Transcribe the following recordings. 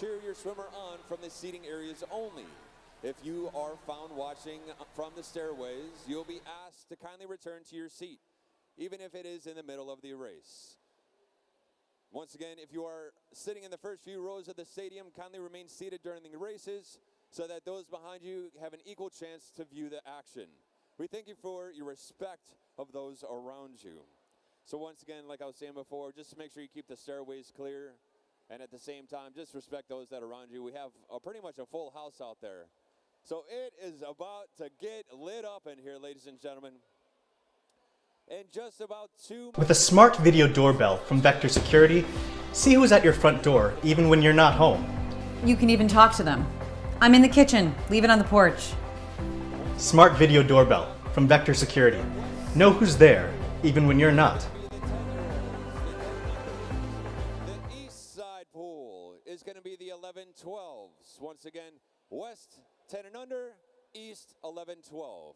cheer your swimmer on from the seating areas only. If you are found watching from the stairways, you'll be asked to kindly return to your seat, even if it is in the middle of the race. Once again, if you are sitting in the first few rows of the stadium, kindly remain seated during the races so that those behind you have an equal chance to view the action. We thank you for your respect of those around you. So once again, like I was saying before, just make sure you keep the stairways clear, and at the same time, just respect those that are around you. We have pretty much a full house out there. So it is about to get lit up in here, ladies and gentlemen. In just about 2 minutes. With a smart video doorbell from Vector Security, see who's at your front door, even when you're not home. You can even talk to them. I'm in the kitchen. Leave it on the porch. Smart video doorbell from Vector Security. Know who's there, even when you're not. The east side pool is going to be the 11-12s. Once again, west 10 and under, east 11-12.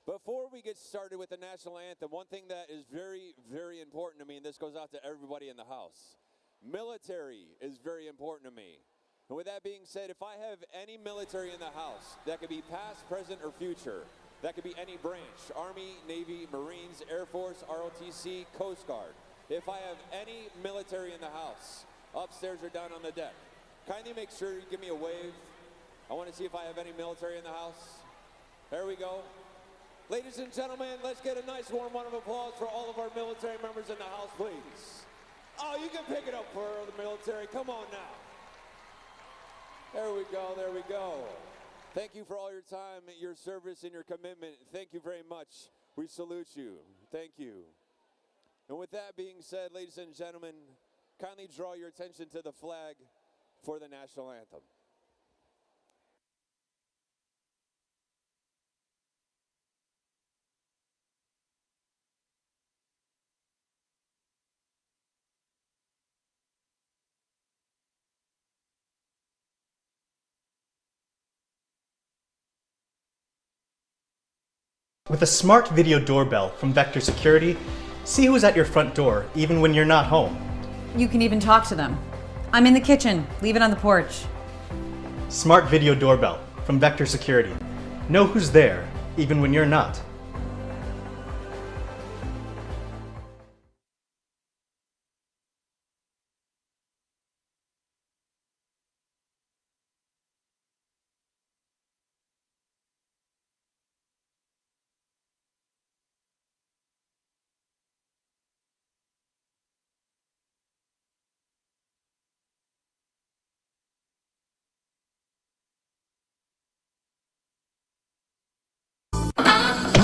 Before we get started with the national anthem, one thing that is very, very important to me, and this goes out to everybody in the house. Military is very important to me. And with that being said, if I have any military in the house, that could be past, present, or future, that could be any branch, Army, Navy, Marines, Air Force, ROTC, Coast Guard. If I have any military in the house, upstairs or down on the deck, kindly make sure you give me a wave. I want to see if I have any military in the house. There we go. Ladies and gentlemen, let's get a nice warm round of applause for all of our military members in the house, please. Oh, you can pick it up for the military. Come on now. There we go, there we go. Thank you for all your time, your service, and your commitment. Thank you very much. We salute you. Thank you. And with that being said, ladies and gentlemen, kindly draw your attention to the flag for the national anthem. With a smart video doorbell from Vector Security, see who's at your front door, even when you're not home. You can even talk to them. I'm in the kitchen. Leave it on the porch. Smart video doorbell from Vector Security. Know who's there, even when you're not.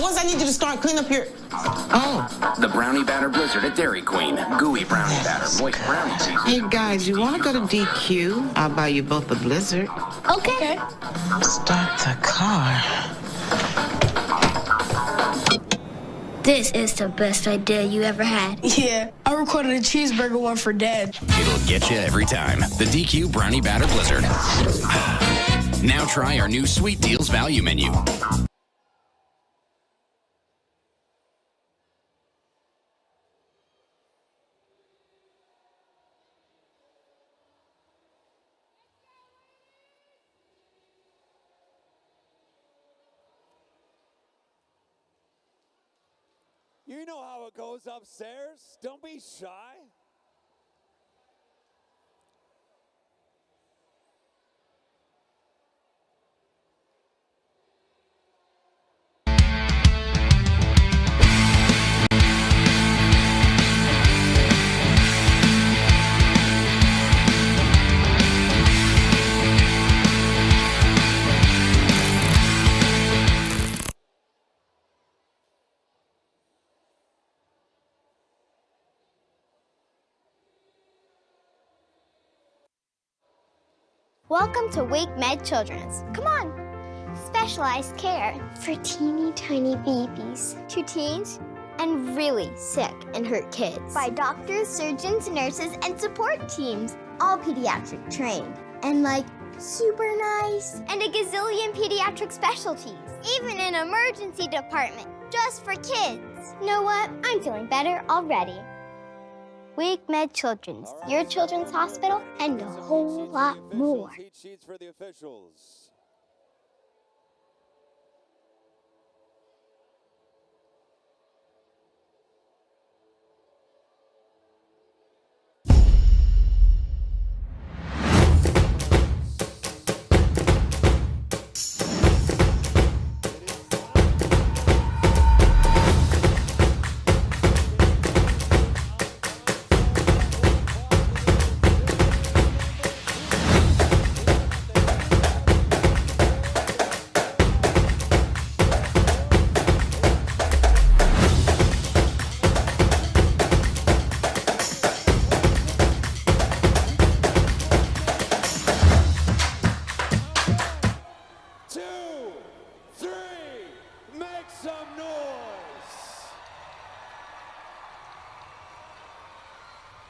Boys, I need you to start clean up your... Oh. The Brownie Batter Blizzard at Dairy Queen. Gooey brownie batter, moist brownie season. Hey, guys, you want to go to DQ? I'll buy you both a Blizzard. Okay. Start the car. This is the best idea you ever had. Yeah, I recorded a cheeseburger one for Dad. It'll get you every time. The DQ Brownie Batter Blizzard. Now try our new Sweet Deals value menu. You know how it goes upstairs. Don't be shy. Welcome to Wake Med Children's. Come on. Specialized care for teeny tiny babies to teens and really sick and hurt kids by doctors, surgeons, nurses, and support teams, all pediatric trained and super nice, and a gazillion pediatric specialties, even an emergency department just for kids. Know what? I'm feeling better already. Wake Med Children's, your children's hospital, and a whole lot more. Heat sheets for the officials.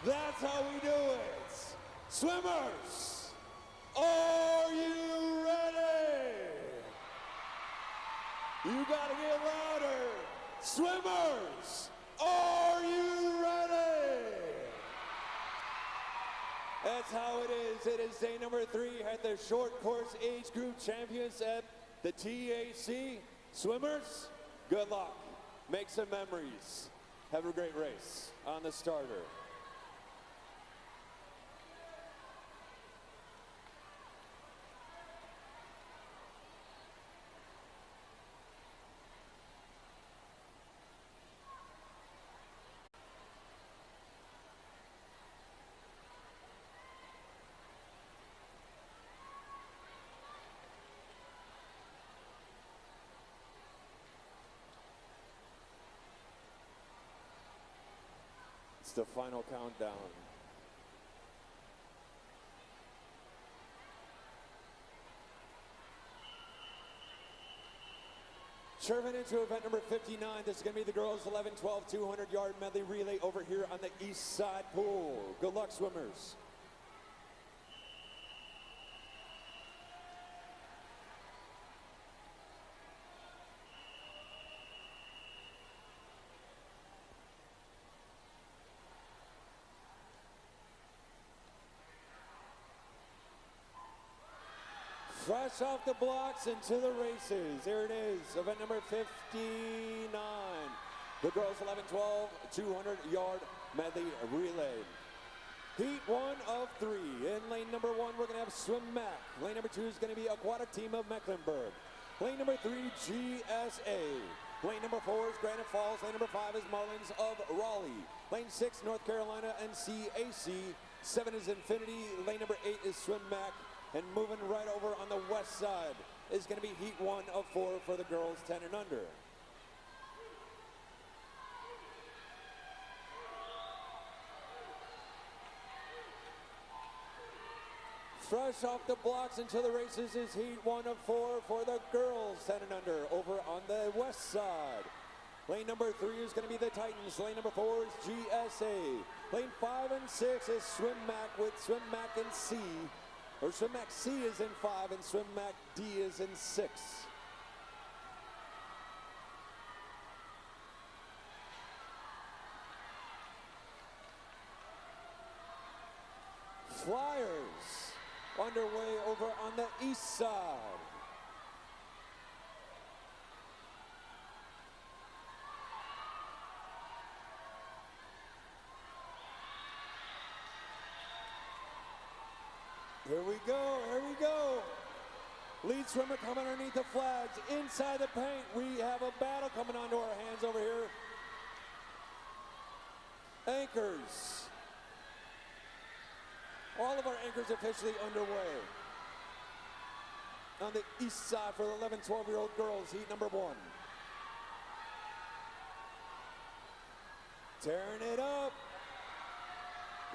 That's how we do it. Swimmers, are you ready? You gotta get louder. Swimmers, are you ready? That's how it is. It is day number 3 at the short course age group champions at the TAC. Swimmers, good luck. Make some memories. Have a great race on the starter. It's the final countdown. Serving into event number 59. This is going to be the girls 11, 12, 200-yard medley relay over here on the east side pool. Good luck, swimmers. Fresh off the blocks into the races. There it is, event number 59. The girls 11, 12, 200-yard medley relay. Heat 1 of 3. In lane number 1, we're going to have Swim Mac. Lane number 2 is going to be Aquatic Team of Mecklenburg. Lane number 3, GSA. Lane number 4 is Granite Falls. Lane number 5 is Marlins of Raleigh. Lane 6, North Carolina and CAC. 7 is Infinity. Lane number 8 is Swim Mac. And moving right over on the west side is going to be heat 1 of 4 for the girls 10 and under. Fresh off the blocks into the races is heat 1 of 4 for the girls 10 and under over on the west side. Lane number 3 is going to be the Titans. Lane number 4 is GSA. Lane 5 and 6 is Swim Mac with Swim Mac and C. Or Swim Mac C is in 5 and Swim Mac D is in 6. Flyers underway over on the east side. Here we go, here we go. Lead swimmer coming underneath the flags. Inside the paint, we have a battle coming onto our hands over here. Anchors. All of our anchors officially underway. On the east side for the 11, 12-year-old girls, heat number 1. Tearing it up.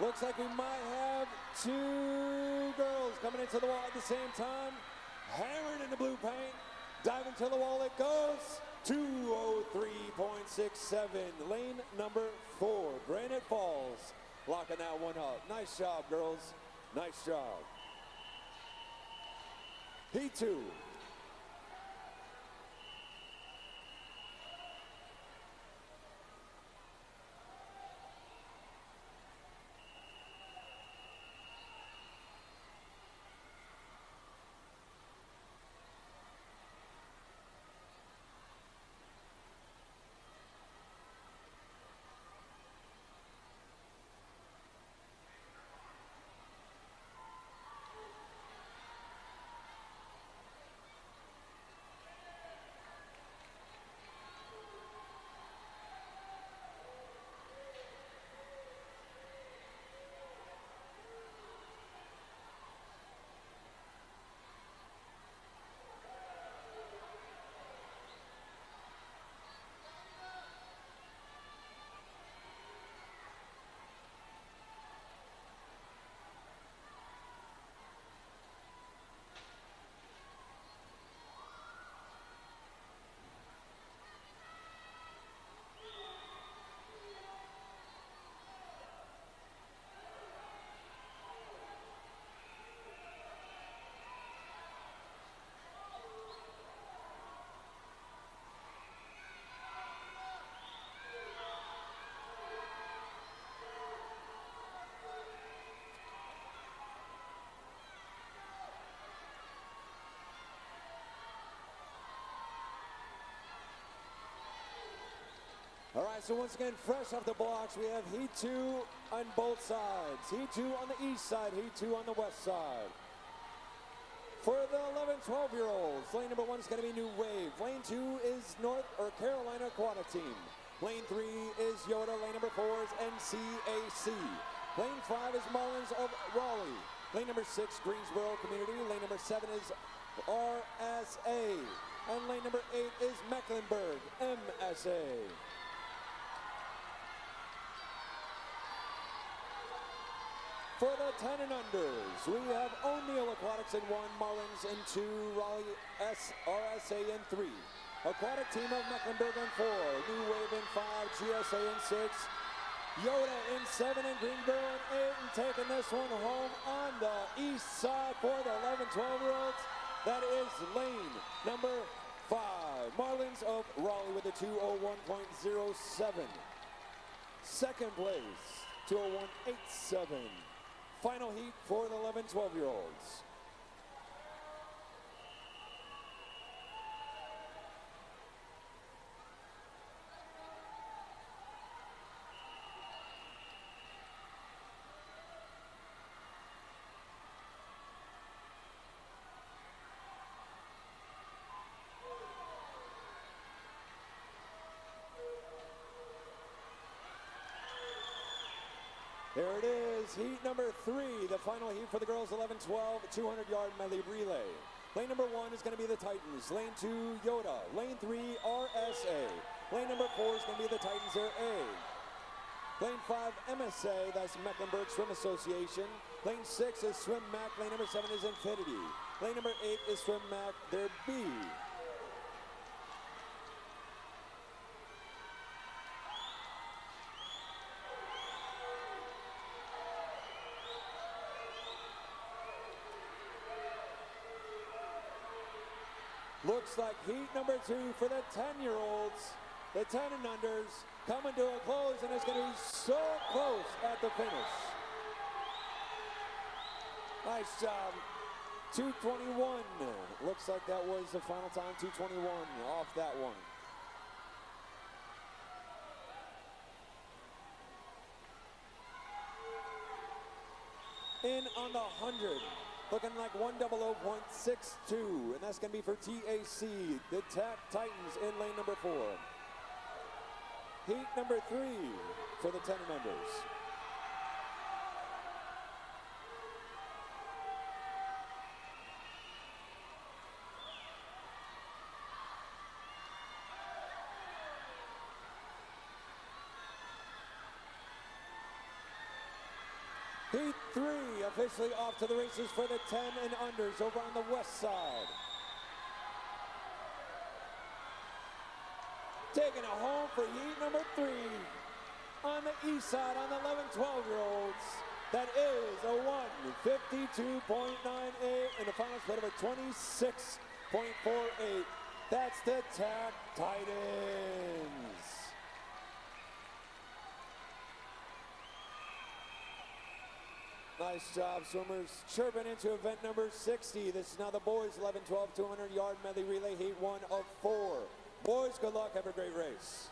Looks like we might have 2 girls coming into the wall at the same time. Hammered into blue paint. Diving to the wall it goes. 2:03.67. Lane number 4, Granite Falls. Locking that one up. Nice job, girls. Nice job. Heat 2. So once again, fresh off the blocks, we have Heat 2 on both sides. Heat 2 on the east side, Heat 2 on the west side. For the 11-12-year-olds, lane number 1 is going to be New Wave. Lane 2 is North or Carolina Aquatic Team. Lane 3 is Yoda. Lane number 4 is NCAC. Lane 5 is Marlins of Raleigh. Lane number 6, Greensboro Community. Lane number 7 is RSA. And lane number 8 is Mecklenburg, MSA. For the 10 and unders, we have O'Neill Aquatics in 1, Marlins in 2, Raleigh RSA in 3. Aquatic Team of Mecklenburg in 4, New Wave in 5, GSA in 6, Yoda in 7, and Greensboro in 8. And taking this one home on the east side for the 11-12-year-olds, that is lane number 5, Marlins of Raleigh with a 201.07. Second place, 201.87. Final heat for the 11-12-year-olds. There it is, heat number 3, the final heat for the girls 11-12, 200-yard medley relay. Lane number 1 is going to be the Titans. Lane 2, Yoda. Lane 3, RSA. Lane number 4 is going to be the Titans, Air A. Lane 5, MSA, that's Mecklenburg Swim Association. Lane 6 is Swim Mac. Lane number 7 is Infinity. Lane number 8 is Swim Mac, their B. Looks like heat number 2 for the 10-year-olds. The 10 and unders coming to a close, and it's going to be so close at the finish. Nice job. 2:21. Looks like that was the final time. 2:21 off that one. In on the 100. Looking like 100.62, and that's going to be for TAC, the TAC Titans in lane number 4. Heat number 3 for the 10 and unders. Heat 3 officially off to the races for the 10 and unders over on the west side. Taking it home for heat number 3 on the east side on the 11-12-year-olds. That is a 1:52.98 and a final split of a 26.48. That's the TAC Titans. Nice job, swimmers. Chirping into event number 60. This is now the boys 11-12 200-yard medley relay, heat 1 of 4. Boys, good luck. Have a great race.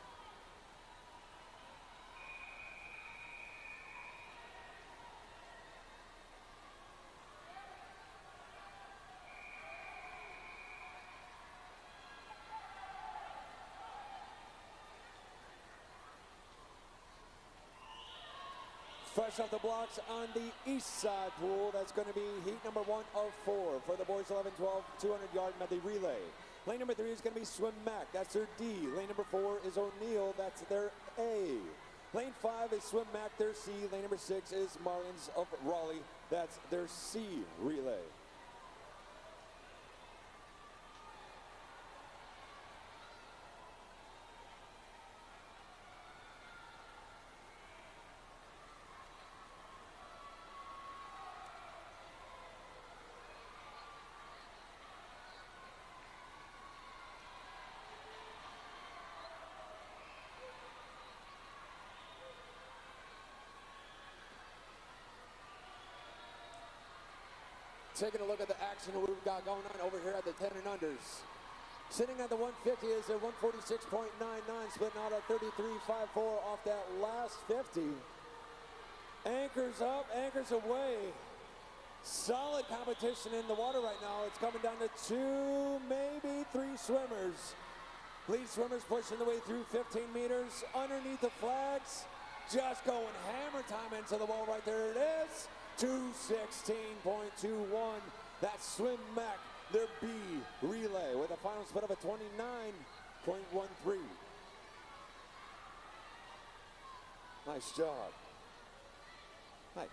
Fresh off the blocks on the east side pool, that's going to be heat number 1 of 4 for the boys 11-12 200-yard medley relay. Lane number 3 is going to be Swim Mac, that's their D. Lane number 4 is O'Neill, that's their A. Lane 5 is Swim Mac, their C. Lane number 6 is Marlins of Raleigh, that's their C relay. Taking a look at the action we've got going on over here at the 10 and unders. Sitting at the 150 is a 146.99, splitting out a 33.54 off that last 50. Anchors up, anchors away. Solid competition in the water right now. It's coming down to 2, maybe 3 swimmers. Lead swimmers pushing the way through 15 meters underneath the flags. Just going hammer time into the wall right there. It is 2:16.21. That's Swim Mac, their B relay, with a final split of a 29.13. Nice job. Hi.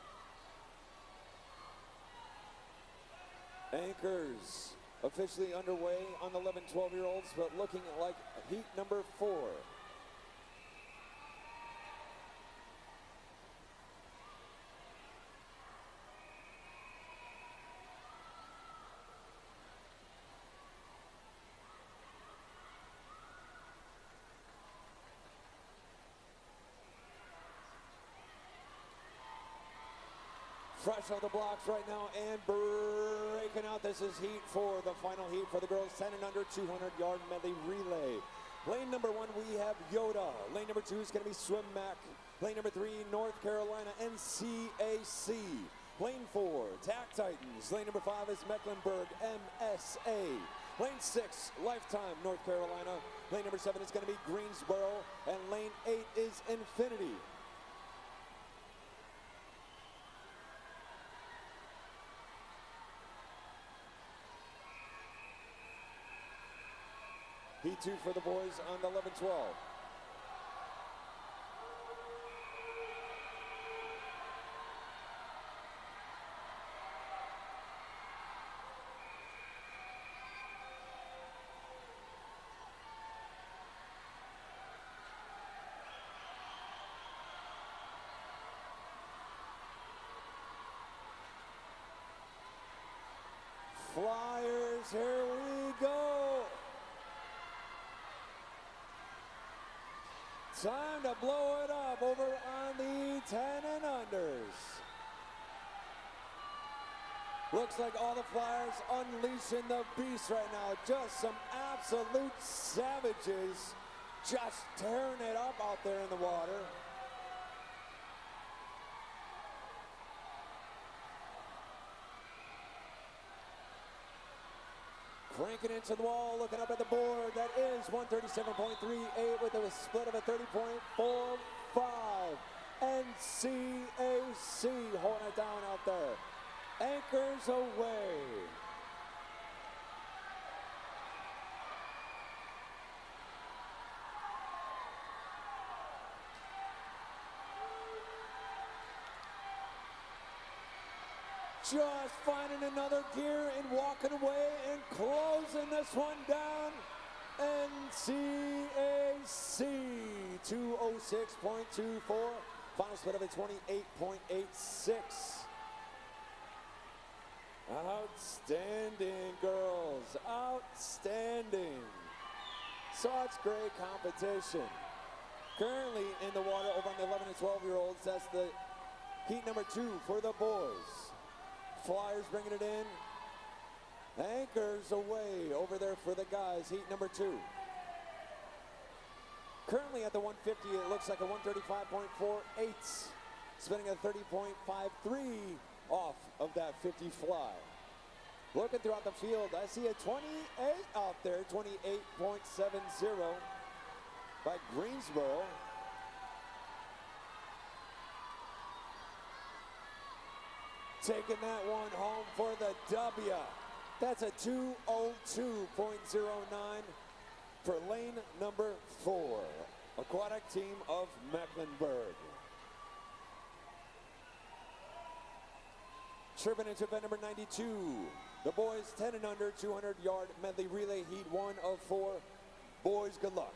Anchors officially underway on the 11-12-year-olds, but looking like heat number 4. Fresh off the blocks right now and breaking out. This is heat 4, the final heat for the girls 10 and under 200-yard medley relay. Lane number 1, we have Yoda. Lane number 2 is going to be Swim Mac. Lane number 3, North Carolina NCAC. Lane 4, Tack Titans. Lane number 5 is Mecklenburg MSA. Lane 6, Lifetime North Carolina. Lane number 7 is going to be Greensboro. And lane 8 is Infinity. Heat 2 for the boys on the 11-12. Flyers, here we go. Time to blow it up over on the 10 and unders. Looks like all the Flyers unleashing the beast right now. Just some absolute savages just tearing it up out there in the water. Cranking into the wall, looking up at the board. That is 137.38 with a split of a 30.45. NCAC holding it down out there. Anchors away. Just finding another gear and walking away and closing this one down. NCAC 206.24. Final split of a 28.86. Outstanding, girls. Outstanding. Such great competition. Currently in the water over on the 11 and 12-year-olds. That's the heat number 2 for the boys. Flyers bringing it in. Anchors away over there for the guys. Heat number 2. Currently at the 150, it looks like a 135.48. Spinning a 30.53 off of that 50 fly. Looking throughout the field, I see a 28 out there, 28.70 by Greensboro. Taking that one home for the W. That's a 202.09 for lane number 4. Aquatic team of Mecklenburg. Chirping into event number 92. The boys 10 and under 200-yard medley relay heat 1 of 4. Boys, good luck.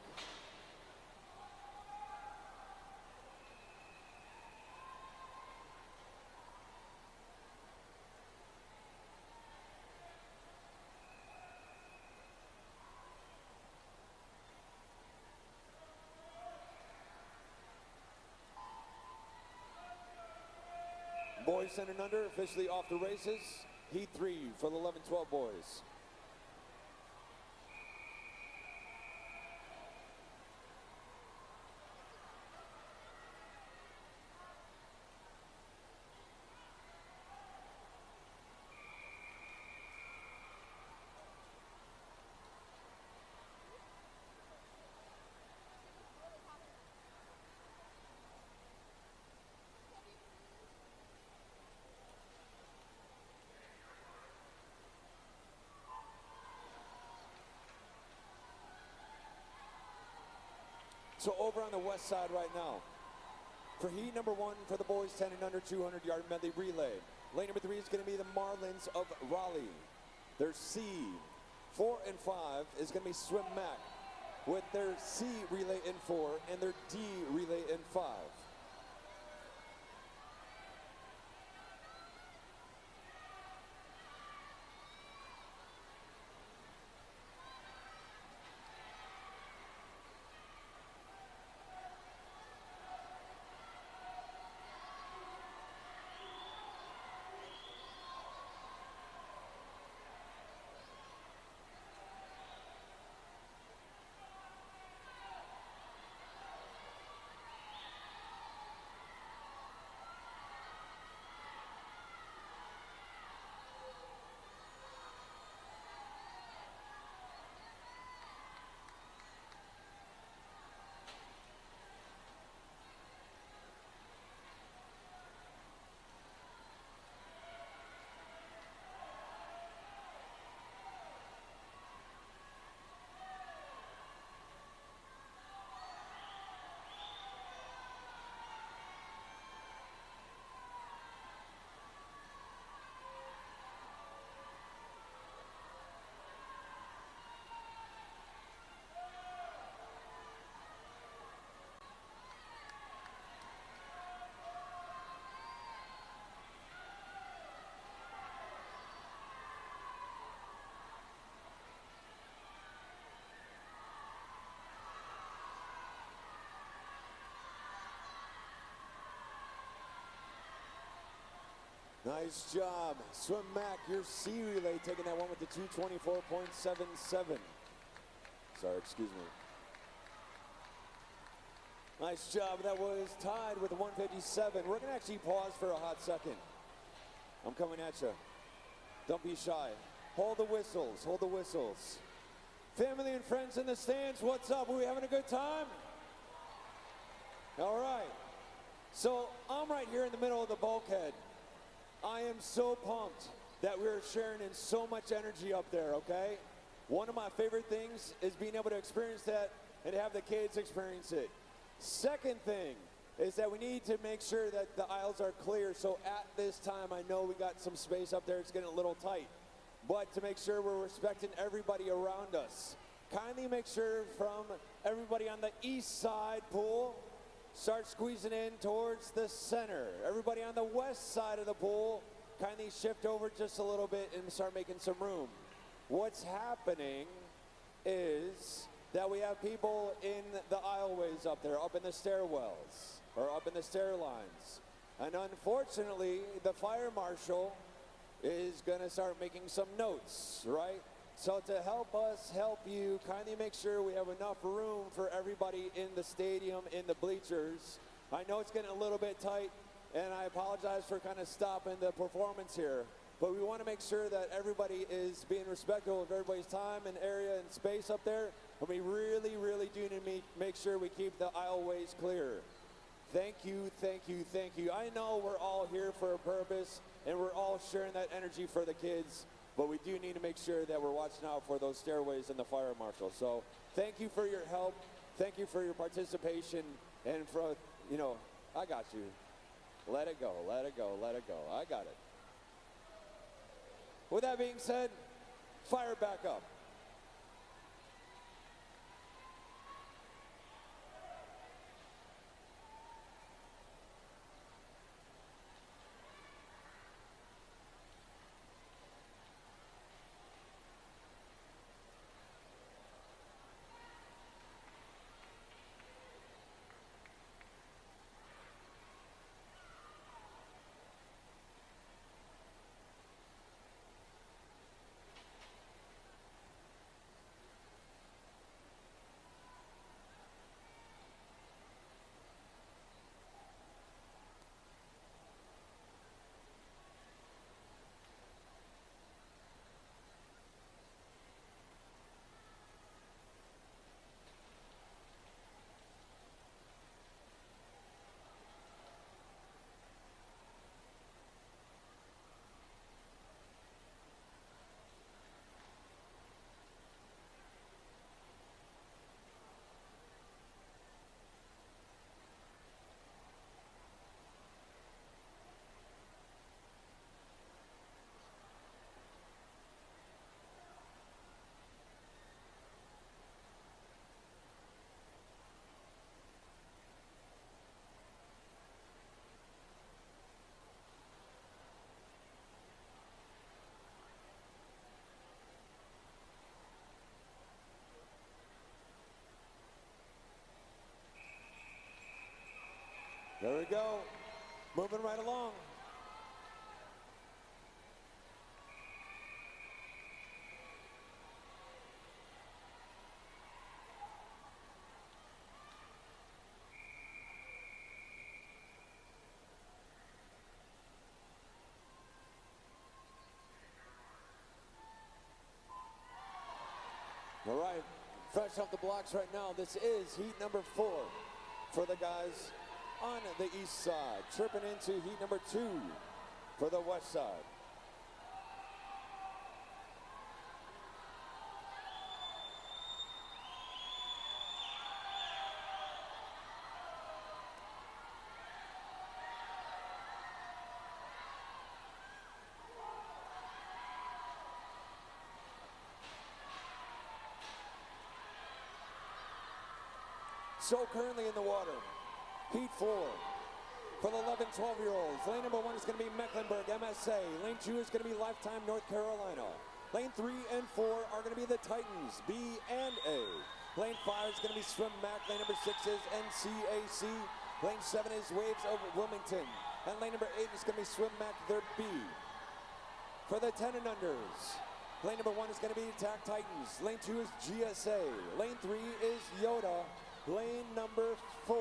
Boys 10 and under officially off the races. Heat 3 for the 11-12 boys. So over on the west side right now, for heat number 1 for the boys 10 and under 200-yard medley relay. Lane number 3 is going to be the Marlins of Raleigh. Their C, 4 and 5 is going to be Swim Mac with their C relay in 4 and their D relay in 5. Nice job. Swim Mac, your C relay, taking that one with the 224.77. Sorry, excuse me. Nice job. That was tied with the 157. We're going to actually pause for a hot second. I'm coming at you. Don't be shy. Hold the whistles. Hold the whistles. Family and friends in the stands, what's up? Are we having a good time? All right. So I'm right here in the middle of the bulkhead. I am so pumped that we're sharing in so much energy up there, okay? One of my favorite things is being able to experience that and have the kids experience it. Second thing is that we need to make sure that the aisles are clear. So at this time, I know we got some space up there. It's getting a little tight. But to make sure we're respecting everybody around us, kindly make sure from everybody on the east side pool, start squeezing in towards the center. Everybody on the west side of the pool, kindly shift over just a little bit and start making some room. What's happening is that we have people in the aisleways up there, up in the stairwells, or up in the stair lines. And unfortunately, the fire marshal is gonna start making some notes, right? So to help us help you, kindly make sure we have enough room for everybody in the stadium, in the bleachers. I know it's getting a little bit tight, and I apologize for kind of stopping the performance here, but we want to make sure that everybody is being respectful of everybody's time and area and space up there, and we really, really do need to make sure we keep the aisleways clear. Thank you, thank you, thank you. I know we're all here for a purpose, and we're all sharing that energy for the kids. But we do need to make sure that we're watching out for those stairways and the fire marshal. So thank you for your help. Thank you for your participation. And for, you know, I got you. Let it go, let it go, let it go. I got it. With that being said, fire back up. Moving right along. All right, fresh off the blocks right now, this is heat number 4 for the guys on the east side. Tripping into heat number 2 for the west side. So currently in the water, heat 4 for the 11, 12-year-olds. Lane number 1 is going to be Mecklenburg, MSA. Lane 2 is going to be Lifetime, North Carolina. Lane 3 and 4 are going to be the Titans, B and A. Lane 5 is going to be Swim Mac. Lane number 6 is NCAC. Lane 7 is Waves of Wilmington. And lane number 8 is going to be Swim Mac, their B. For the 10 and unders, lane number 1 is going to be Attack Titans. Lane 2 is GSA. Lane 3 is Yoda. Lane number 4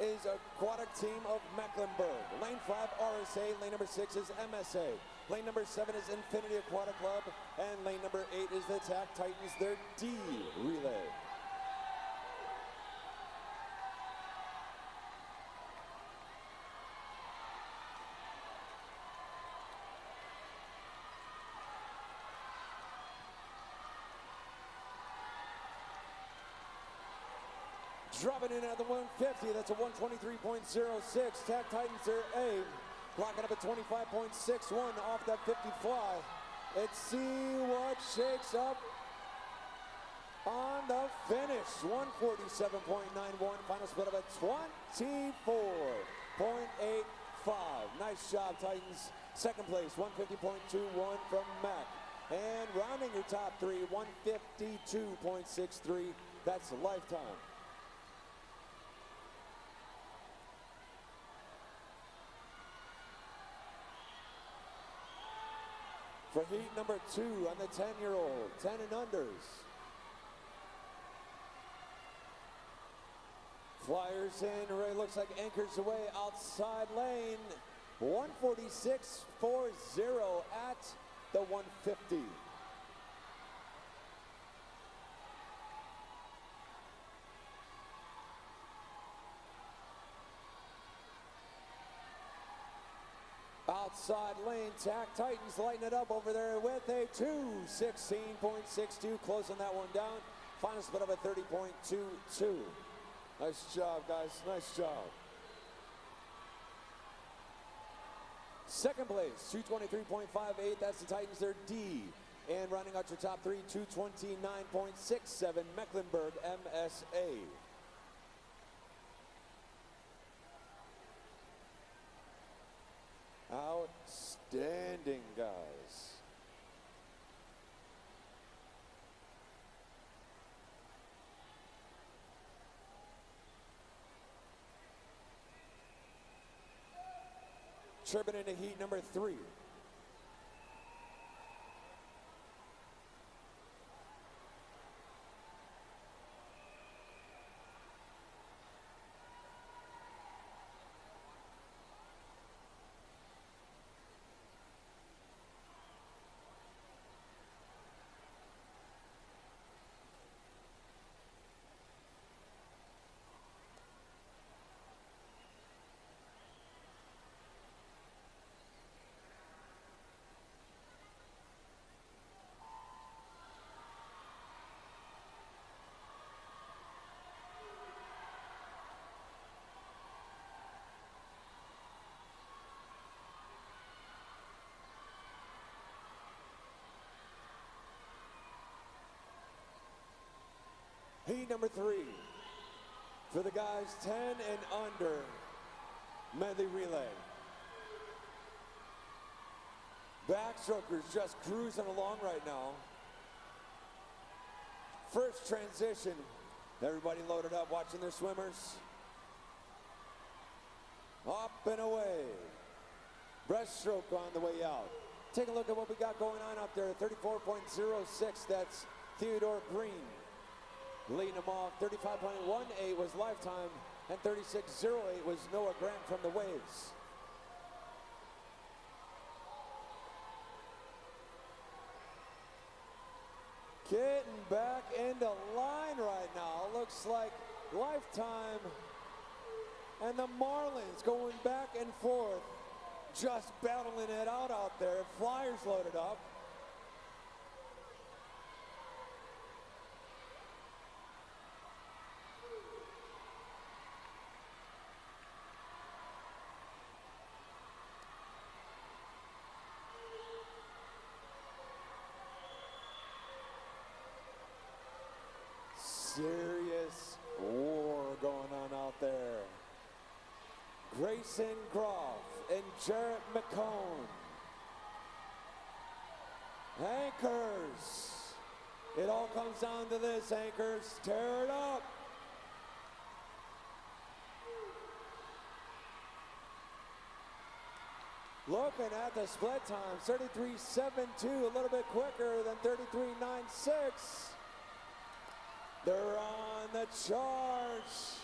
is Aquatic Team of Mecklenburg. Lane 5, RSA. Lane number 6 is MSA. Lane number 7 is Infinity Aquatic Club. And lane number 8 is the Attack Titans, their D relay. Dropping in at the 150, that's a 123.06. Attack Titans are A, clocking up at 25.61 off that 50 fly. Let's see what shakes up on the finish. 147.91, final split of a 24.85. Nice job, Titans. Second place, 150.21 from Mac. And rounding your top 3, 152.63. That's Lifetime. For heat number 2 on the 10-year-old, 10 and unders. Flyers in, Ray looks like anchors away outside lane. 146.40 at the 150. Outside lane, Tack Titans lighting it up over there with a 2:16.62, closing that one down. Final split of a 30.22. Nice job, guys, nice job. Second place, 223.58, that's the Titans, their D. And rounding out your top 3, 229.67, Mecklenburg, MSA. Outstanding, guys. Tripping into heat number 3. Heat number 3 for the guys 10 and under medley relay. Backstrokers just cruising along right now. First transition, everybody loaded up watching their swimmers. Up and away. Breaststroke on the way out. Take a look at what we got going on up there. 34.06, that's Theodore Green. Leading him off. 35.18 was Lifetime, and 36.08 was Noah Grant from the Waves. Getting back into line right now. Looks like Lifetime and the Marlins going back and forth. Just battling it out there. Flyers loaded up. Serious war going on out there. Grayson Groff and Jarrett McCone. Anchors. It all comes down to this, anchors. Tear it up. Looking at the split times, 33.72, a little bit quicker than 33.96. They're on the charge.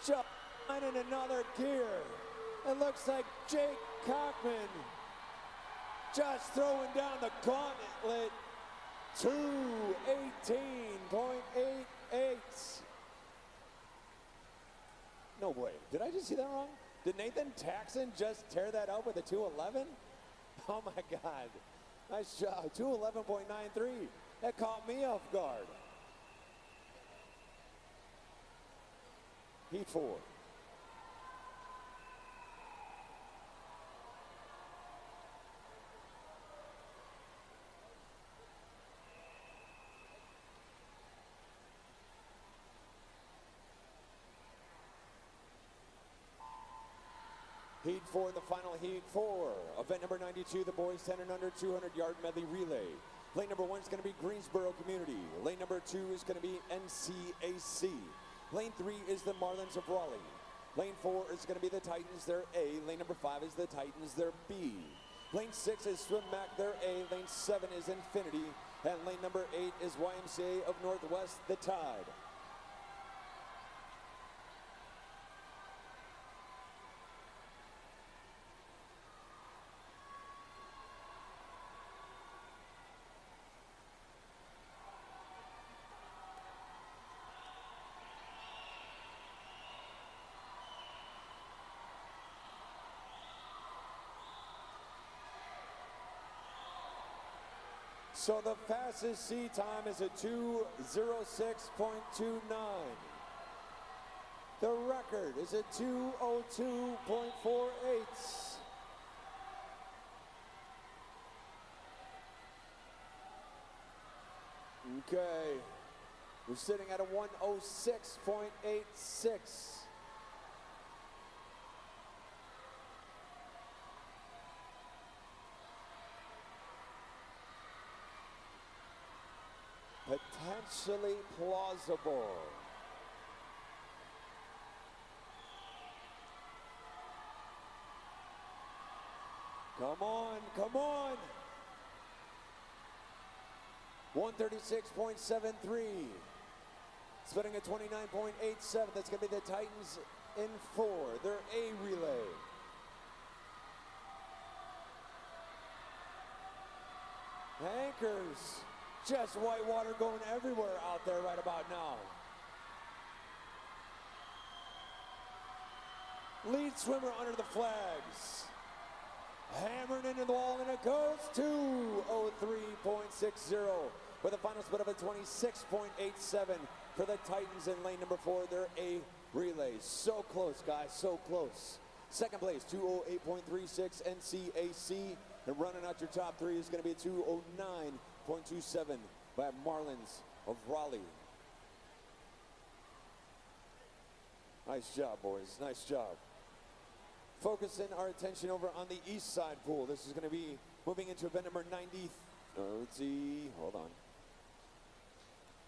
Just finding another gear. It looks like Jake Cockman just throwing down the gauntlet. 2:18.88. No way. Did I just see that wrong? Did Nathan Taxon just tear that up with a 2:11? Oh my God. Nice job. 2:11.93. That caught me off guard. Heat 4. Heat 4, the final Heat 4. Event number 92, the boys 10 and under 200-yard medley relay. Lane number 1 is going to be Greensboro Community. Lane number 2 is going to be NCAC. Lane 3 is the Marlins of Raleigh. Lane 4 is going to be the Titans, their A. Lane number 5 is the Titans, their B. Lane 6 is Swim Mac, their A. Lane 7 is Infinity. And lane number 8 is YMCA of Northwest, the Tide. So the fastest sea time is a 2:06.29. The record is a 2:02.48. Okay, we're sitting at a 1:06.86. Potentially plausible. Come on, come on. 136.73. Splitting at 29.87. That's going to be the Titans in 4. Their A relay. Anchors. Just white water going everywhere out there right about now. Lead swimmer under the flags. Hammering into the wall, and it goes 2:03.60 with a final split of a 26.87 for the Titans in lane number 4, their A relay. So close, guys, so close. Second place, 2:08.36 NCAC. And running out your top 3 is going to be 2:09.27 by Marlins of Raleigh. Nice job, boys. Nice job. Focusing our attention over on the east side pool. This is going to be moving into event number 90. Let's see. Hold on.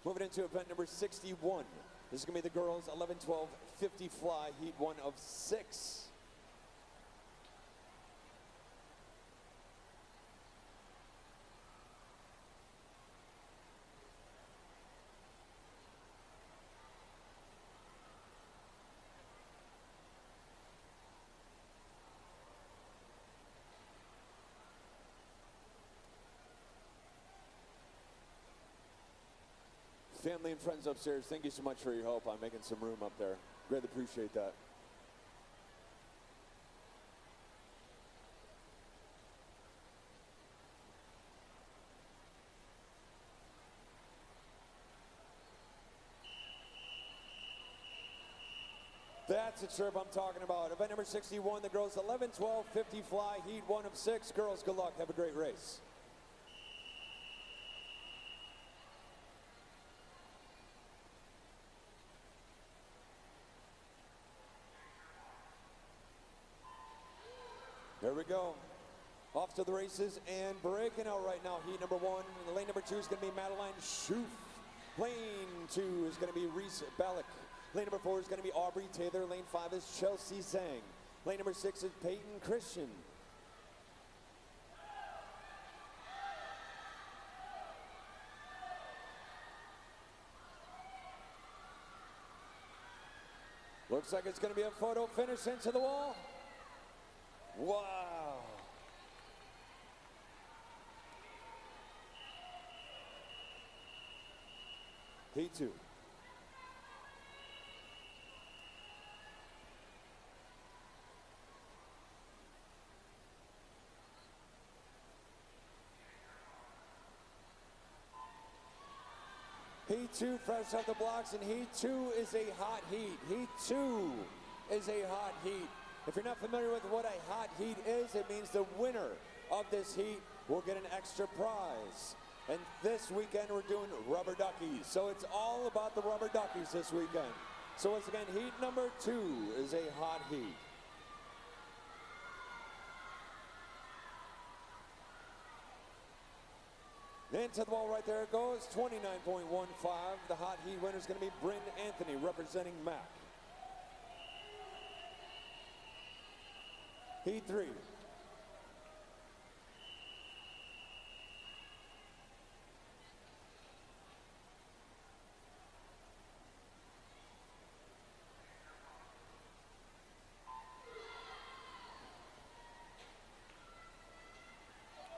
Moving into event number 61. This is going to be the girls 11-12 50 fly, heat 1 of 6. Family and friends upstairs, thank you so much for your help on making some room up there. Greatly appreciate that. That's the chirp I'm talking about. Event number 61, the girls 11-12 50 fly, heat 1 of 6. Girls, good luck. Have a great race. There we go. Off to the races and breaking out right now. Heat number 1. Lane number 2 is going to be Madeline Schoof. Lane 2 is going to be Reese Ballack. Lane number 4 is going to be Aubrey Taylor. Lane 5 is Chelsea Zhang. Lane number 6 is Peyton Christian. Looks like it's going to be a photo finish into the wall. Wow. Heat 2. Heat 2 fresh off the blocks, and Heat 2 is a hot heat. Heat 2 is a hot heat. If you're not familiar with what a hot heat is, it means the winner of this heat will get an extra prize. And this weekend we're doing rubber duckies. So it's all about the rubber duckies this weekend. So once again, heat number 2 is a hot heat. Into the wall right there it goes, 29.15. The hot heat winner is going to be Bryn Anthony representing Mac. Heat 3.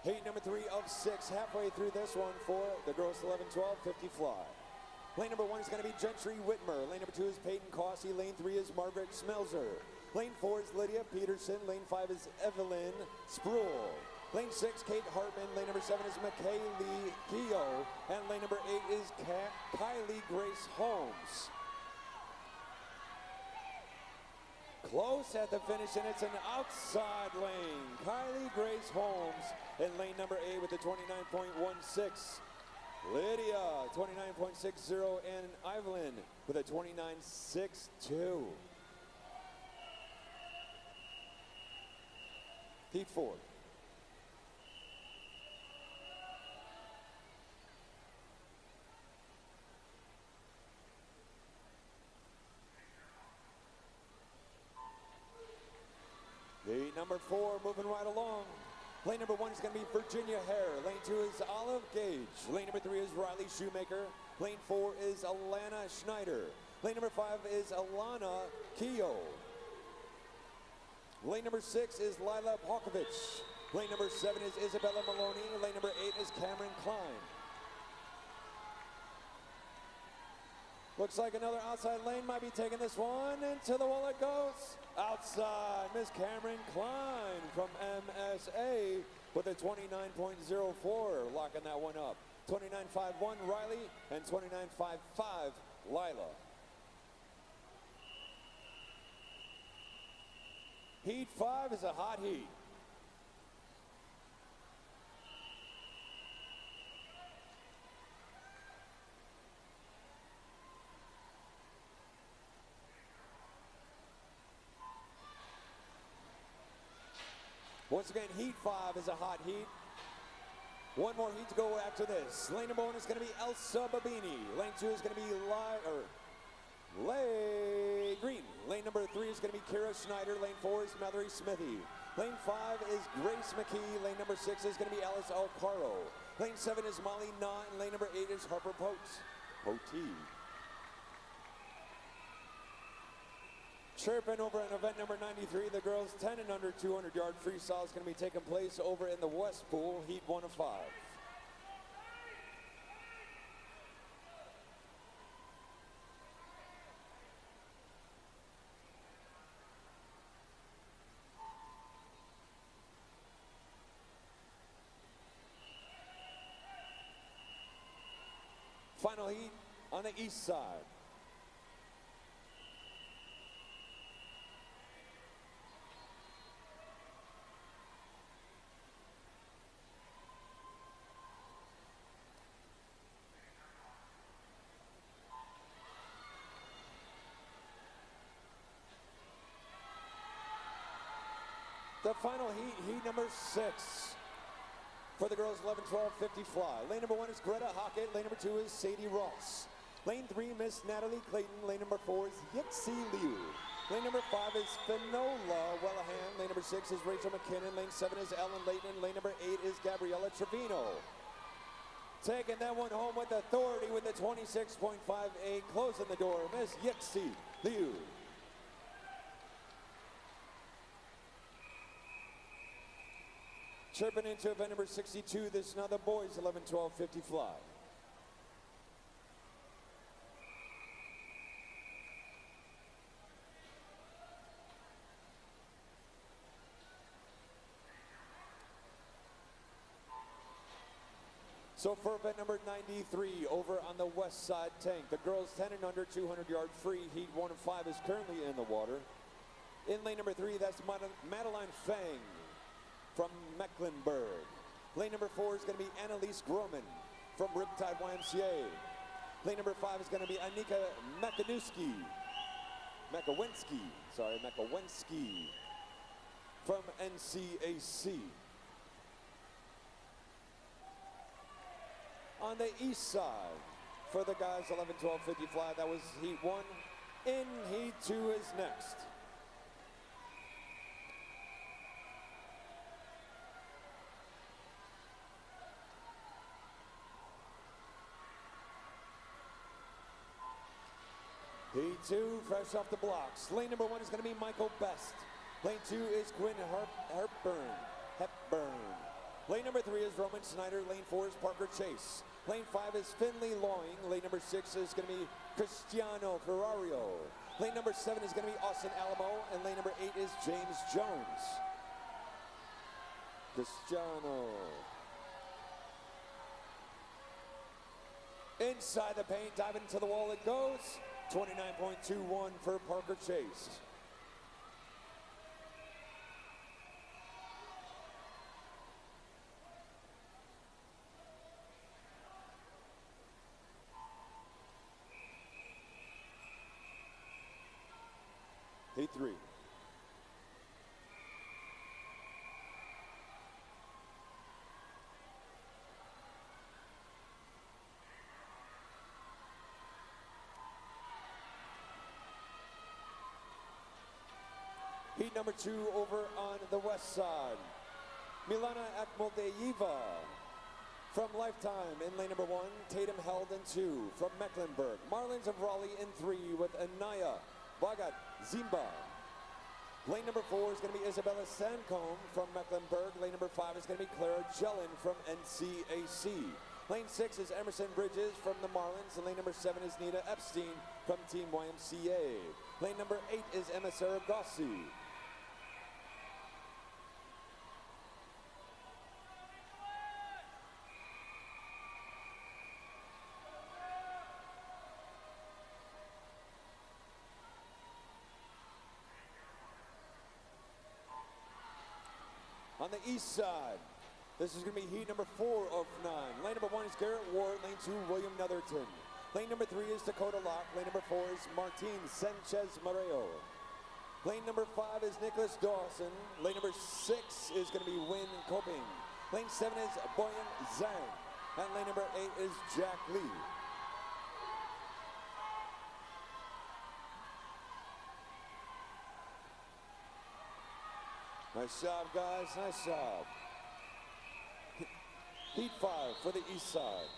Heat number 3 of 6, halfway through this one for the girls 11-12 50 fly. Lane number 1 is going to be Gentry Whitmer. Lane number 2 is Peyton Cossey. Lane 3 is Margaret Smelzer. Lane 4 is Lydia Peterson. Lane 5 is Evelyn Spruill. Lane 6, Kate Hartman. Lane number 7 is McKaylee Keogh. And lane number 8 is Kylie Grace Holmes. Close at the finish, and it's an outside lane. Kylie Grace Holmes in lane number 8 with a 29.16. Lydia, 29.60, and Evelyn with a 29.62. Heat 4. Heat number 4 moving right along. Lane number 1 is going to be Virginia Hare. Lane 2 is Olive Gage. Lane number 3 is Riley Shoemaker. Lane 4 is Alana Schneider. Lane number 5 is Alana Keogh. Lane number 6 is Lila Pokovich. Lane number 7 is Isabella Maloney. Lane number 8 is Cameron Klein. Looks like another outside lane might be taking this one. Into the wall it goes. Outside, Miss Cameron Klein from MSA with a 29.04, locking that one up. 29.51 Riley and 29.55 Lila. Heat 5 is a hot heat. Once again, Heat 5 is a hot heat. One more heat to go after this. Lane number 1 is going to be Elsa Babini. Lane 2 is going to be Green. Lane number 3 is going to be Kara Schneider. Lane 4 is Mallory Smithy. Lane 5 is Grace McKee. Lane number 6 is going to be Alice Alcaro. Lane 7 is Molly Knott. And lane number 8 is Harper Potee. Chirping over in event number 93, the girls 10 and under 200-yard freestyle is going to be taking place over in the West Pool, heat 1 of 5. Final heat on the east side. The final heat number 6. For the girls 11, 12, 50 fly. Lane number 1 is Greta Hockett. Lane number 2 is Sadie Ross. Lane 3, Miss Natalie Clayton. Lane number 4 is Yixi Liu. Lane number 5 is Finola Wellahan. Lane number 6 is Rachel McKinnon. Lane 7 is Ellen Layton. Lane number 8 is Gabriella Trevino. Taking that one home with authority with the 26.58. Closing the door, Miss Yixi Liu. Chirping into event number 62, this is now the boys 11, 12, 50 fly. So for event number 93, over on the west side tank, the girls 10 and under 200-yard free, heat 1 of 5 is currently in the water. In lane number 3, that's Madeline Fang from Mecklenburg. Lane number 4 is going to be Annalise Groman from Riptide YMCA. Lane number 5 is going to be Anika Makowinski from NCAC. On the east side, for the guys 11, 12, 50 fly, that was heat 1. In heat 2 is next. Heat 2, fresh off the blocks. Lane number 1 is going to be Michael Best. Lane 2 is Quinn Hepburn. Lane number 3 is Roman Snyder. Lane 4 is Parker Chase. Lane 5 is Finley Loing. Lane number 6 is going to be Cristiano Ferrario. Lane number 7 is going to be Austin Alamo. And lane number 8 is James Jones. Cristiano. Inside the paint, diving into the wall it goes. 29.21 for Parker Chase. Heat 3. Heat number 2 over on the west side. Milana Akhmoldeyeva from Lifetime in lane number 1. Tatum held in 2 from Mecklenburg. Marlins of Raleigh in 3 with Anaya Bagat Zimba. Lane number 4 is going to be Isabella Sancombe from Mecklenburg. Lane number 5 is going to be Clara Jellin from NCAC. Lane 6 is Emerson Bridges from the Marlins. And lane number 7 is Nita Epstein from Team YMCA. Lane number 8 is Emma Saragossi. On the east side, this is going to be heat number 4 of 9. Lane number 1 is Garrett Ward. Lane 2, William Netherton. Lane number 3 is Dakota Locke. Lane number 4 is Martin Sanchez Mareo. Lane number 5 is Nicholas Dawson. Lane number 6 is going to be Win Coping. Lane 7 is Boyan Zhang. And lane number 8 is Jack Lee. Nice job, guys. Nice job. Heat 5 for the east side.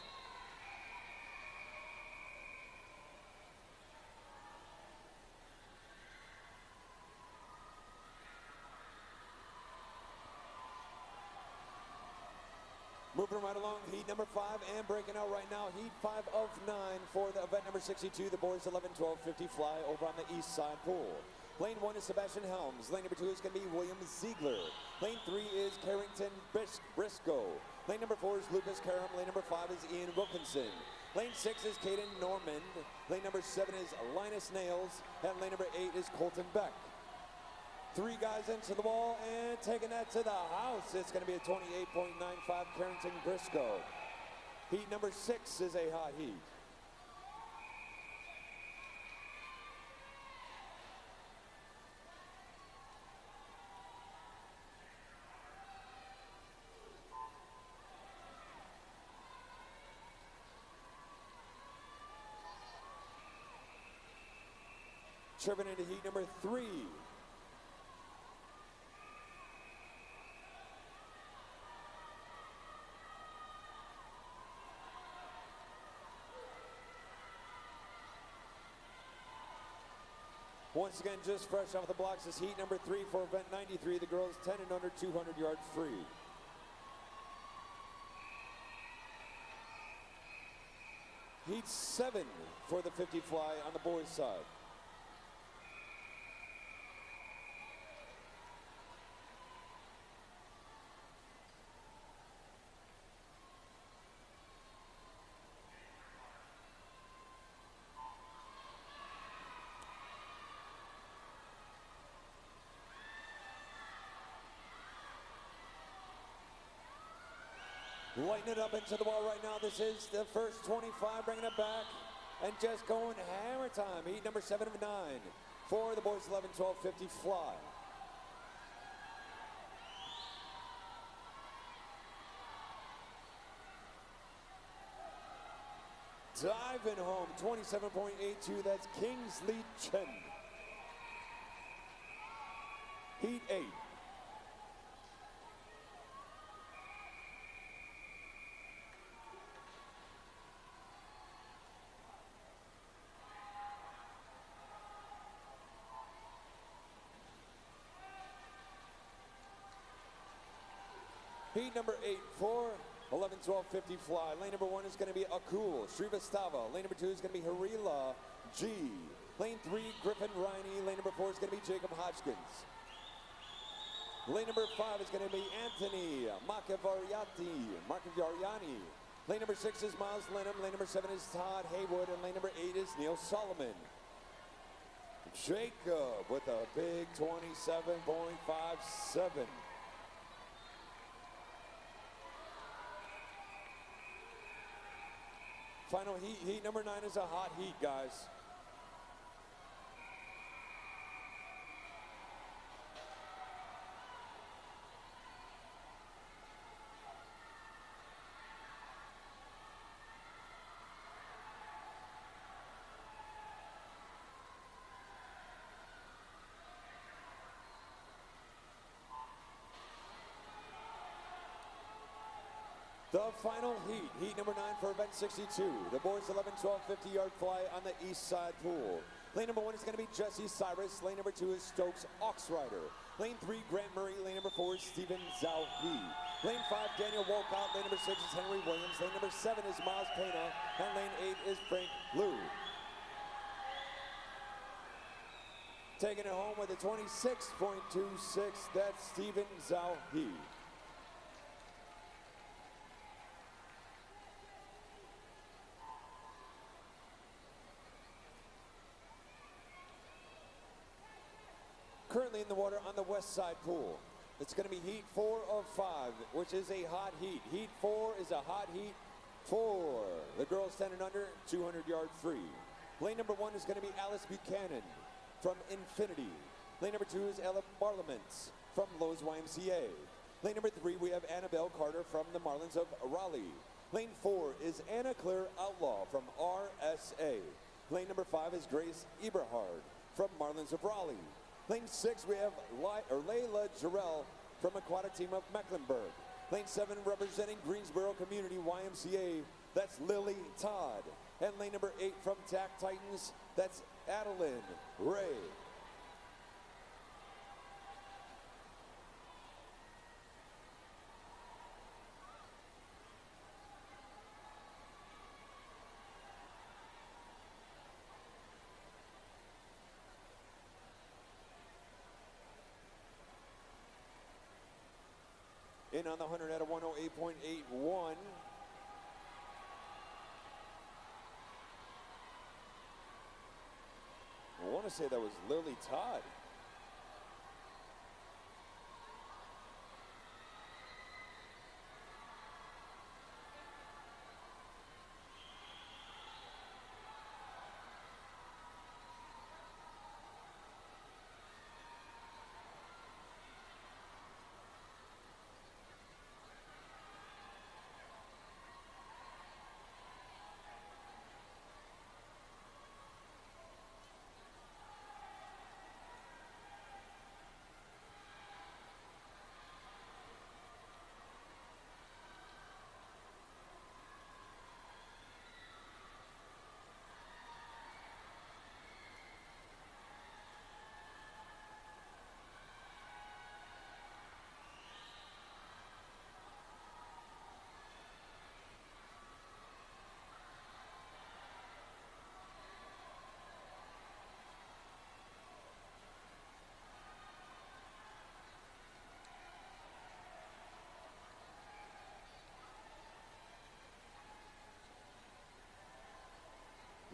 Moving right along, heat number 5 and breaking out right now, heat 5 of 9 for the event number 62, the boys 11, 12, 50 fly over on the east side pool. Lane 1 is Sebastian Helms. Lane number 2 is going to be William Ziegler. Lane 3 is Carrington Briscoe. Lane number 4 is Lucas Karam. Lane number 5 is Ian Wilkinson. Lane 6 is Caden Normand. Lane number 7 is Linus Nails. And lane number 8 is Colton Beck. 3 guys into the wall and taking that to the house. It's going to be a 28.95 Carrington Briscoe. Heat number 6 is a hot heat. Tripping into heat number 3. Once again, just fresh off the blocks is heat number 3 for event 93. The girls 10 and under, 200 yards free. Heat 7 for the 50 fly on the boys' side. Lighting it up into the wall right now. This is the first 25, bringing it back and just going hammer time. Heat number 7 of 9 for the boys 11, 12, 50 fly. Diving home, 27.82, that's Kingsley Chen. Heat 8. Heat number 8 for 11, 12, 50 fly. Lane number 1 is going to be Akul Srivastava. Lane number 2 is going to be Harila G. Lane 3, Griffin Riney. Lane number 4 is going to be Jacob Hodgkins. Lane number 5 is going to be Anthony Marcaviariani. Lane number 6 is Miles Lenham. Lane number 7 is Todd Haywood. And lane number 8 is Neil Solomon. Jacob with a big 27.57. Final heat, heat number 9 is a hot heat, guys. The final heat, heat number 9 for event 62. The boys 11, 12, 50-yard fly on the east side pool. Lane number 1 is going to be Jesse Cyrus. Lane number 2 is Stokes Oxrider. Lane 3, Grant Murray. Lane number 4 is Stephen Zhao He. Lane 5, Daniel Wolcott. Lane number 6 is Henry Williams. Lane number 7 is Miles Pena. And lane 8 is Frank Liu. Taking it home with a 26.26, that's Stephen Zhao He. Currently in the water on the west side pool. It's going to be heat 4 of 5, which is a hot heat. Heat 4 is a hot heat for the girls 10 and under, 200 yard free. Lane number 1 is going to be Alice Buchanan from Infinity. Lane number 2 is Ella Parliaments from Lowe's YMCA. Lane number 3, we have Annabelle Carter from the Marlins of Raleigh. Lane 4 is Anna Claire Outlaw from RSA. Lane number 5 is Grace Eberhard from Marlins of Raleigh. Lane 6, we have Layla Jarrell from Aquatic Team of Mecklenburg. Lane 7, representing Greensboro Community YMCA, that's Lily Todd. And lane number 8 from TAC Titans, that's Adeline Ray. In on the 100 at a 108.81. I want to say that was Lily Todd.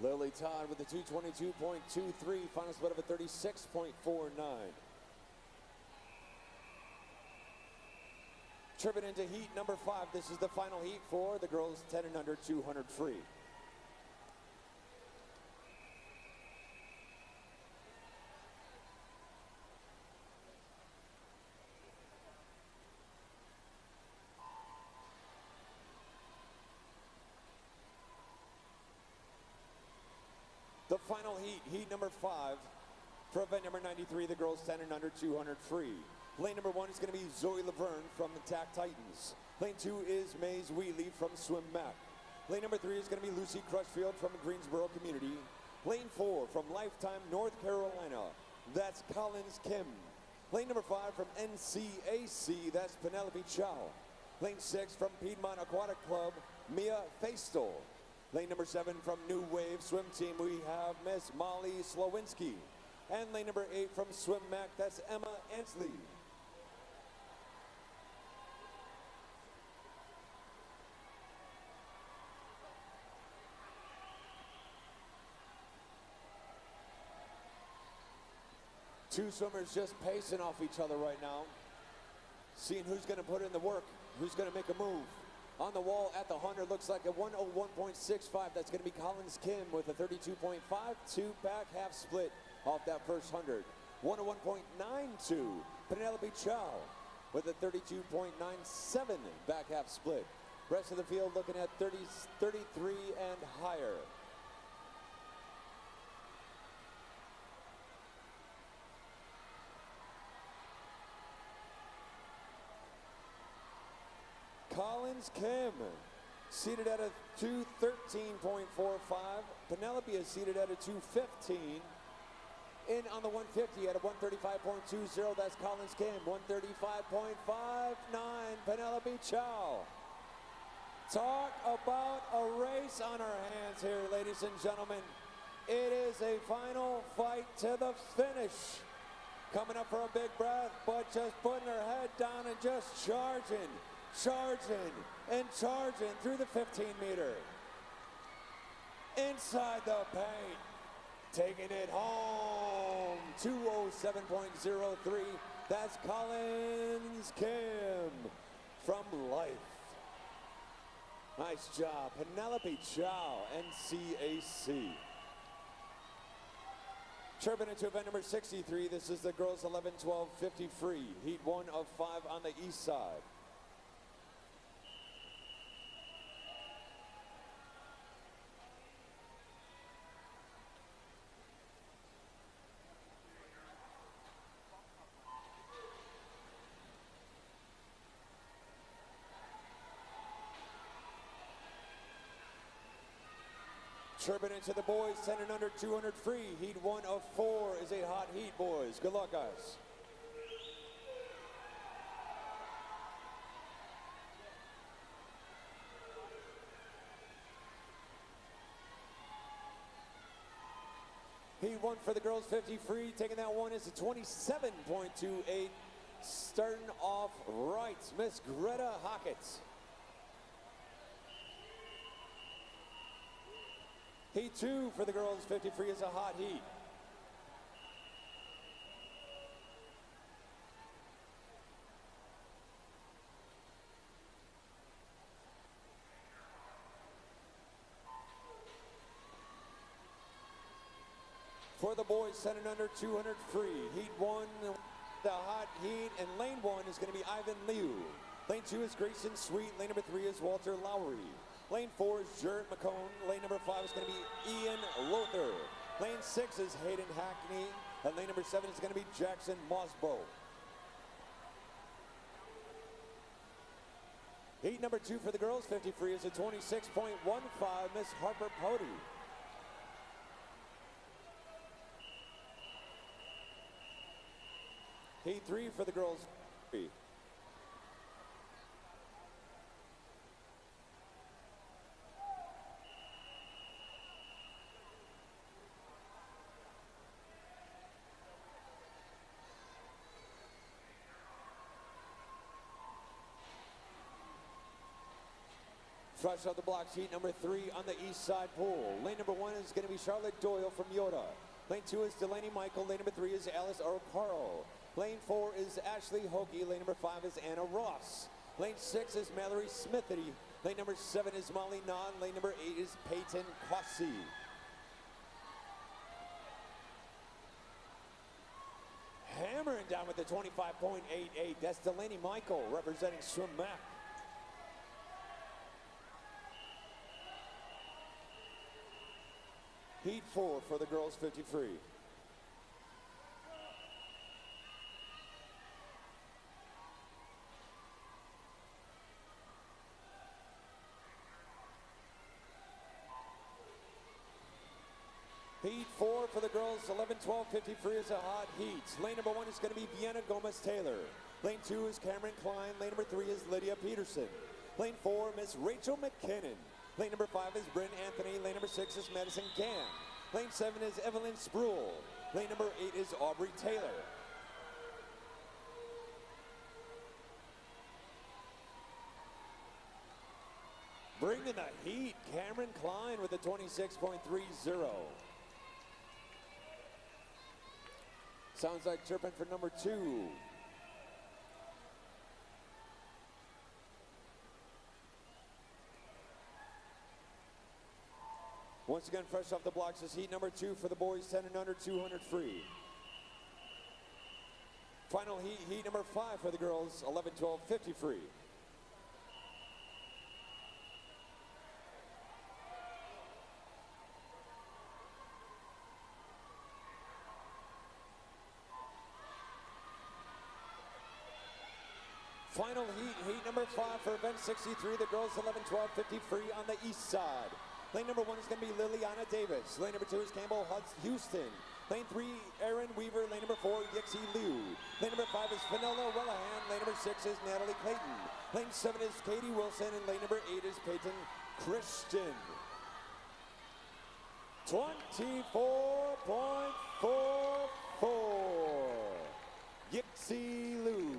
Lily Todd with a 222.23, final split of a 36.49. Tripping into heat number 5. This is the final heat for the girls 10 and under 200 free. The final heat, heat number 5, for event number 93, the girls 10 and under 200 free. Lane number 1 is going to be Zoe Laverne from the TAC Titans. Lane 2 is Maze Wheatley from Swim Mac. Lane number 3 is going to be Lucy Crutchfield from Greensboro Community. Lane 4 from Lifetime North Carolina, that's Collins Kim. Lane number 5 from NCAC, that's Penelope Chow. Lane 6 from Piedmont Aquatic Club, Mia Feistel. Lane number 7 from New Wave Swim Team, we have Miss Molly Slowinski. And lane number 8 from Swim Mac, that's Emma Ansley. Two swimmers just pacing off each other right now. Seeing who's going to put in the work, who's going to make a move. On the wall at the 100, looks like a 101.65. That's going to be Collins Kim with a 32.52 back half split off that first 100. 101.92, Penelope Chow with a 32.97 back half split. Rest of the field looking at 33 and higher. Collins Kim seated at a 213.45. Penelope is seated at a 215. In on the 150 at a 135.20. That's Collins Kim. 135.59. Penelope Chow. Talk about a race on our hands here, ladies and gentlemen. It is a final fight to the finish. Coming up for a big breath, but just putting her head down and just charging and charging through the 15-meter. Inside the paint, taking it home, 207.03. That's Collins Kim from Life. Nice job, Penelope Chow, NCAC. Chirping into event number 63. This is the girls 11-12 50 free. Heat 1 of 5 on the east side. Chirping into the boys, 10 and under, 200 free. Heat 1 of 4 is a hot heat, boys. Good luck, guys. Heat 1 for the girls, 50 free. Taking that one is a 27.28. Starting off right, Miss Greta Hockett. Heat 2 for the girls, 50 free is a hot heat. For the boys, 10 and under, 200 free. Heat 1, the hot heat, and lane 1 is going to be Ivan Liu. Lane 2 is Grayson Sweet. Lane number 3 is Walter Lowry. Lane 4 is Jared McCone. Lane number 5 is going to be Ian Lothar. Lane 6 is Hayden Hackney. And lane number 7 is going to be Jackson Mosbo. Heat number 2 for the girls, 50 free is a 26.15, Miss Harper Pody. Heat 3 for the girls, free. Fresh off the blocks, heat number 3 on the east side pool. Lane number 1 is going to be Charlotte Doyle from Yoda. Lane 2 is Delaney Michael. Lane number 3 is Alice O'Carroll. Lane 4 is Ashley Hokie. Lane number 5 is Anna Ross. Lane 6 is Mallory Smithy. Lane number 7 is Molly Nahn. Lane number 8 is Peyton Cossey. Hammering down with the 25.88. That's Delaney Michael representing Swim-Mac. Heat 4 for the girls, 50 free. Heat 4 for the girls, 11, 12, 50 free is a hot heat. Lane number 1 is going to be Vienna Gomez-Taylor. Lane 2 is Cameron Klein. Lane number 3 is Lydia Peterson. Lane 4, Miss Rachel McKinnon. Lane number 5 is Bryn Anthony. Lane number 6 is Madison Gann. Lane 7 is Evelyn Spruill. Lane number 8 is Aubrey Taylor. Bringing the heat, Cameron Klein with a 26.30. Sounds like chirping for number 2. Once again, fresh off the blocks is heat number 2 for the boys, 10 and under, 200 free. Final heat, heat number 5 for the girls, 11, 12, 50 free. Final heat, heat number 5 for event 63, the girls 11, 12, 50 free on the east side. Lane number 1 is going to be Liliana Davis. Lane number 2 is Campbell Houston. Lane 3, Aaron Weaver. Lane number 4, Yixi Liu. Lane number 5 is Fenella Wellahan. Lane number 6 is Natalie Clayton. Lane 7 is Katie Wilson. And lane number 8 is Peyton Christian. 24.44. Yixi Liu.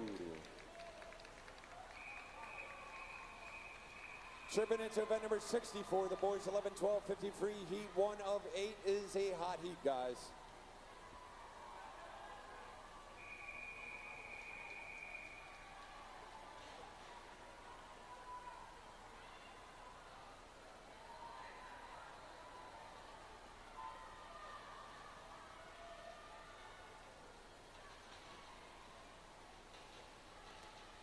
Chirping into event number 64, the boys 11, 12, 50 free. Heat 1 of 8 is a hot heat, guys.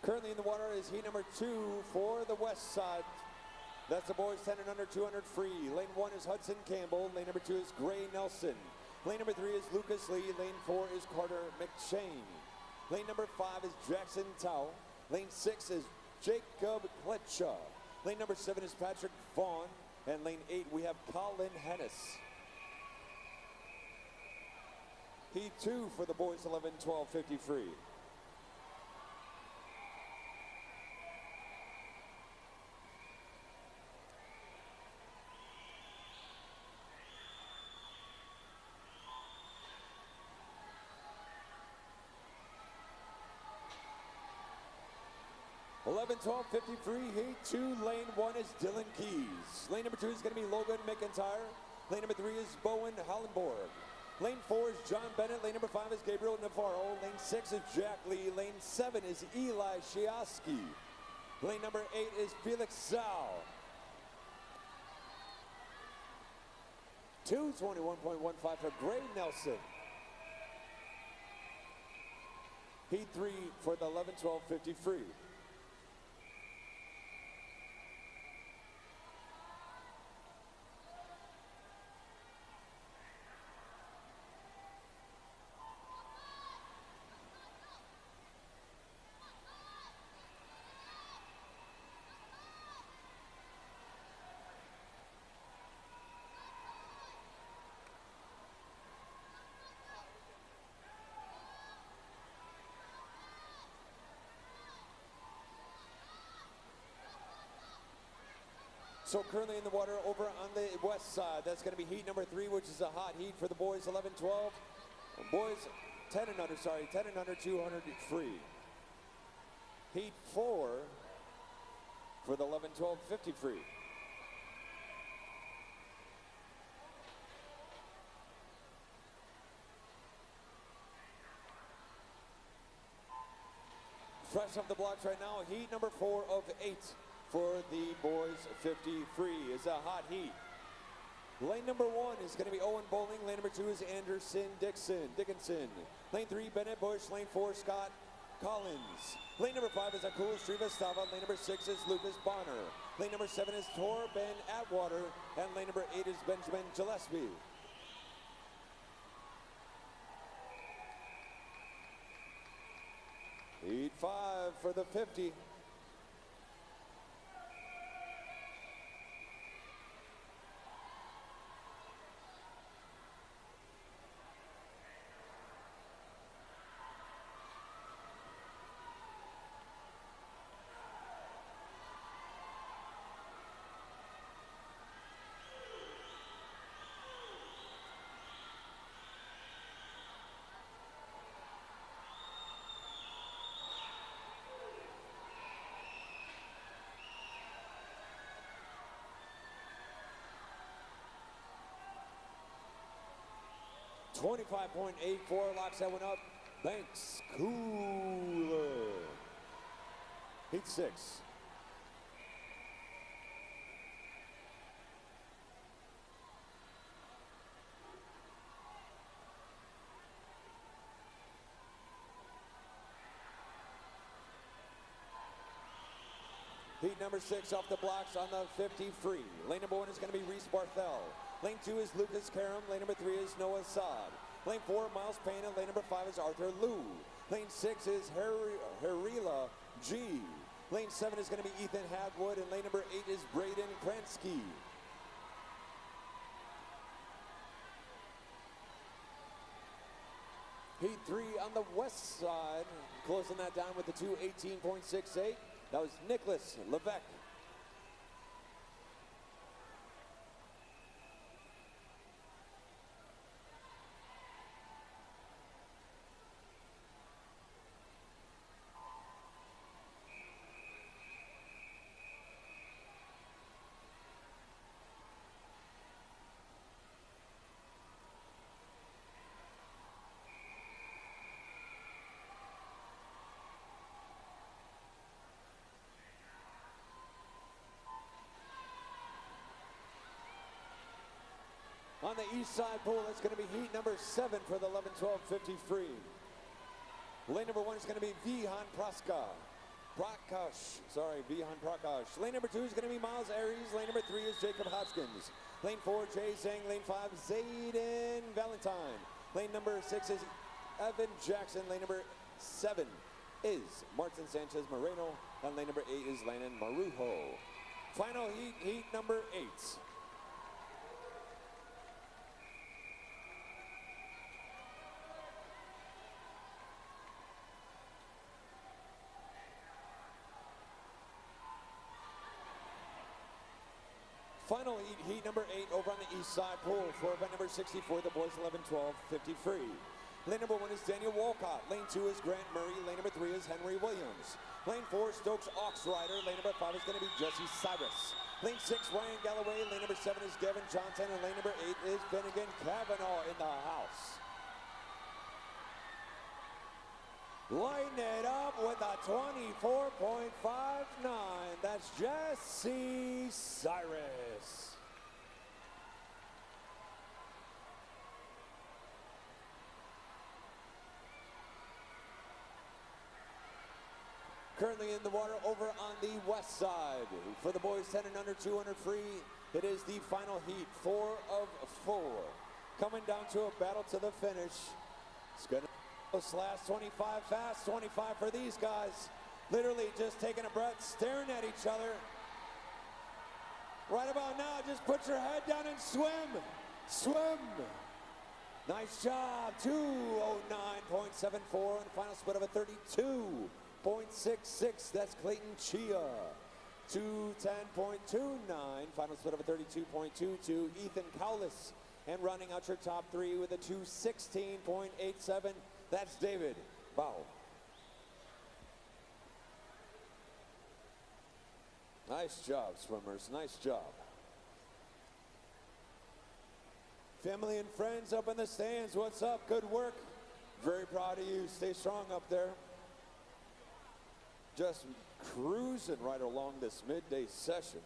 Currently in the water is heat number 2 for the west side. That's the boys 10 and under, 200 free. Lane 1 is Hudson Campbell. Lane number 2 is Gray Nelson. Lane number 3 is Lucas Lee. Lane 4 is Carter McShane. Lane number 5 is Jackson Tao. Lane 6 is Jacob Kletscha. Lane number 7 is Patrick Vaughn. And lane 8, we have Colin Hennis. Heat 2 for the boys 11-12 50 free. Eleven, 12, 53, heat 2, lane 1 is Dylan Keys. Lane number 2 is going to be Logan McIntyre. Lane number 3 is Bowen Hollenborg. Lane 4 is John Bennett. Lane number 5 is Gabriel Navarro. Lane 6 is Jack Lee. Lane 7 is Eli Shiaski. Lane number 8 is Felix Zhao. 221.15 for Gray Nelson. Heat 3 for the 11-12 50 free. So currently in the water over on the west side, that's going to be heat number 3, which is a hot heat for the boys 11-12. Boys 10 and under, 200 free. Heat 4 for the 11-12 50 free. Fresh off the blocks right now, heat number 4 of 8. For the boys 50 free is a hot heat. Lane number 1 is going to be Owen Bowling. Lane number 2 is Anderson Dickinson. Lane 3, Bennett Bush. Lane 4, Scott Collins. Lane number 5 is Akula Srivastava. Lane number 6 is Lucas Bonner. Lane number 7 is Torben Atwater. And lane number 8 is Benjamin Gillespie. Heat 5 for the 50. .84 locks that one up. Banks Cooler. Heat 6. Heat number 6 off the blocks on the 50 free. Lane number 1 is going to be Reese Barthel. Lane 2 is Lucas Karam. Lane number 3 is Noah Saad. Lane 4, Miles Payne. And lane number 5 is Arthur Liu. Lane 6 is Harila G. Lane 7 is going to be Ethan Hagwood. And lane number 8 is Braden Kransky. Heat 3 on the west side. Closing that down with the 2:18.68. That was Nicholas Levesque. On the east side pool, it's going to be heat number 7 for the 11-12 50 free. Lane number 1 is going to be Vihan Prakash. Lane number 2 is going to be Miles Aries. Lane number 3 is Jacob Hodgkins. Lane 4, Jay Zhang. Lane 5, Zayden Valentine. Lane number 6 is Evan Jackson. Lane number 7 is Martin Sanchez Moreno. And lane number 8 is Landon Marujo. Final heat, heat number 8. Final heat number 8 over on the east side pool for event number 64, the boys 11-12, 50 free. Lane number 1 is Daniel Walcott. Lane 2 is Grant Murray. Lane number 3 is Henry Williams. Lane 4, Stokes Oxrider. Lane number 5 is going to be Jesse Cyrus. Lane 6, Ryan Galloway. Lane number 7 is Gavin Johnson. And lane number 8 is Finnegan Kavanaugh in the house. Lighting it up with a 24.59. That's Jesse Cyrus. Currently in the water over on the west side. For the boys 10 and under, 200 free, it is the final heat, 4 of 4. Coming down to a battle to the finish. It's going to last 25 fast, 25 for these guys. Literally just taking a breath, staring at each other. Right about now, just put your head down and swim. Swim. Nice job. 209.74 and a final split of a 32.66. That's Clayton Chia. 210.29. Final split of a 32.22. Ethan Cowlis. And running out your top 3 with a 216.87. That's David Bow. Nice job, swimmers. Nice job. Family and friends up in the stands, what's up? Good work. Very proud of you. Stay strong up there. Just cruising right along this midday session.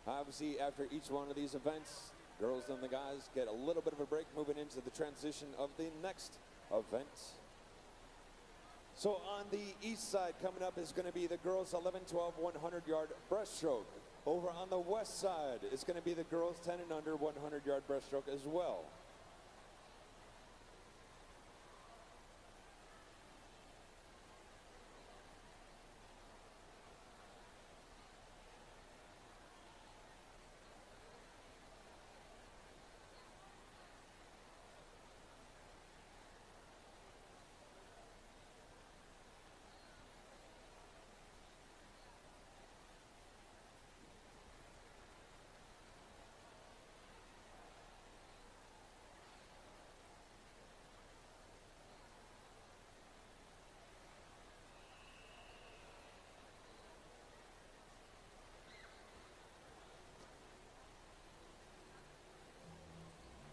Obviously, after each one of these events, girls and the guys get a little bit of a break moving into the transition of the next event. So on the east side coming up is going to be the girls 11-12 100-yard breaststroke. Over on the west side is going to be the girls 10 and under 100-yard breaststroke as well.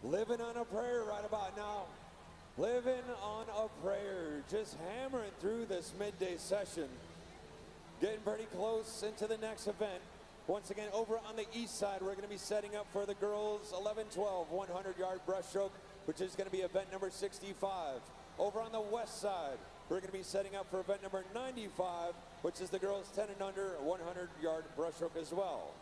Living on a prayer right about now. Living on a prayer. Just hammering through this midday session. Getting pretty close into the next event. Once again, over on the east side, we're going to be setting up for the girls 11-12 100-yard breaststroke, which is going to be event number 65. Over on the west side, we're going to be setting up for event number 95, which is the girls 10 and under 100-yard breaststroke as well.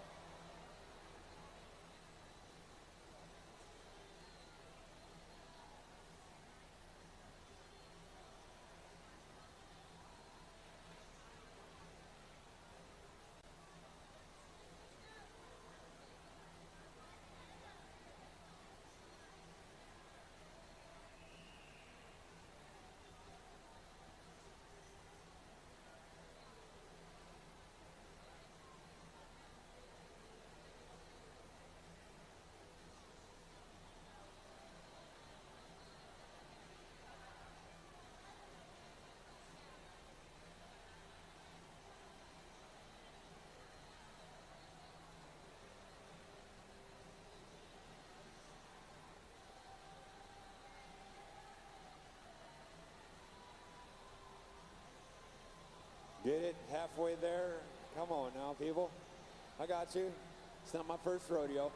Get it halfway there. Come on now, people. I got you. It's not my first rodeo.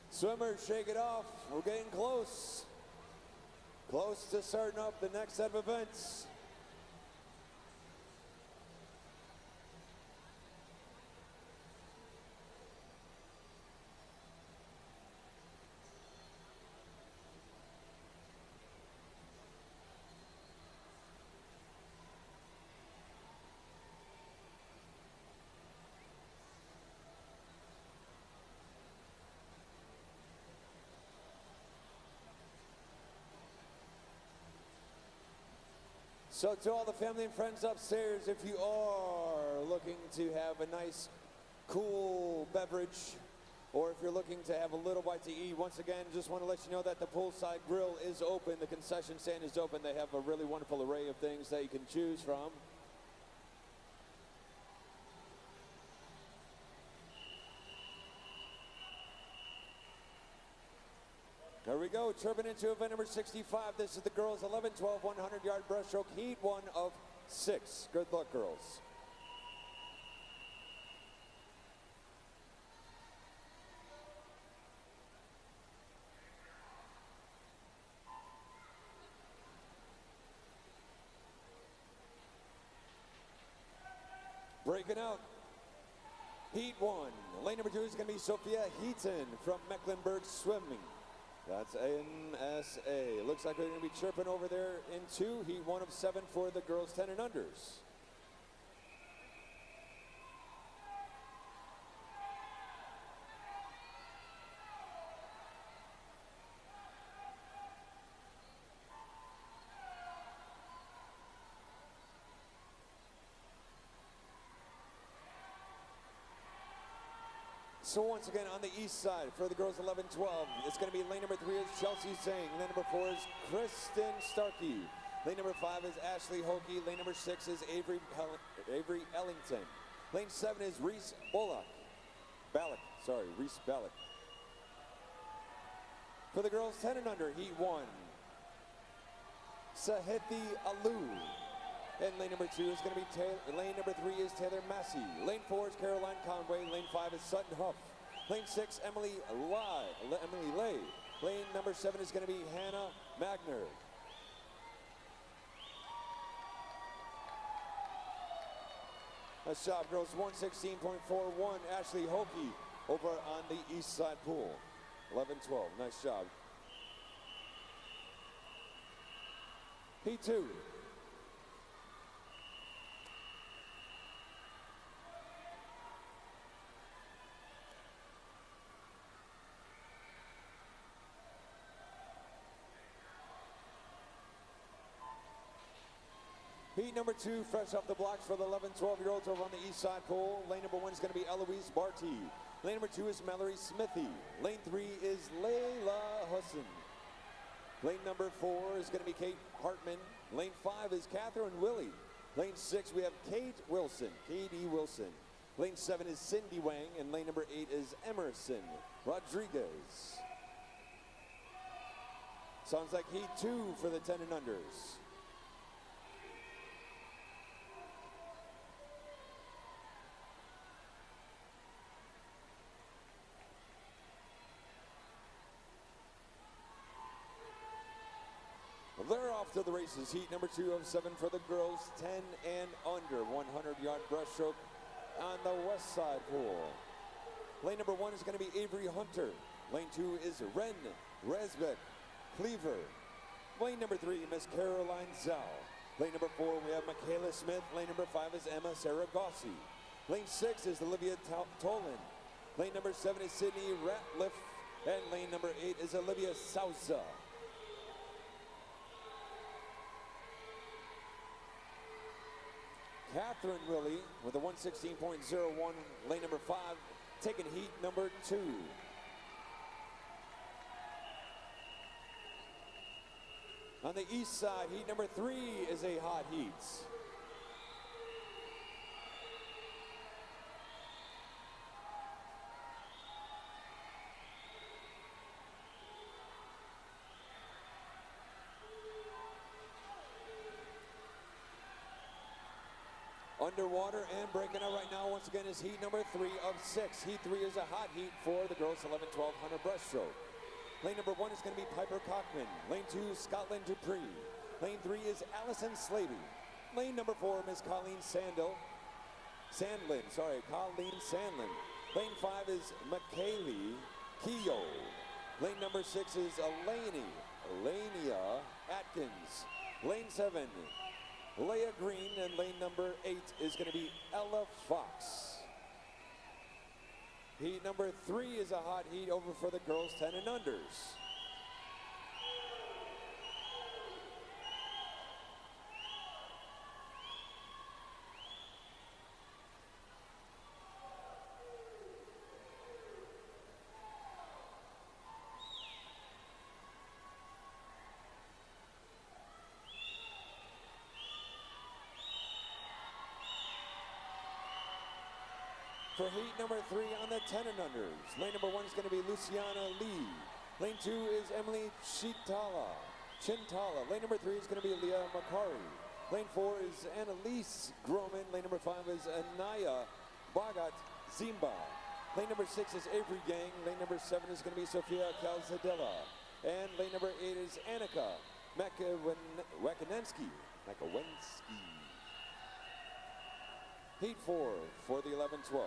Swimmers, shake it off. We're getting close. Close to starting up the next set of events. So to all the family and friends upstairs, if you are looking to have a nice, cool beverage, or if you're looking to have a little bite to eat, once again, just want to let you know that the poolside grill is open. The concession stand is open. They have a really wonderful array of things that you can choose from. There we go, tripping into event number 65. This is the girls 11-12 100-yard breaststroke, heat 1 of 6. Good luck, girls. Breaking out, heat 1. Lane number 2 is going to be Sophia Heaton from Mecklenburg Swimming. That's MSA. Looks like they're going to be chirping over there in 2. Heat 1 of 7 for the girls 10 and unders. So once again, on the east side for the girls 11-12, it's going to be lane number 3 is Chelsea Singh. Lane number 4 is Kristen Starkey. Lane number 5 is Ashley Hokie. Lane number 6 is Avery Ellington. Lane 7 is Reese Reese Ballack. For the girls 10 and under, heat 1, Sahithi Alu. And lane number 2 is going to be lane number 3 is Taylor Massey. Lane 4 is Caroline Conway. Lane 5 is Sutton Huff. Lane 6, Emily Lay. Lane number 7 is going to be Hannah Magner. Nice job, girls. 116.41. Ashley Hokie over on the east side pool. 11-12. Nice job. Heat 2. Heat number 2, fresh off the blocks for the 11-12-year-olds over on the east side pool. Lane number 1 is going to be Eloise Barty. Lane number 2 is Mallory Smithy. Lane 3 is Layla Husson. Lane number 4 is going to be Kate Hartman. Lane 5 is Catherine Willie. Lane 6, we have Kate Wilson, Katie Wilson. Lane 7 is Cindy Wang, and lane number 8 is Emerson Rodriguez. Sounds like heat 2 for the 10 and unders. They're off to the races. Heat number 2 of 7 for the girls, 10 and under, 100-yard breaststroke on the west side pool. Lane number 1 is going to be Avery Hunter. Lane 2 is Ren Resbeck Cleaver. Lane number 3, Miss Caroline Zhao. Lane number 4, we have Michaela Smith. Lane number 5 is Emma Saragossi. Lane 6 is Olivia Tolan. Lane number 7 is Sydney Ratliff. And lane number 8 is Olivia Sousa. Catherine Willie with a 116.01, lane number 5, taking heat number 2. On the east side, heat number 3 is a hot heat. Underwater and breaking out right now once again is heat number 3 of 6. Heat 3 is a hot heat for the girls 11-12 100 breaststroke. Lane number 1 is going to be Piper Cockman. Lane 2 is Scotland Dupree. Lane 3 is Allison Slavey. Lane number 4, Miss Colleen Sandlin. Lane 5 is McKaylee Keogh. Lane number 6 is Elania Atkins. Lane 7, Leah Green, and lane number 8 is going to be Ella Fox. Heat number 3 is a hot heat over for the girls 10 and unders. For heat number 3 on the 10 and unders, lane number 1 is going to be Luciana Lee. Lane 2 is Emily Chintala. Lane number 3 is going to be Leah Makari. Lane 4 is Annalise Groman. Lane number 5 is Anaya Bagat Zimba. Lane number 6 is Avery Gang. Lane number 7 is going to be Sofia Calzadilla. And lane number 8 is Annika Wakanensky. Heat 4 for the 11-12s.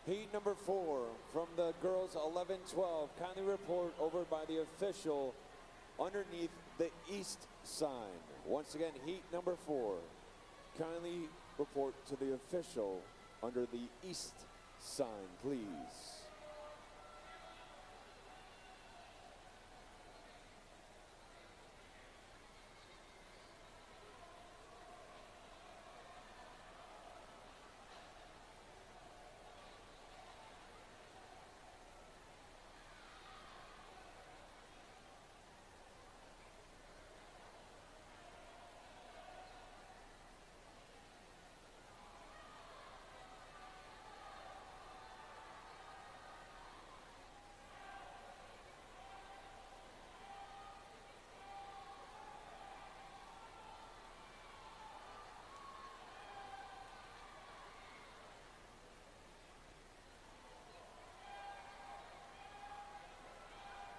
Heat number 4 from the girls 11-12. Kindly report over by the official underneath the east sign. Once again, heat number 4. Kindly report to the official under the east sign, please.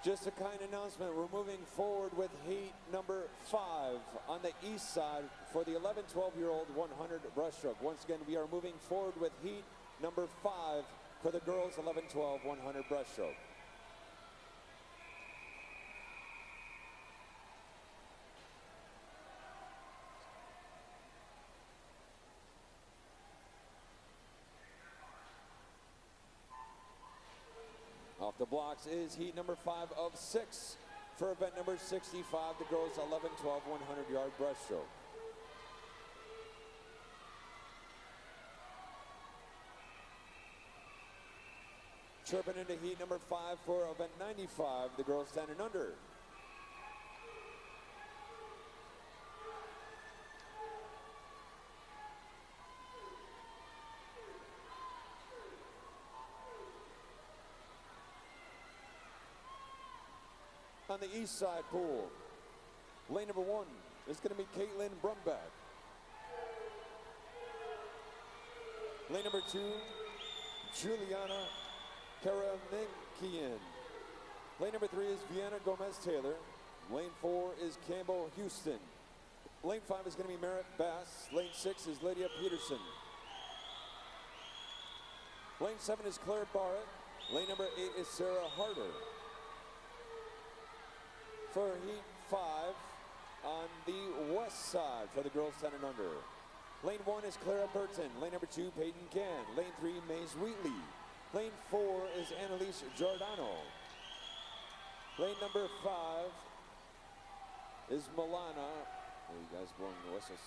Just a kind announcement, we're moving forward with heat number 5 on the east side for the 11-12-year-old 100 breaststroke. Once again, we are moving forward with heat number 5 for the girls 11-12 100 breaststroke. Off the blocks is heat number 5 of 6 for event number 65, the girls 11-12 100-yard breaststroke. Chirping into heat number 5 for event 95, the girls 10 and under. On the east side pool, lane number 1 is going to be Caitlin Brumback. Lane number 2, Juliana Karamankian. Lane number 3 is Vienna Gomez-Taylor. Lane 4 is Campbell Houston. Lane 5 is going to be Merritt Bass. Lane 6 is Lydia Peterson. Lane 7 is Claire Barrett. Lane number 8 is Sarah Harder. For heat 5 on the west side for the girls 10 and under. Lane 1 is Clara Burton. Lane number 2, Peyton Can. Lane 3, Maze Wheatley. Lane 4 is Annalise Giordano. Lane number 5 is Milana. Oh, you guys blowing the whistles.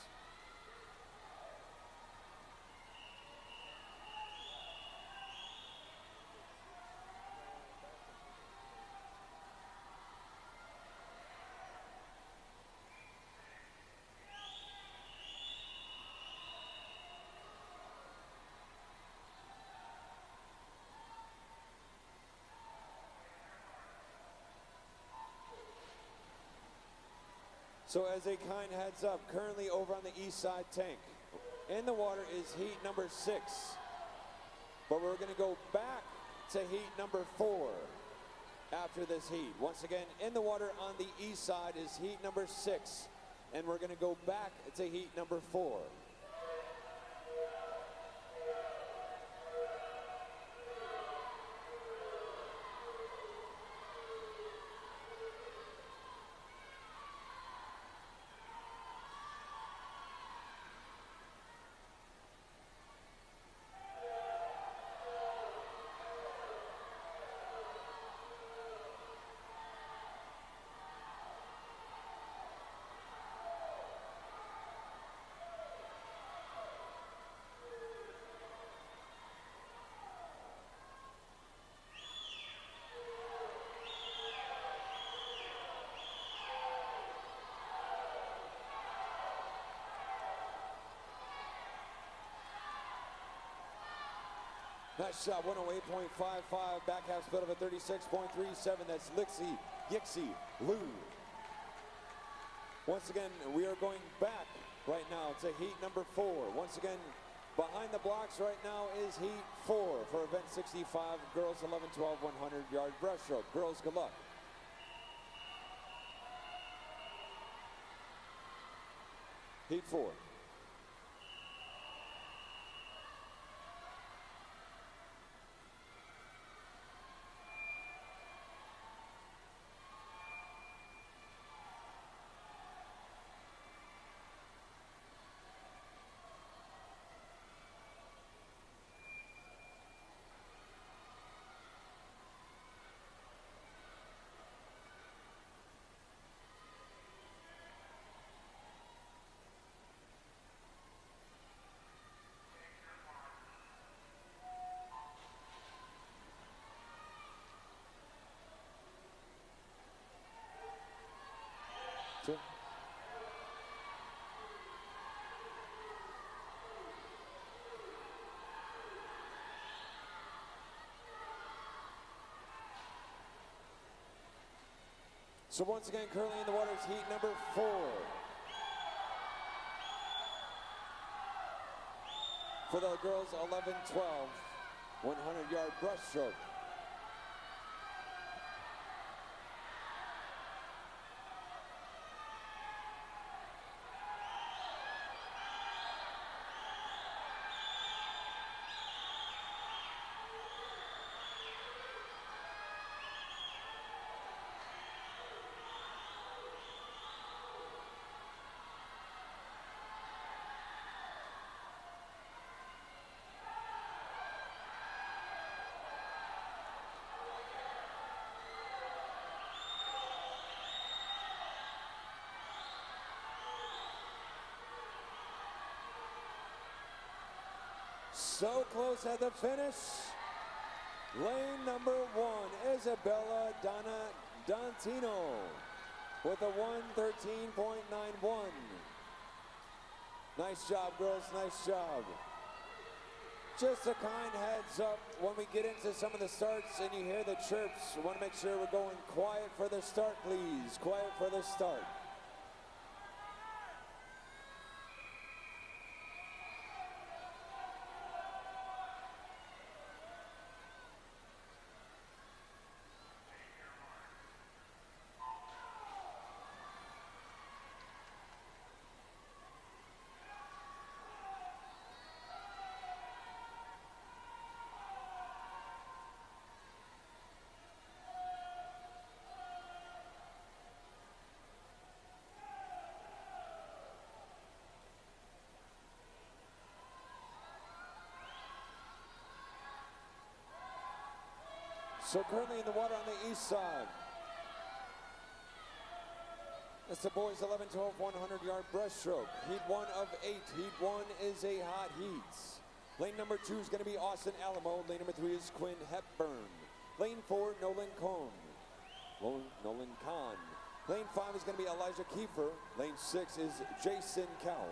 So as a kind heads up, currently over on the east side tank, in the water is heat number 6. But we're gonna go back to heat number 4 after this heat. Once again, in the water on the east side is heat number 6. And we're gonna go back to heat number 4. Nice shot, 108.55, back half split of a 36.37. That's Lixie, Yixie, Lou. Once again, we are going back right now to heat number 4. Once again, behind the blocks right now is heat 4 for event 65, girls 11, 12, 100-yard breaststroke. Girls, good luck. Heat 4. Two. So once again, currently in the water is heat number 4. For the girls 11, 12, 100-yard breaststroke. So close at the finish. Lane number 1, Isabella Dantino with a 1:13.91. Nice job, girls, nice job. Just a kind heads up, when we get into some of the starts and you hear the chirps, we want to make sure we're going quiet for the start, please. Quiet for the start. So currently in the water on the east side, it's the boys 11, 12, 100-yard breaststroke. Heat 1 of 8. Heat 1 is a hot heat. Lane number 2 is going to be Austin Alamo. Lane number 3 is Quinn Hepburn. Lane 4, Nolan Kahn. Lane 5 is going to be Elijah Kiefer. Lane 6 is Jason Cow.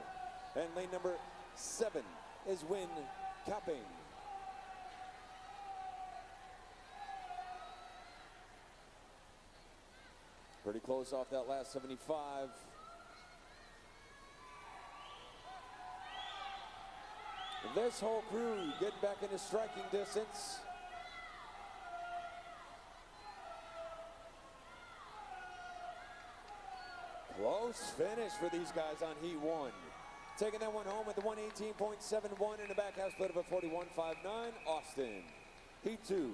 And lane number 7 is Win Capping. Pretty close off that last 75. This whole crew getting back into striking distance. Close finish for these guys on heat one. Taking that one home with the 118.71 and a back half split of a 41.59. Austin, heat two.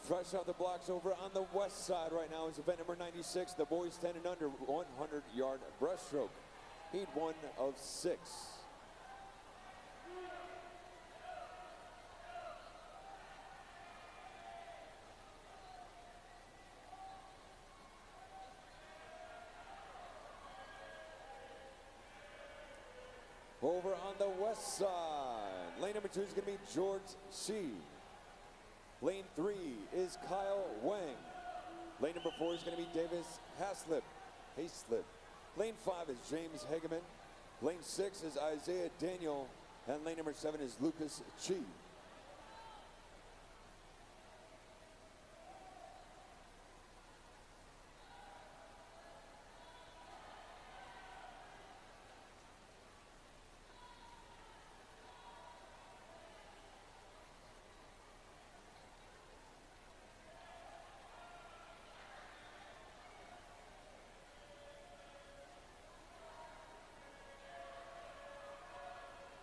Fresh off the blocks over on the west side right now is event number 96, the boys 10 and under 100-yard breaststroke. Heat 1 of 6. Over on the west side, lane number 2 is going to be George C. Lane 3 is Kyle Wang. Lane number 4 is going to be Davis Haslip. Lane 5 is James Hageman. Lane 6 is Isaiah Daniel. And lane number 7 is Lucas Chi.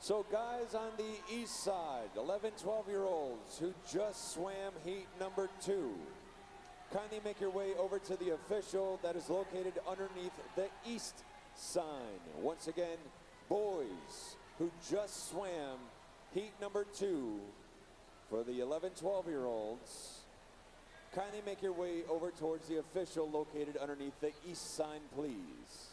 So guys on the east side, 11, 12-year-olds who just swam heat number 2. Kindly make your way over to the official that is located underneath the east sign. Once again, boys who just swam heat number 2 for the 11, 12-year-olds. Kindly make your way over towards the official located underneath the east sign, please.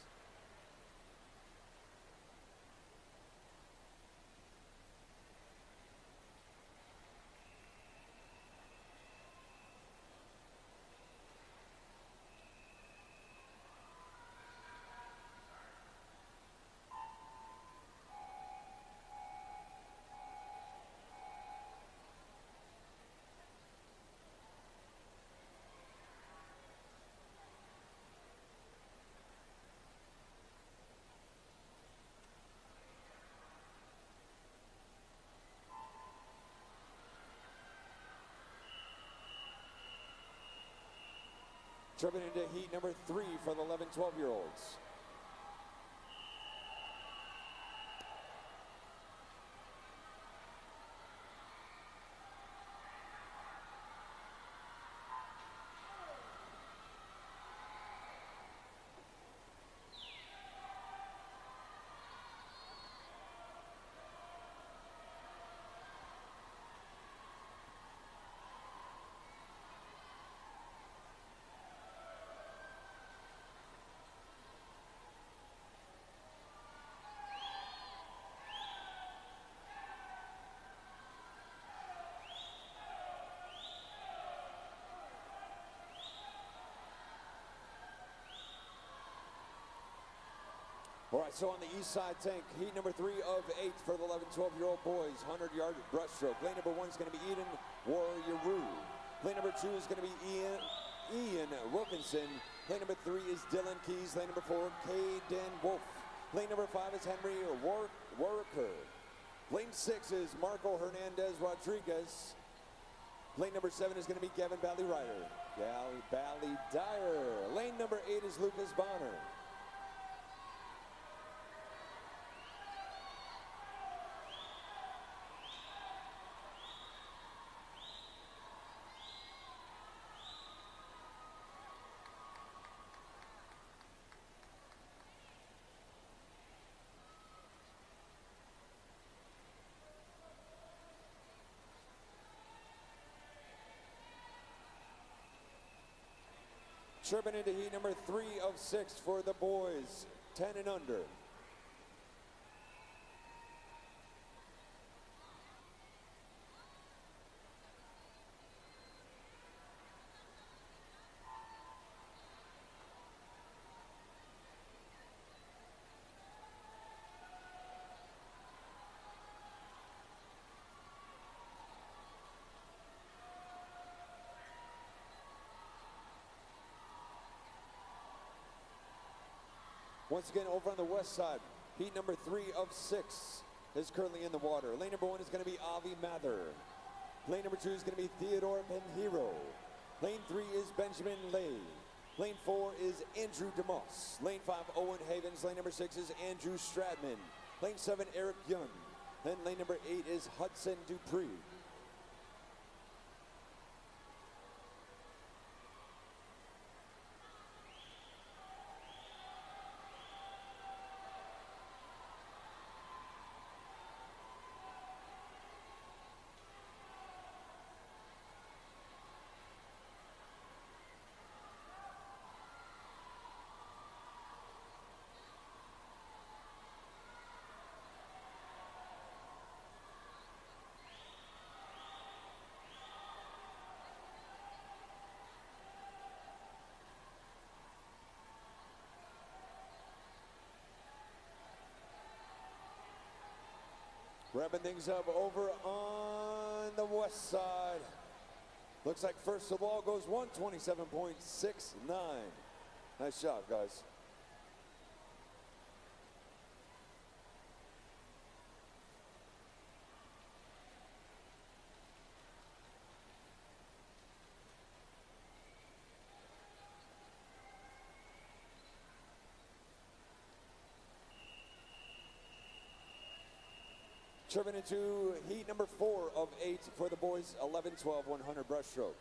Jumping into heat number 3 for the 11, 12-year-olds. All right, so on the east side tank, heat number 3 of 8 for the 11, 12-year-old boys, 100-yard breaststroke. Lane number 1 is going to be Eden Warrior. Lane number 2 is going to be Ian Wilkinson. Lane number 3 is Dylan Keys. Lane number 4, Caden Wolf. Lane number 5 is Henry Warwicker. Lane 6 is Marco Hernandez Rodriguez. Lane number 7 is going to be Gavin Bally Dyer. Lane number 8 is Lucas Bonner. Tripping into heat number 3 of 6 for the boys, 10 and under. Once again, over on the west side, heat number 3 of 6 is currently in the water. Lane number 1 is going to be Avi Mather. Lane number 2 is going to be Theodore Benhiro. Lane 3 is Benjamin Lay. Lane 4 is Andrew DeMoss. Lane 5, Owen Havens. Lane number 6 is Andrew Stradman. Lane 7, Eric Young. Then lane number 8 is Hudson Dupree. Wrapping things up over on the west side. Looks like first of all goes 127.69. Nice shot, guys. Tripping into heat number 4 of 8 for the boys, 11, 12, 100 breaststroke.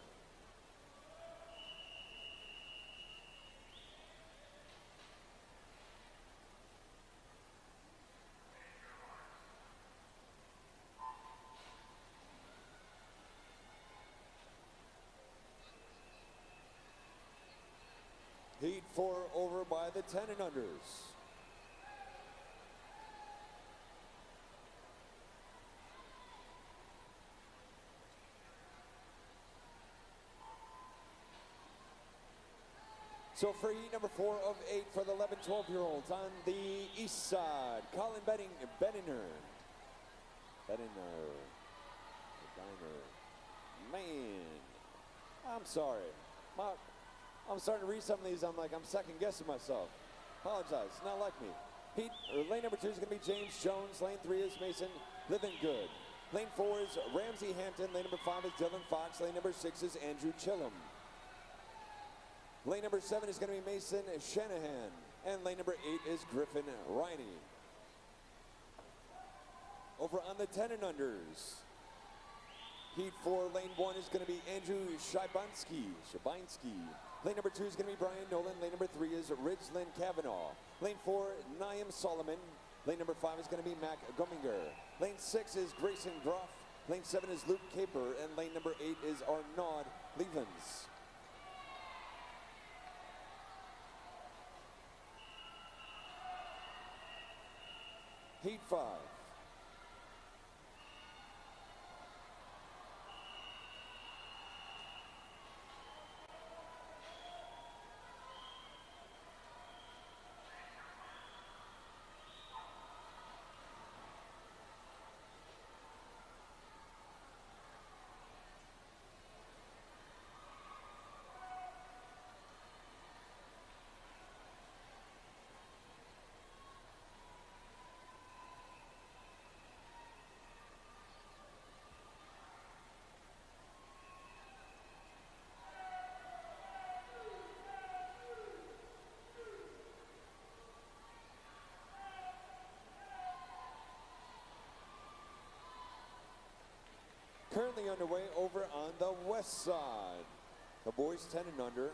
Heat 4 over by the 10 and unders. So for heat number 4 of 8 for the 11, 12-year-olds on the east side, Colin Benninger. Man, I'm sorry. I'm starting to read some of these, I'm second guessing myself. Apologize, not like me. Lane number 2 is gonna be James Jones. Lane 3 is Mason Livingood. Lane 4 is Ramsey Hampton. Lane number 5 is Dylan Fox. Lane number 6 is Andrew Chillum. Lane number 7 is going to be Mason Shanahan. And lane number 8 is Griffin Riney. Over on the 10 and unders. Heat 4, lane 1 is going to be Andrew Shabinsky. Lane number 2 is going to be Brian Nolan. Lane number 3 is Ridgelyn Kavanaugh. Lane 4, Naim Solomon. Lane number 5 is going to be Mac Gumminger. Lane 6 is Grayson Groff. Lane 7 is Luke Caper. And lane number 8 is Arnaud Levens. Heat 5. Currently underway over on the west side. The boys 10 and under,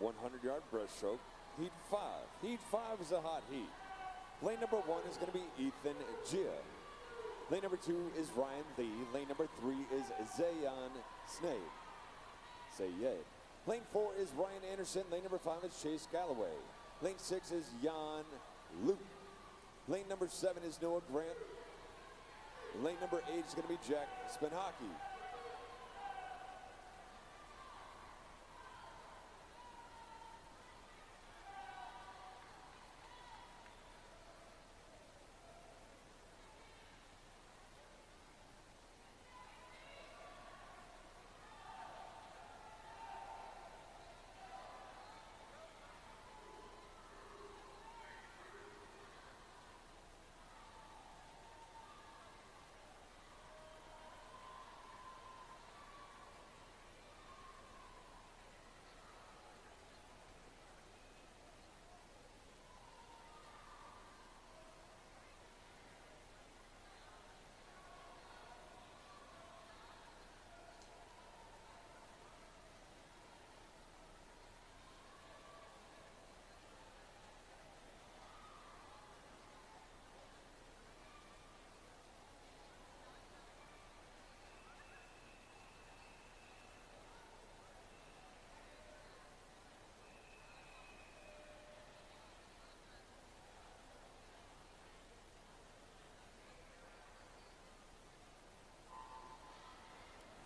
100-yard breaststroke. Heat 5. Heat 5 is a hot heat. Lane number 1 is going to be Ethan Gia. Lane number 2 is Ryan Lee. Lane number 3 is Zayon Snape. Lane 4 is Ryan Anderson. Lane number 5 is Chase Galloway. Lane 6 is Jan Luke. Lane number 7 is Noah Grant. Lane number 8 is going to be Jack Spanhocky.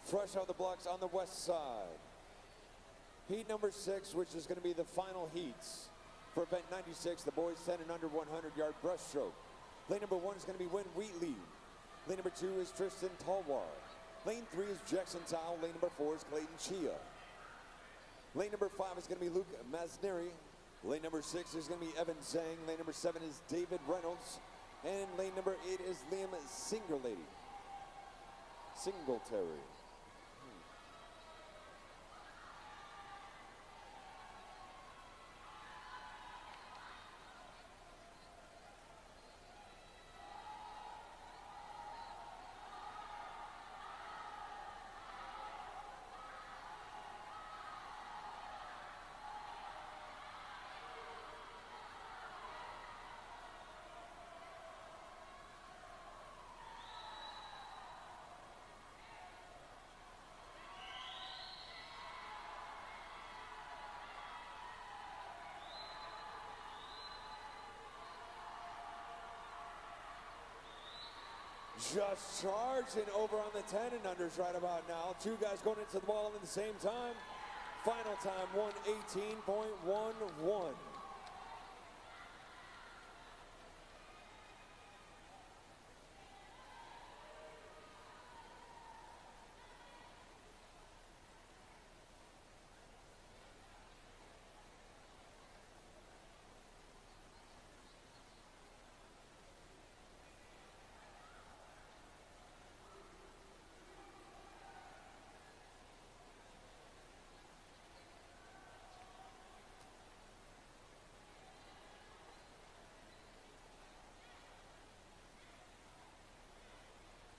Fresh out the blocks on the west side. Heat number 6, which is going to be the final heats for event 96, the boys 10 and under 100-yard breaststroke. Lane number 1 is going to be Win Wheatley. Lane number 2 is Tristan Talwar. Lane 3 is Jackson Tao. Lane number 4 is Clayton Chia. Lane number 5 is going to be Luke Masneri. Lane number 6 is going to be Evan Zhang. Lane number 7 is David Reynolds. And lane number 8 is Liam Singletary. Just charging over on the 10 and unders right about now. Two guys going into the ball at the same time. Final time 1:18.11.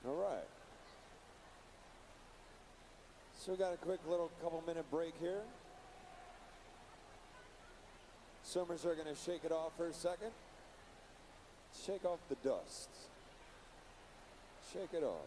All right. So we got a quick little couple-minute break here. Swimmers are going to shake it off for a second. Shake off the dust. Shake it off.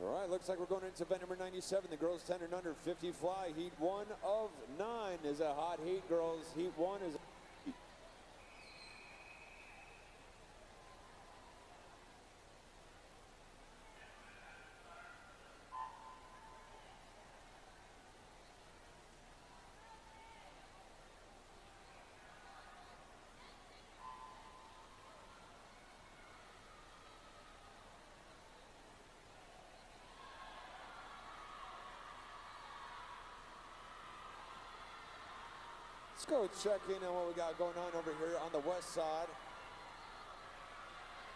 All right, looks like we're going into event number 97, the girls 10 and under 50 fly. Heat 1 of 9 is a hot heat, girls. Heat 1 is go check in on what we got going on over here on the west side.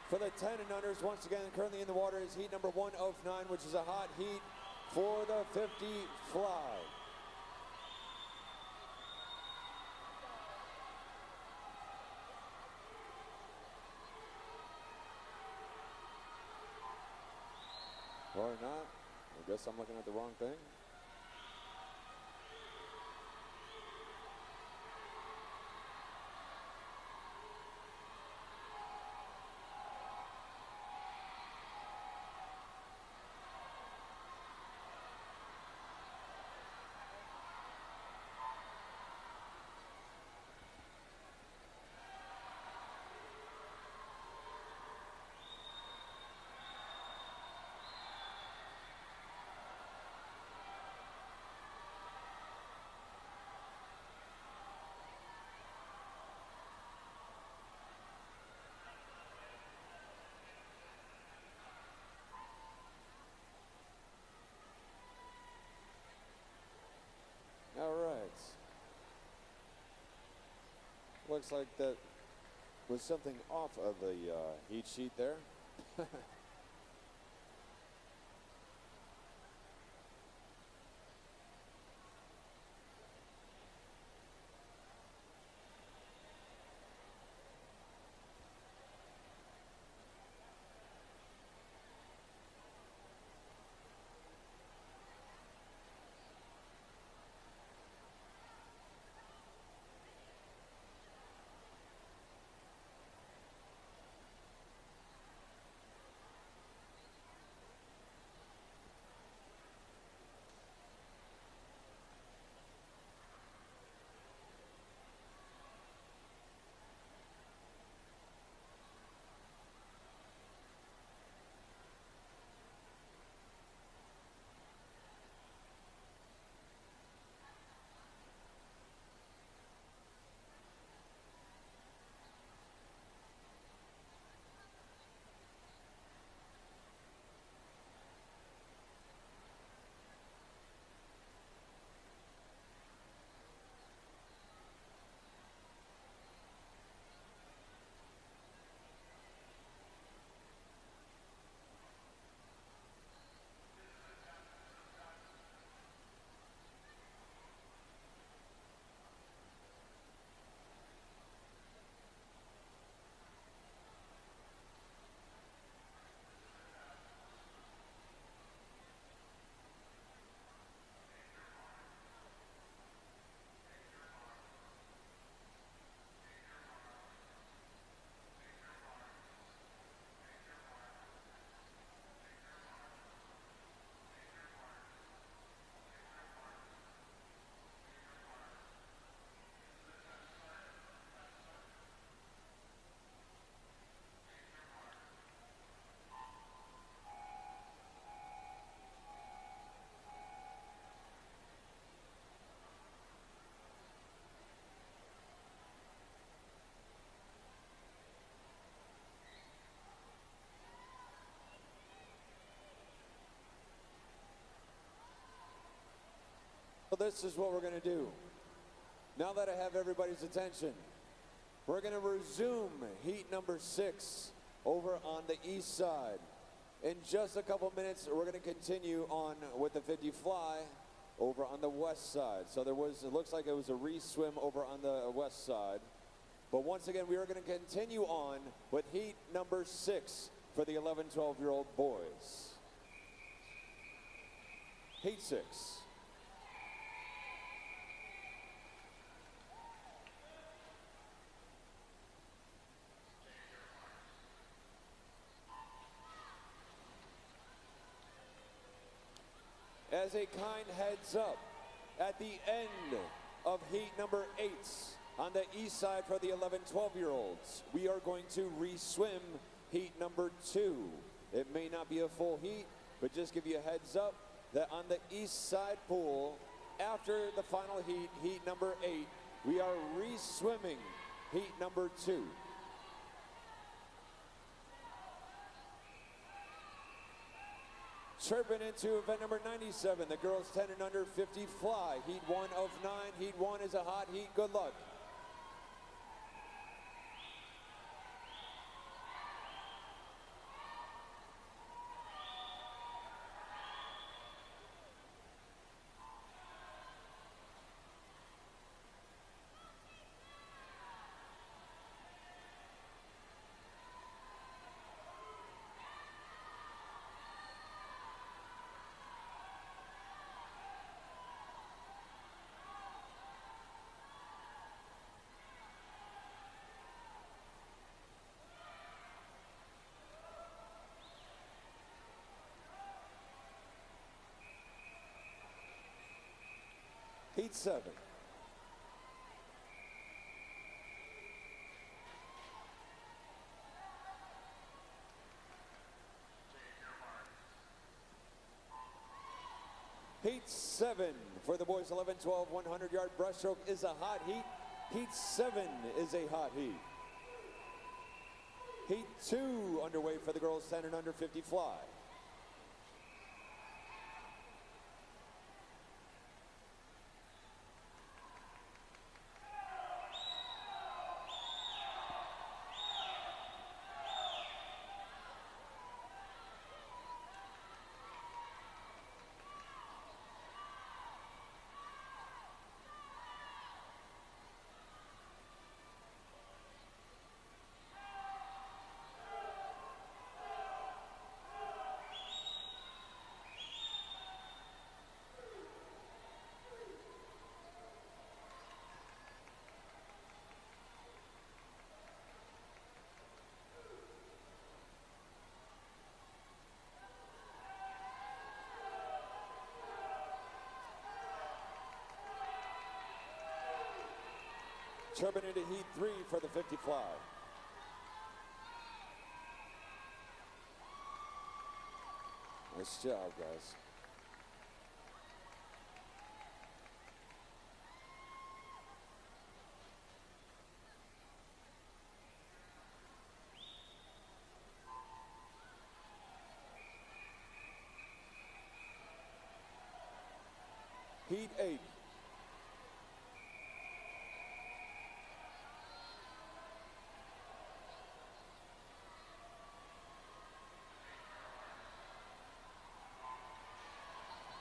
For the 10 and unders, once again, currently in the water is heat number 1 of 9, which is a hot heat for the 50 fly. Or not. I guess I'm looking at the wrong thing. All right. Looks like that was something off of the heat sheet there. Well, this is what we're going to do. Now that I have everybody's attention, we're going to resume heat number 6 over on the east side. In just a couple minutes, we're going to continue on with the 50 fly over on the west side. So there was, it looks like it was a re-swim over on the west side. But once again, we are going to continue on with heat number 6 for the 11, 12-year-old boys. Heat 6. As a kind heads up, at the end of heat number 8 on the east side for the 11, 12-year-olds, we are going to re-swim heat number 2. It may not be a full heat, but just give you a heads up that on the east side pool, after the final heat, heat number 8, we are re-swimming heat number 2. Chirping into event number 97, the girls 10 and under 50 fly. Heat 1 of 9. Heat 1 is a hot heat. Good luck. Heat 7. Heat 7 for the boys 11, 12, 100-yard breaststroke is a hot heat. Heat 7 is a hot heat. Heat 2 underway for the girls 10 and under 50 fly. Chirping into Heat 3 for the 50 fly. Nice job, guys. Heat 8.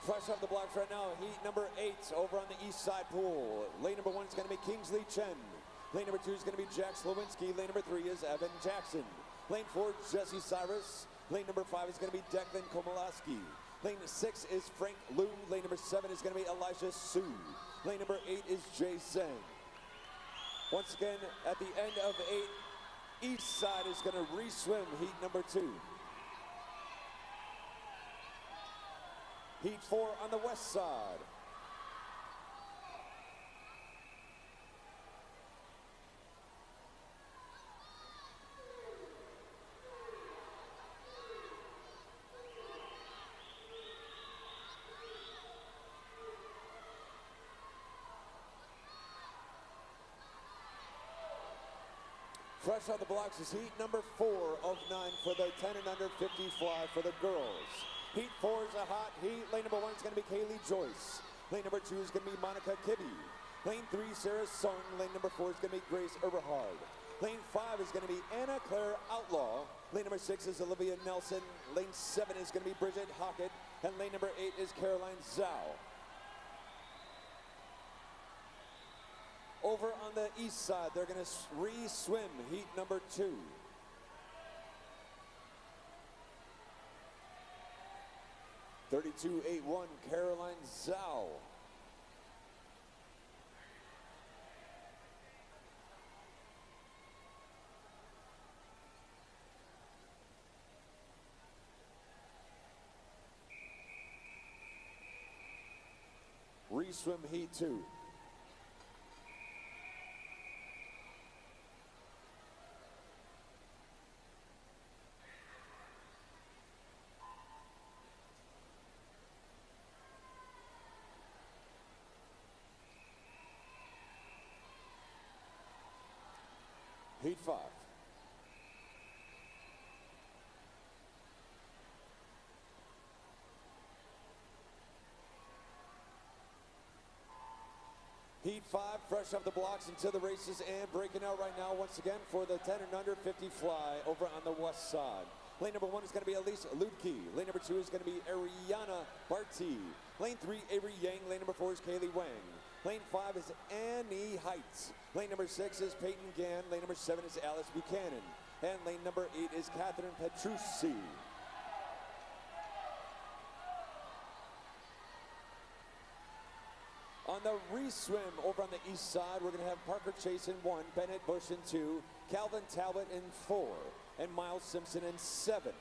Fresh off the blocks right now, heat number 8 over on the east side pool. Lane number 1 is going to be Kingsley Chen. Lane number 2 is going to be Jack Slowinski. Lane number 3 is Evan Jackson. Lane 4, Jesse Cyrus. Lane number 5 is going to be Declan Komalaski. Lane 6 is Frank Liu. Lane number 7 is going to be Elijah Su. Lane number 8 is Jay Sen. Once again, at the end of 8, east side is going to re-swim heat number 2. Heat 4 on the west side. Fresh out the blocks is heat number 4 of 9 for the 10 and under 50 fly for the girls. Heat 4 is a hot heat. Lane number 1 is going to be Kaylee Joyce. Lane number 2 is going to be Monica Kibbe. Lane 3, Sarah Sung. Lane number 4 is going to be Grace Eberhard. Lane 5 is going to be Anna Claire Outlaw. Lane number 6 is Olivia Nelson. Lane 7 is going to be Bridget Hockett. And lane number 8 is Caroline Zhao. Over on the east side, they're going to re-swim heat number 2. (32.81) Caroline Zhao. Re-swim heat 2. Heat 5. Heat 5, fresh off the blocks into the races and breaking out right now once again for the 10 and under 50 fly over on the west side. Lane number 1 is going to be Elise Ludke. Lane number 2 is going to be Ariana Barty. Lane 3, Avery Yang. Lane number 4 is Kaylee Wang. Lane 5 is Annie Heights. Lane number 6 is Peyton Gann. Lane number 7 is Alice Buchanan. And lane number 8 is Catherine Petrucci. On the re-swim over on the east side, we're going to have Parker Chase in 1, Bennett Bush in 2, Calvin Talbot in 4, and Miles Simpson in 7.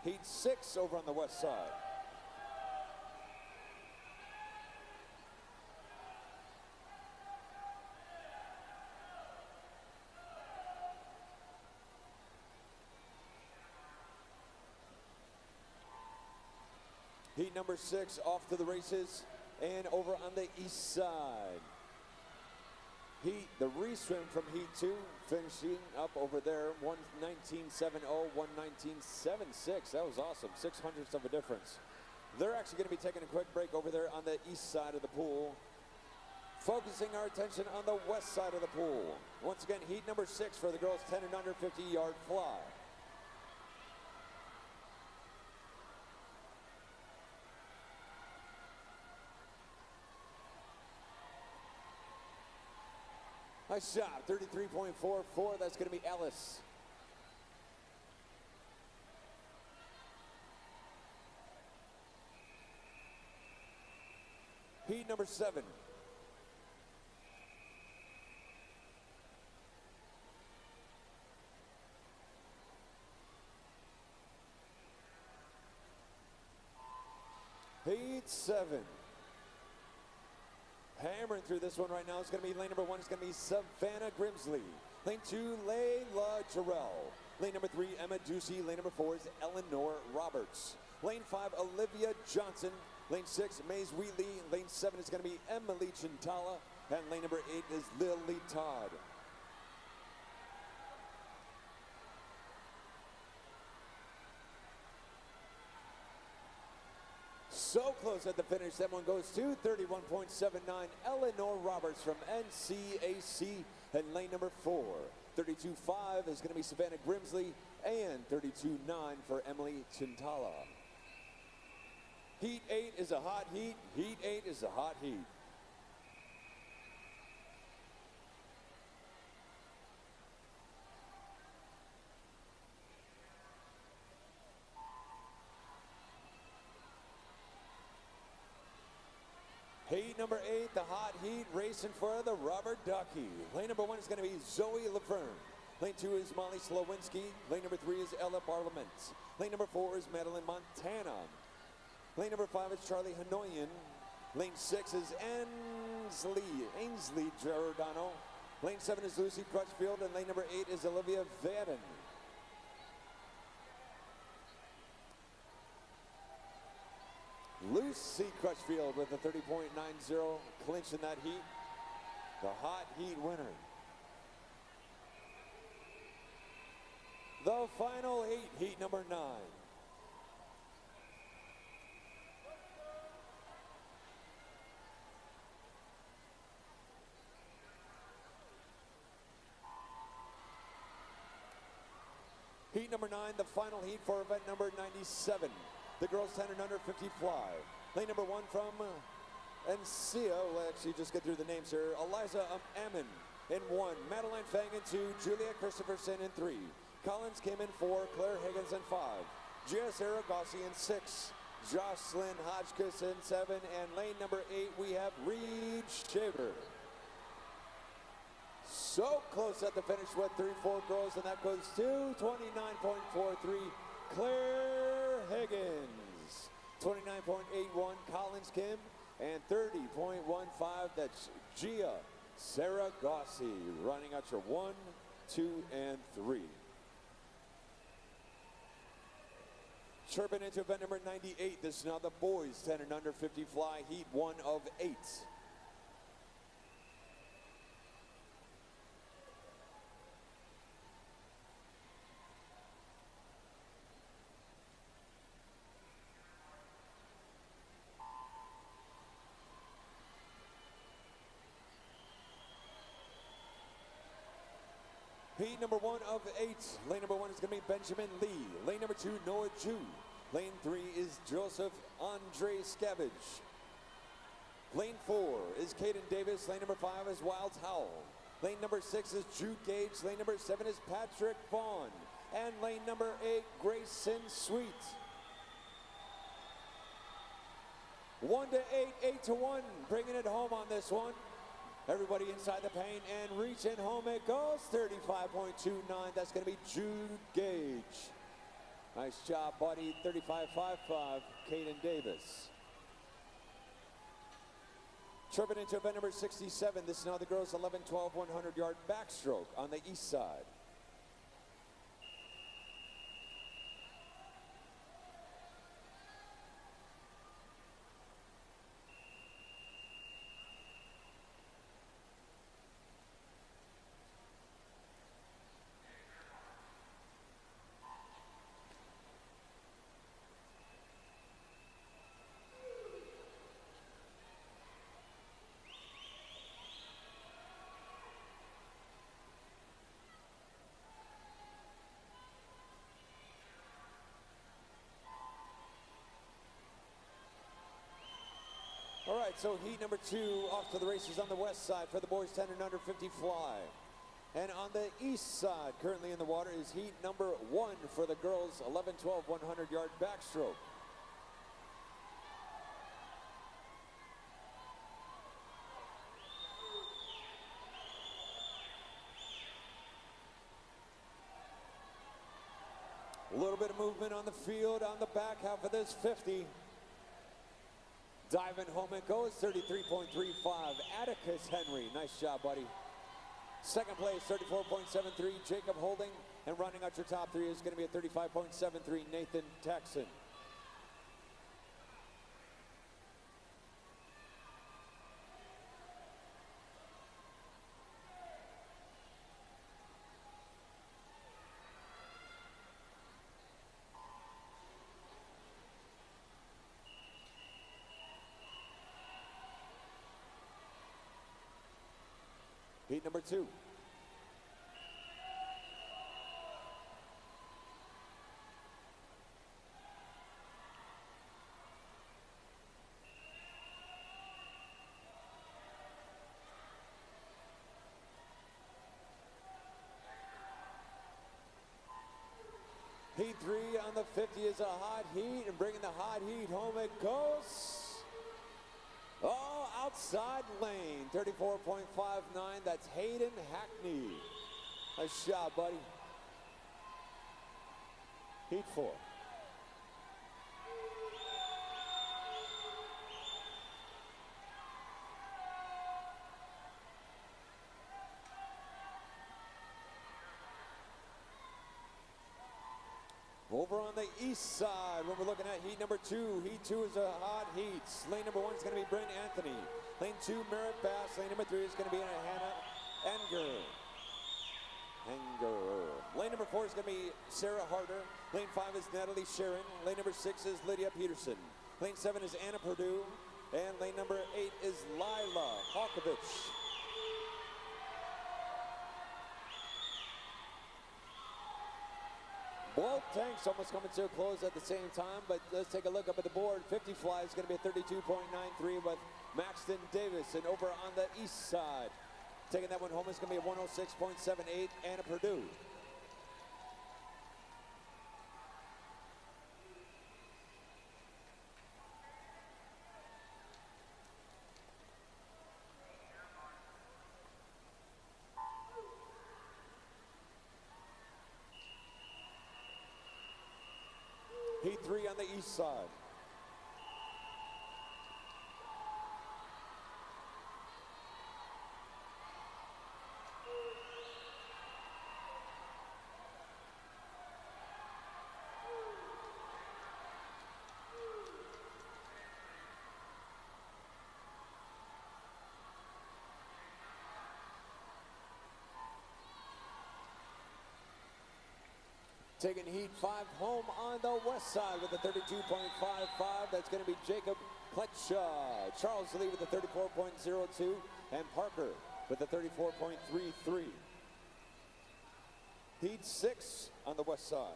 Heat 6 over on the west side. Heat number 6 off to the races and over on the east side. Heat, the re-swim from Heat 2, finishing up over there, 1:19.70, 1:19.76. That was awesome, 600ths of a difference. They're actually going to be taking a quick break over there on the east side of the pool, focusing our attention on the west side of the pool. Once again, Heat number 6 for the girls 10 and under 50-yard fly. Nice shot, 33.44. That's going to be Alice. Heat number 7. Heat 7. Hammering through this one right now is going to be lane number 1 is going to be Savannah Grimsley. Lane 2, Layla Jarrell. Lane number 3, Emma Ducey. Lane number 4 is Eleanor Roberts. Lane 5, Olivia Johnson. Lane 6, Maze Wheatley. Lane 7 is going to be Emily Chintala. And lane number 8 is Lily Todd. So close at the finish. That one goes to 31.79. Eleanor Roberts from NCAC. And lane number 4. 32.5 is going to be Savannah Grimsley. And 32.9 for Emily Chintala. Heat 8 is a hot heat. Heat 8 is a hot heat. Heat number 8, the hot heat, racing for the Robert Ducky. Lane number 1 is going to be Zoe Laverne. Lane 2 is Molly Slowinski. Lane number 3 is Ella Parliament. Lane number 4 is Madeline Montana. Lane number 5 is Charlie Hanoyan. Lane 6 is Ainsley Giordano. Lane 7 is Lucy Crutchfield, and lane number 8 is Olivia Vadden. Lucy Crutchfield with a 30.90 clinch in that heat. The hot heat winner. The final heat, heat number 9. Heat number 9, the final heat for event number 97. The girls 10 and under 50 fly. Lane number 1 from Encia. We'll actually just get through the names here. Eliza Ammon in 1. Madeline Fang in 2. Julia Christopherson in 3. Collins Kim in 4. Claire Higgins in 5. Gia Sarah Gossi in 6. Jocelyn Hodgkiss in 7. And lane number 8, we have Reed Shaver. So close at the finish with 3-4 girls, and that goes to 29.43. Claire Higgins, 29.81 Collins Kim, and 30.15 that's Gia Saragossi, running out your 1, 2, and 3. Chirping into event number 98. This is now the boys 10 and under 50 fly, heat 1 of 8. Heat number 1 of 8. Lane number 1 is going to be Benjamin Lee. Lane number 2, Noah Ju. Lane 3 is Joseph Andre Scavage. Lane 4 is Caden Davis. Lane number 5 is Wild Howell. Lane number 6 is Jude Gage. Lane number 7 is Patrick Vaughn. And lane number 8, Grayson Sweet. 1 to 8, 8 to 1, bringing it home on this one. Everybody inside the paint and reaching home it goes. 35.29. That's going to be Jude Gage. Nice job, buddy. 35.55, Caden Davis. Tripping into event number 67. This is now the girls' 11-12 100-yard backstroke on the east side. All right, so heat number 2 off to the races on the west side for the boys 10 and under 50 fly. And on the east side, currently in the water, is heat number 1 for the girls 11-12 100-yard backstroke. A little bit of movement on the field on the back half of this 50. Diving home it goes, 33.35. Atticus Henry, nice job, buddy. Second place, 34.73. Jacob Holding. And rounding out your top 3 is going to be a 35.73. Nathan Texan. Heat number 2. Heat 3 on the 50 is a hot heat, and bringing the hot heat home it goes. Oh, outside lane, 34.59. That's Hayden Hackney. Nice job, buddy. Heat 4. Over on the east side, when we're looking at heat number 2, heat 2 is a hot heat. Lane number 1 is going to be Brent Anthony. Lane 2, Merritt Bass. Lane number 3 is going to be Hannah Enger. Lane number 4 is going to be Sarah Harder. Lane 5 is Natalie Sharon. Lane number 6 is Lydia Peterson. Lane 7 is Anna Purdue. And lane number 8 is Lila Halkovich. Both tanks almost coming to a close at the same time, but let's take a look up at the board. 50 fly is going to be a 32.93 with Maxton Davis. And over on the east side, taking that one home is going to be a 106.78, Anna Purdue. Heat 3 on the east side. Taking heat 5 home on the west side with a 32.55. That's going to be Jacob Kletshaw. Charles Lee with a 34.02. And Parker with a 34.33. Heat 6 on the west side.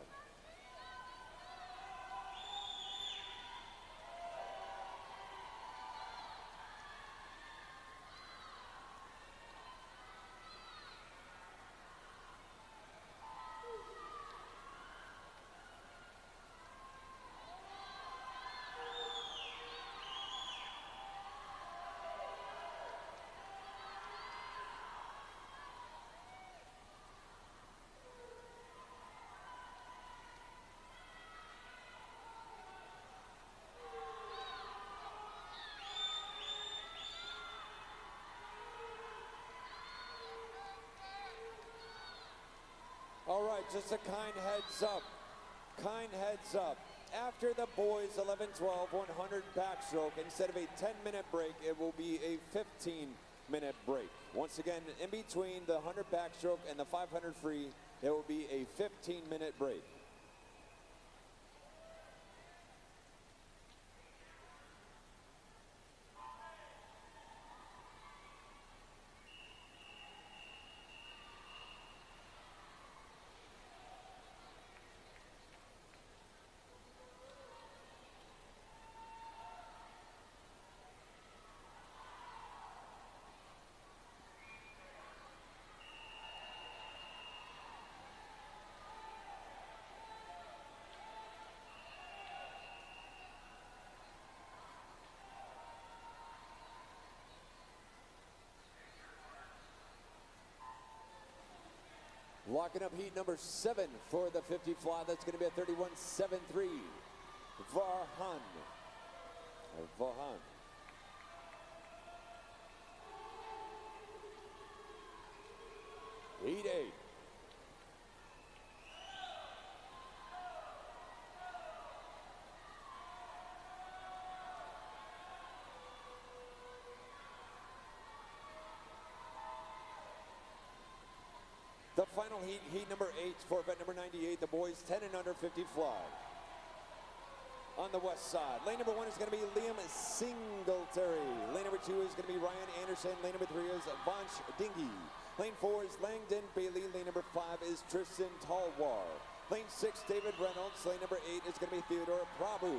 All right, just a kind heads up. Kind heads up. After the boys 11-12 100 backstroke, instead of a 10-minute break, it will be a 15-minute break. Once again, in between the 100 backstroke and the 500 free, it will be a 15-minute break. Locking up heat number 7 for the 50 fly. That's going to be a 31.73. Vahan. Heat 8. The final heat, heat number 8 for event number 98, the boys 10 and under 50 fly. On the west side, lane number 1 is going to be Liam Singletary. Lane number 2 is going to be Ryan Anderson. Lane number 3 is Vansh Dingy. Lane 4 is Langdon Bailey. Lane number 5 is Tristan Talwar. Lane 6, David Reynolds. Lane number 8 is going to be Theodore Prabhu.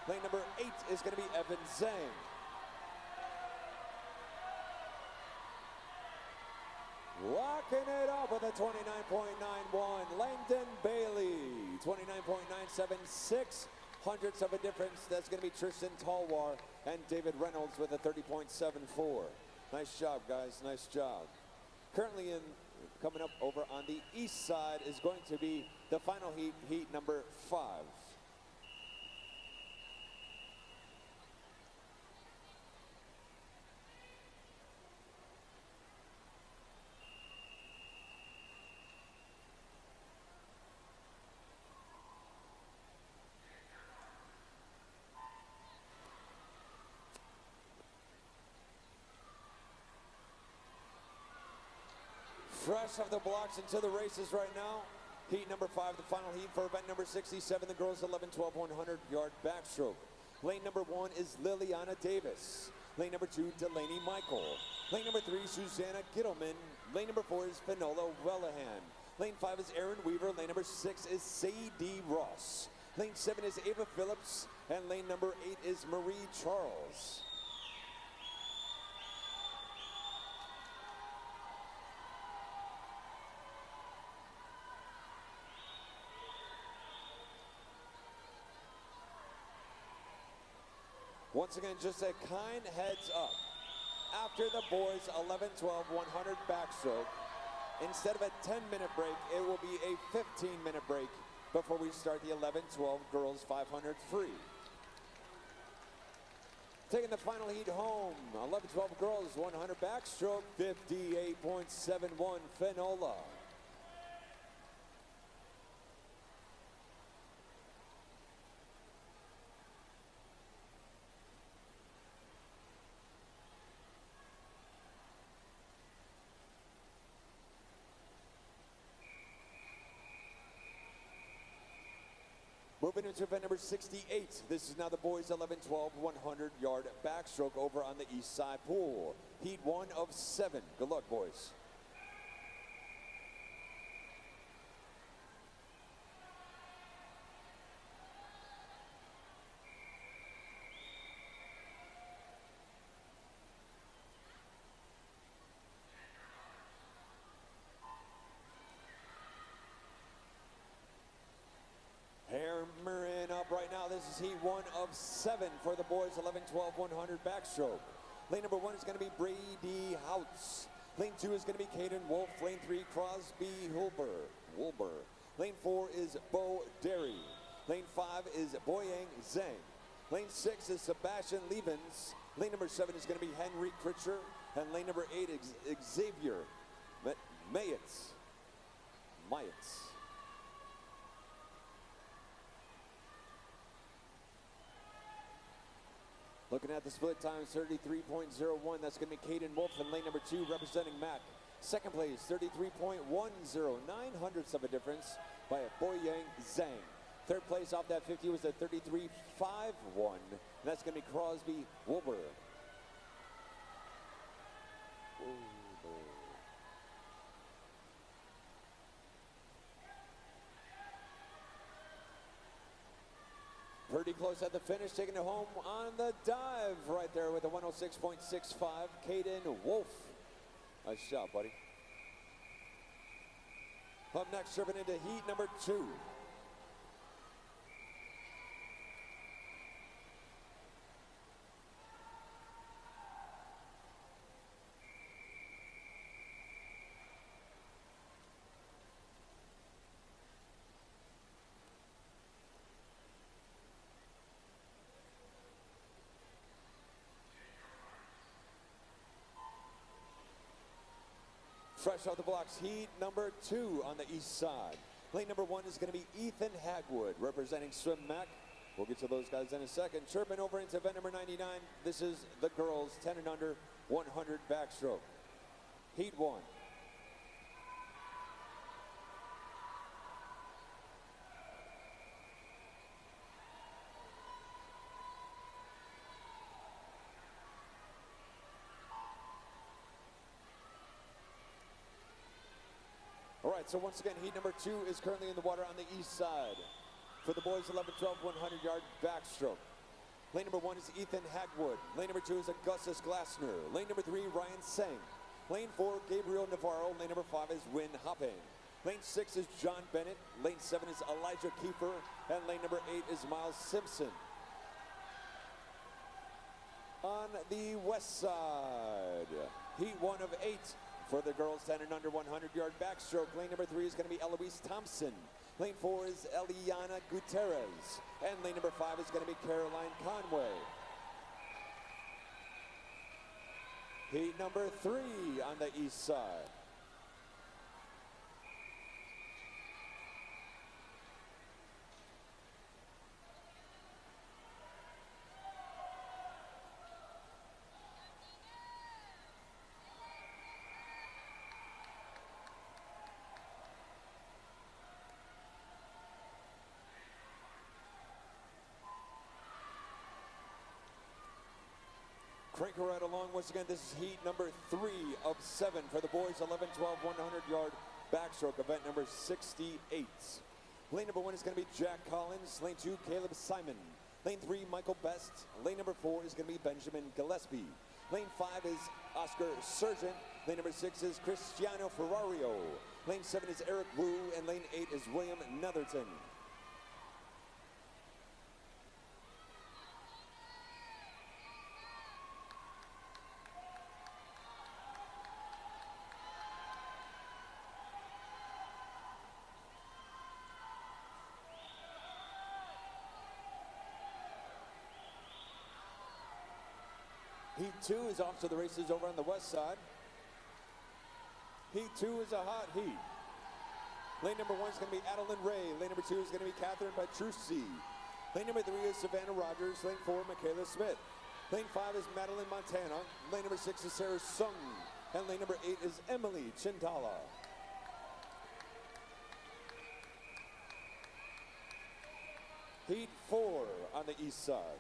Lane number 8 is going to be Evan Zhang. Locking it up with a 29.91, Langdon Bailey, 29.976, hundredths of a difference. That's going to be Tristan Talwar and David Reynolds with a 30.74. Nice job, guys, nice job. Currently coming up over on the east side is going to be the final heat, heat number 5. Fresh off the blocks into the races right now. Heat number 5, the final heat for event number 67, the girls 11-12 100-yard backstroke. Lane number 1 is Liliana Davis. Lane number 2, Delaney Michael. Lane number 3, Susanna Gittleman. Lane number 4 is Finola Wellahan. Lane 5 is Aaron Weaver. Lane number 6 is Sadie Ross. Lane 7 is Ava Phillips. And lane number 8 is Marie Charles. Once again, just a kind heads up. After the boys 11-12 100 backstroke, instead of a 10-minute break, it will be a 15-minute break before we start the 11-12 girls 500 free. Taking the final heat home, 11-12 girls 100 backstroke, 58.71 Finola. Moving into event number 68. This is now the boys 11-12 100-yard backstroke over on the east side pool. Heat 1 of 7. Good luck, boys. is heat 1 of 7 for the boys 11, 12, 100 backstroke. Lane number 1 is going to be Brady Houts. Lane 2 is going to be Caden Wolf. Lane 3, Crosby Wilbur. Lane 4 is Bo Derry. Lane 5 is Boyang Zhang. Lane 6 is Sebastian Levens. Lane number 7 is going to be Henry Critcher. And lane number 8 is Xavier Mayetz. Looking at the split times, 33.01. That's going to be Caden Wolf in lane number 2, representing Mac. Second place, 33.10. 900ths of a difference by Boyang Zhang. Third place off that 50 was at 33.51. And that's going to be Crosby Wilbur. Pretty close at the finish, taking it home on the dive right there with a 106.65. Caden Wolf. Nice job, buddy. Up next, serving into heat number 2. Fresh off the blocks, heat number 2 on the east side. Lane number 1 is going to be Ethan Hagwood, representing Swim Mac. We'll get to those guys in a second. Chirping over into event number 99. This is the girls 10 and under 100 backstroke. Heat 1. All right, so once again, heat number 2 is currently in the water on the east side. For the boys, 11, 12, 100-yard backstroke. Lane number 1 is Ethan Hagwood. Lane number 2 is Augustus Glassner. Lane number 3, Ryan Sang. Lane 4, Gabriel Navarro. Lane number 5 is Win Hopping. Lane 6 is John Bennett. Lane 7 is Elijah Kiefer. And lane number 8 is Miles Simpson. On the west side, heat 1 of 8. For the girls 10 and under 100-yard backstroke, lane number 3 is going to be Eloise Thompson. Lane 4 is Eliana Gutierrez. And lane number 5 is going to be Caroline Conway. Heat number 3 on the east side. Crank her right along once again. This is heat number 3 of 7 for the boys 11, 12, 100-yard backstroke, event number 68. Lane number 1 is going to be Jack Collins. Lane 2, Caleb Simon. Lane 3, Michael Best. Lane number 4 is going to be Benjamin Gillespie. Lane 5 is Oscar Surgeon. Lane number 6 is Cristiano Ferrario. Lane 7 is Eric Wu. And lane 8 is William Netherton. Heat 2 is off to the races over on the west side. Heat 2 is a hot heat. Lane number 1 is going to be Adeline Ray. Lane number 2 is going to be Catherine Petrucci. Lane number 3 is Savannah Rogers. Lane 4, Michaela Smith. Lane 5 is Madeline Montana. Lane number 6 is Sarah Sung. And lane number 8 is Emily Chintala. Heat 4 on the east side.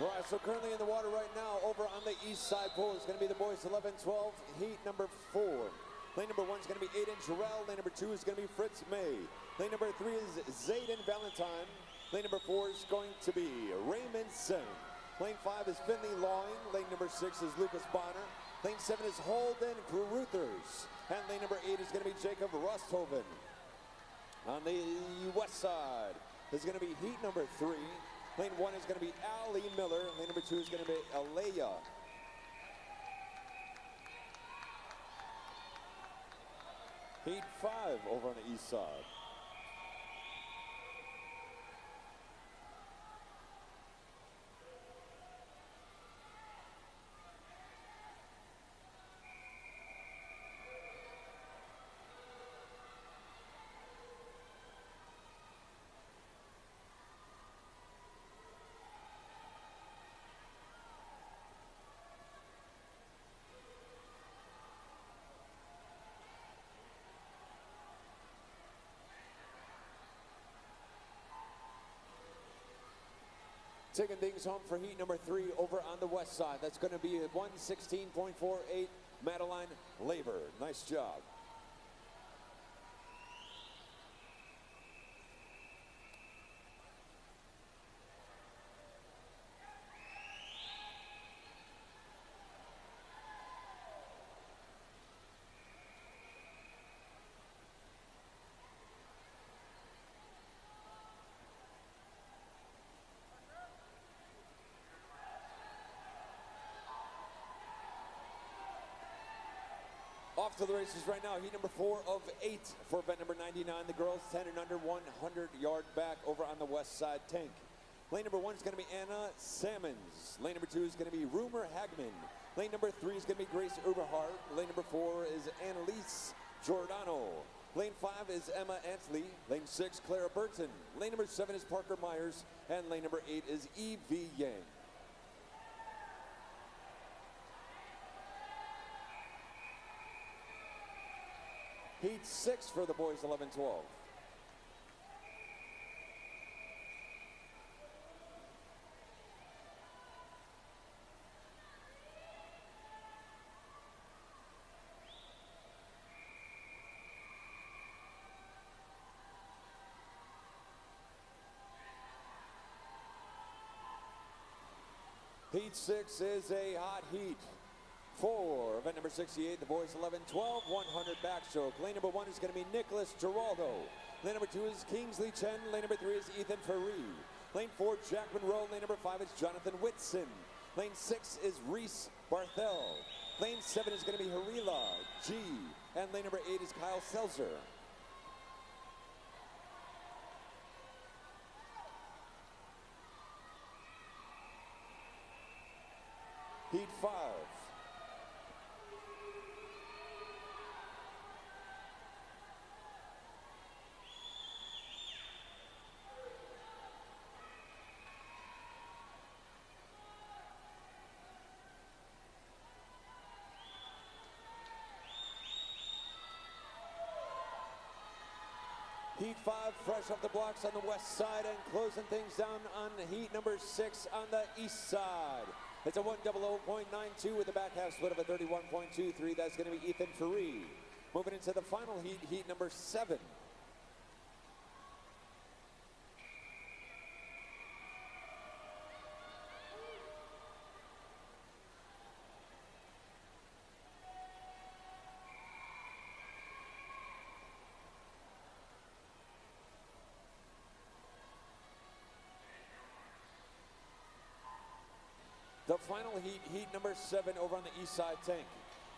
All right, so currently in the water right now, over on the east side pool is going to be the boys 11-12, heat number 4. Lane number 1 is going to be Aiden Jarrell. Lane number 2 is going to be Fritz May. Lane number 3 is Zayden Valentine. Lane number 4 is going to be Raymond Singh. Lane 5 is Finley Lawing. Lane number 6 is Lucas Bonner. Lane 7 is Holden Caruthers. And lane number 8 is going to be Jacob Rusthoven. On the west side is going to be heat number 3. Lane 1 is going to be Ali Miller. Lane number 2 is going to be Alea. Heat 5 over on the east side. Taking things home for heat number 3 over on the west side. That's going to be a 1:16.48 Madeline Labor. Nice job. Off to the races right now. Heat number 4 of 8 for event number 99. The girls 10 and under 100-yard back over on the west side tank. Lane number 1 is going to be Anna Sammons. Lane number 2 is going to be Rumer Hagman. Lane number 3 is going to be Grace Uberhart. Lane number 4 is Annalise Giordano. Lane 5 is Emma Antley. Lane 6, Clara Burton. Lane number 7 is Parker Myers. And lane number 8 is E.V. Yang. Heat 6 for the boys 11-12. Heat 6 is a hot heat. For event number 68, the boys 11-12, 100 backstroke. Lane number 1 is going to be Nicholas Giraldo. Lane number 2 is Kingsley Chen. Lane number 3 is Ethan Ferree. Lane 4, Jack Monroe. Lane number 5 is Jonathan Whitson. Lane 6 is Reese Barthel. Lane 7 is going to be Harila G. And lane number 8 is Kyle Selzer. Heat 5. Heat 5 fresh off the blocks on the west side and closing things down on heat number 6 on the east side. It's a 1:00.92 with a back half split of a 31.23. That's going to be Ethan Ferree. Moving into the final heat, heat number 7. The final heat, heat number 7 over on the east side tank.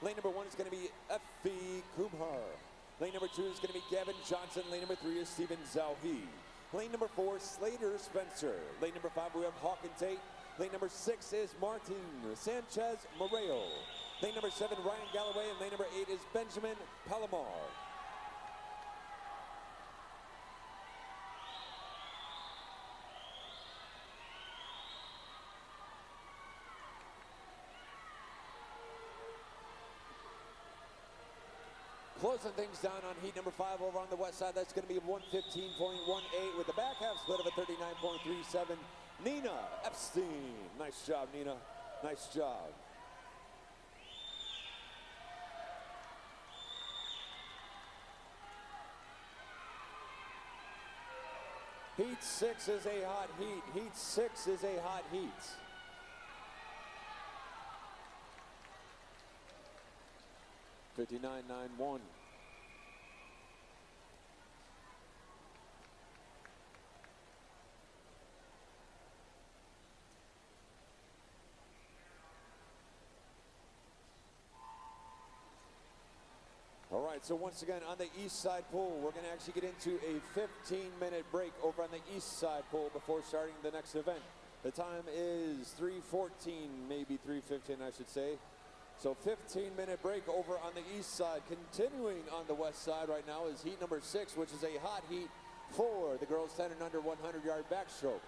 Lane number 1 is going to be Effie Kumhar. Lane number 2 is going to be Gavin Johnson. Lane number 3 is Stephen Zauhi. Lane number 4, Slater Spencer. Lane number 5, we have Hawk and Tate. Lane number 6 is Martin Sanchez Moreo. Lane number 7, Ryan Galloway. And lane number 8 is Benjamin Palomar. Closing things down on heat number 5 over on the west side. That's going to be 1:15.18 with the back half split of a 39.37. Nina Epstein. Nice job, Nina. Nice job. Heat 6 is a hot heat. Heat 6 is a hot heat. $59.91. All right, so once again on the east side pool, we're going to actually get into a 15-minute break over on the east side pool before starting the next event. The time is 3:14, maybe 3:15, I should say. So 15-minute break over on the east side. Continuing on the west side right now is heat number 6, which is a hot heat for the girls 10 and under 100-yard backstroke.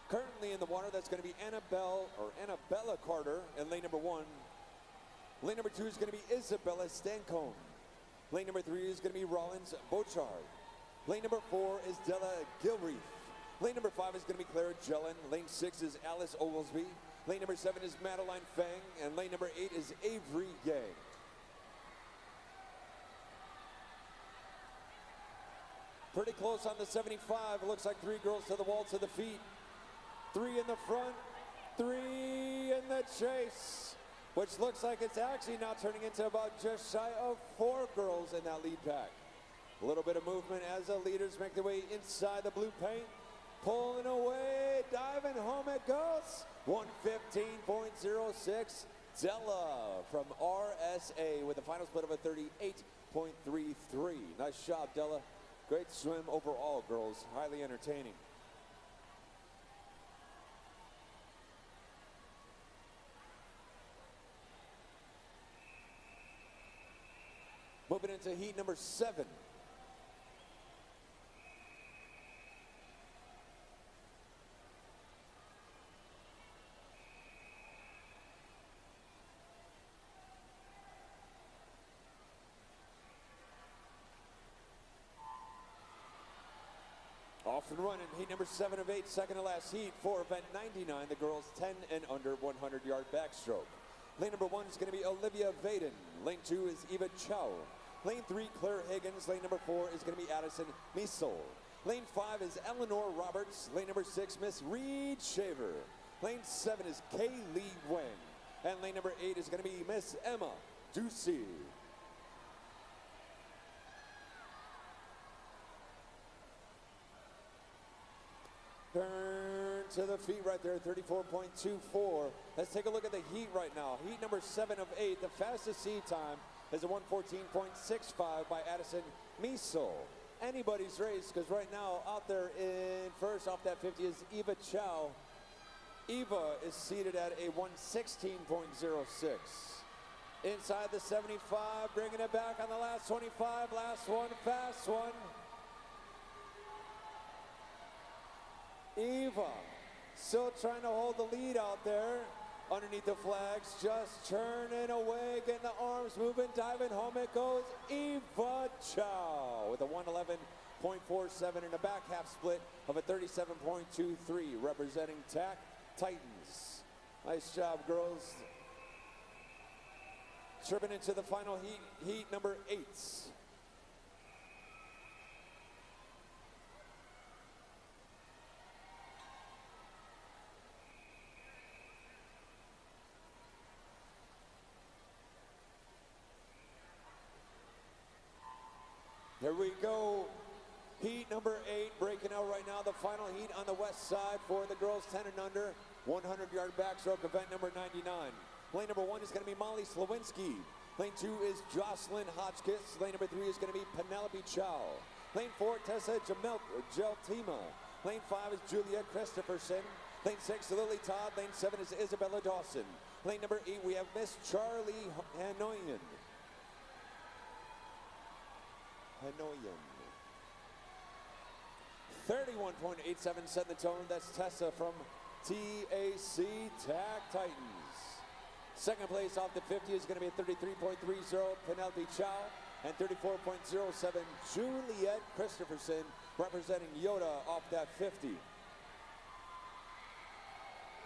Currently in the water, that's going to be Annabella Carter in lane number 1. Lane number 2 is going to be Isabella Stancone. Lane number 3 is going to be Rollins Bochard. Lane number 4 is Della Gilreath. Lane number 5 is going to be Clara Jellin. Lane 6 is Alice Oglesby. Lane number 7 is Madeline Fang. And lane number 8 is Avery Yang. Pretty close on the 75. It looks like 3 girls to the wall to the feet. 3 in the front, 3 in the chase, which looks like it's actually now turning into about just shy of 4 girls in that lead pack. A little bit of movement as the leaders make their way inside the blue paint. Pulling away, diving home it goes. 115.06. Della from RSA with a final split of a 38.33. Nice job, Della. Great swim overall, girls. Highly entertaining. Moving into heat number 7. Off and running, heat number 7 of 8, second to last heat for event 99, the girls 10 and under 100-yard backstroke. Lane number 1 is going to be Olivia Vaden. Lane 2 is Eva Chow. Lane 3, Claire Higgins. Lane number 4 is going to be Addison Misol. Lane 5 is Eleanor Roberts. Lane number 6, Miss Reed Shaver. Lane 7 is Kaylee Wen. And lane number 8 is going to be Miss Emma Ducey. Turn to the feet right there, 34.24. Let's take a look at the heat right now. Heat number 7 of 8, the fastest seed time is a 1:14.65 by Addison Misol. Anybody's race, because right now out there in first off that 50 is Eva Chow. Eva is seated at a 1:16.06. Inside the 75, bringing it back on the last 25, last one, fast one. Eva still trying to hold the lead out there underneath the flags, just churning away, getting the arms moving, diving home it goes. Eva Chow with a 111.47 and a back half split of a 37.23, representing TAC Titans. Nice job, girls. Tripping into the final heat number 8. Here we go. Heat number 8 breaking out right now. The final heat on the west side for the girls 10 and under. 100-yard backstroke event number 99. Lane number 1 is going to be Molly Slowinski. Lane 2 is Jocelyn Hotchkiss. Lane number 3 is going to be Penelope Chow. Lane 4, Tessa Geltima. Lane 5 is Julia Christopherson. Lane 6, Lily Todd. Lane 7 is Isabella Dawson. Lane number 8, we have Miss Charlie Hanoyan. 31.87 set the tone. That's Tessa from TAC TAC Titans. Second place off the 50 is going to be a 33.30 Penelope Chow. And 34.07, Juliet Christopherson representing Yoda off that 50.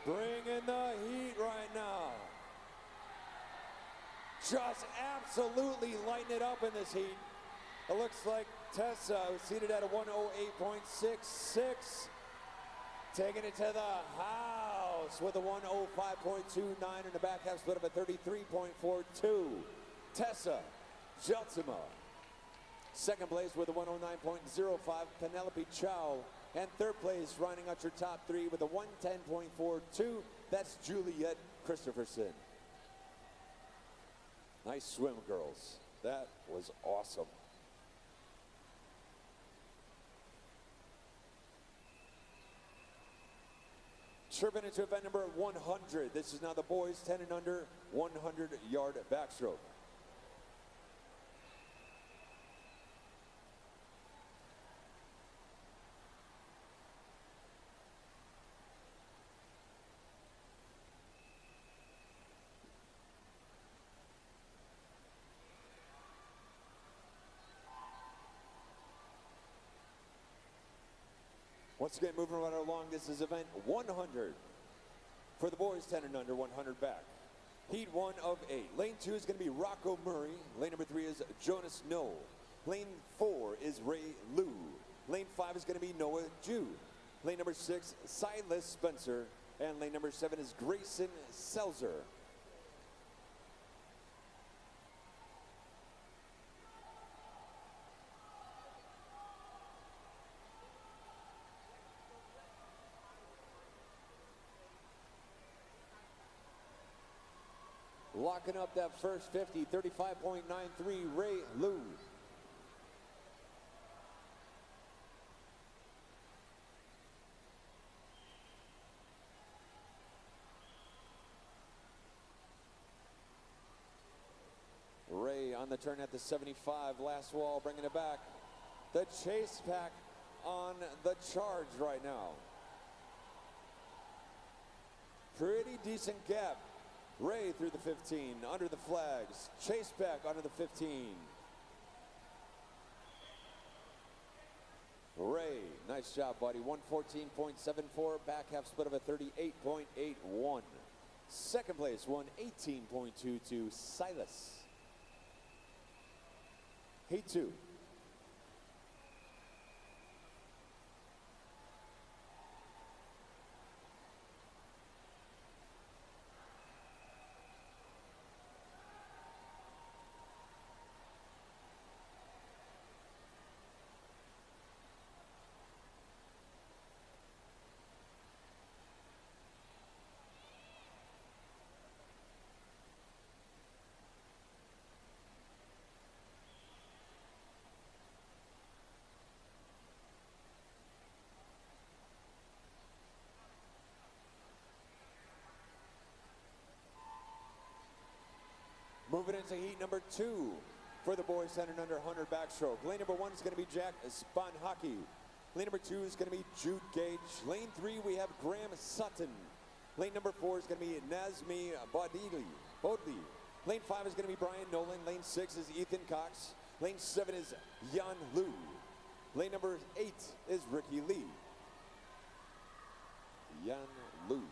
Bringing the heat right now. Just absolutely lighting it up in this heat. It looks like Tessa was seated at a 108.66. Taking it to the house with a 105.29 and a back half split of a 33.42. Tessa Jeltsima. Second place with a 109.05, Penelope Chow. And third place, rounding out your top three with a 110.42, that's Juliet Christopherson. Nice swim, girls. That was awesome. Chirping into event number 100. This is now the boys 10 and under 100-yard backstroke. Once again, moving right along, this is event 100 for the boys 10 and under 100 back. Heat 1 of 8. Lane 2 is going to be Rocco Murray. Lane number 3 is Jonas Noel. Lane 4 is Ray Liu. Lane 5 is going to be Noah Jude. Lane number 6, Silas Spencer. And lane number 7 is Grayson Selzer. Locking up that first 50, 35.93, Ray Liu. Ray on the turn at the 75, last wall, bringing it back. The chase pack on the charge right now. Pretty decent gap. Ray through the 15, under the flags. Chase back under the 15. Ray, nice job, buddy. 114.74, back half split of a 38.81. Second place, 118.22, Silas. Heat 2. Moving into heat number 2 for the boys 10 and under 100 backstroke. Lane number 1 is going to be Jack Spanhaki. Lane number 2 is going to be Jude Gage. Lane 3 we have Graham Sutton. Lane number 4 is going to be Nazmi Bodley. Lane 5 is going to be Brian Nolan. Lane 6 is Ethan Cox. Lane 7 is Yan Liu. Lane number 8 is Ricky Lee. Yan Liu.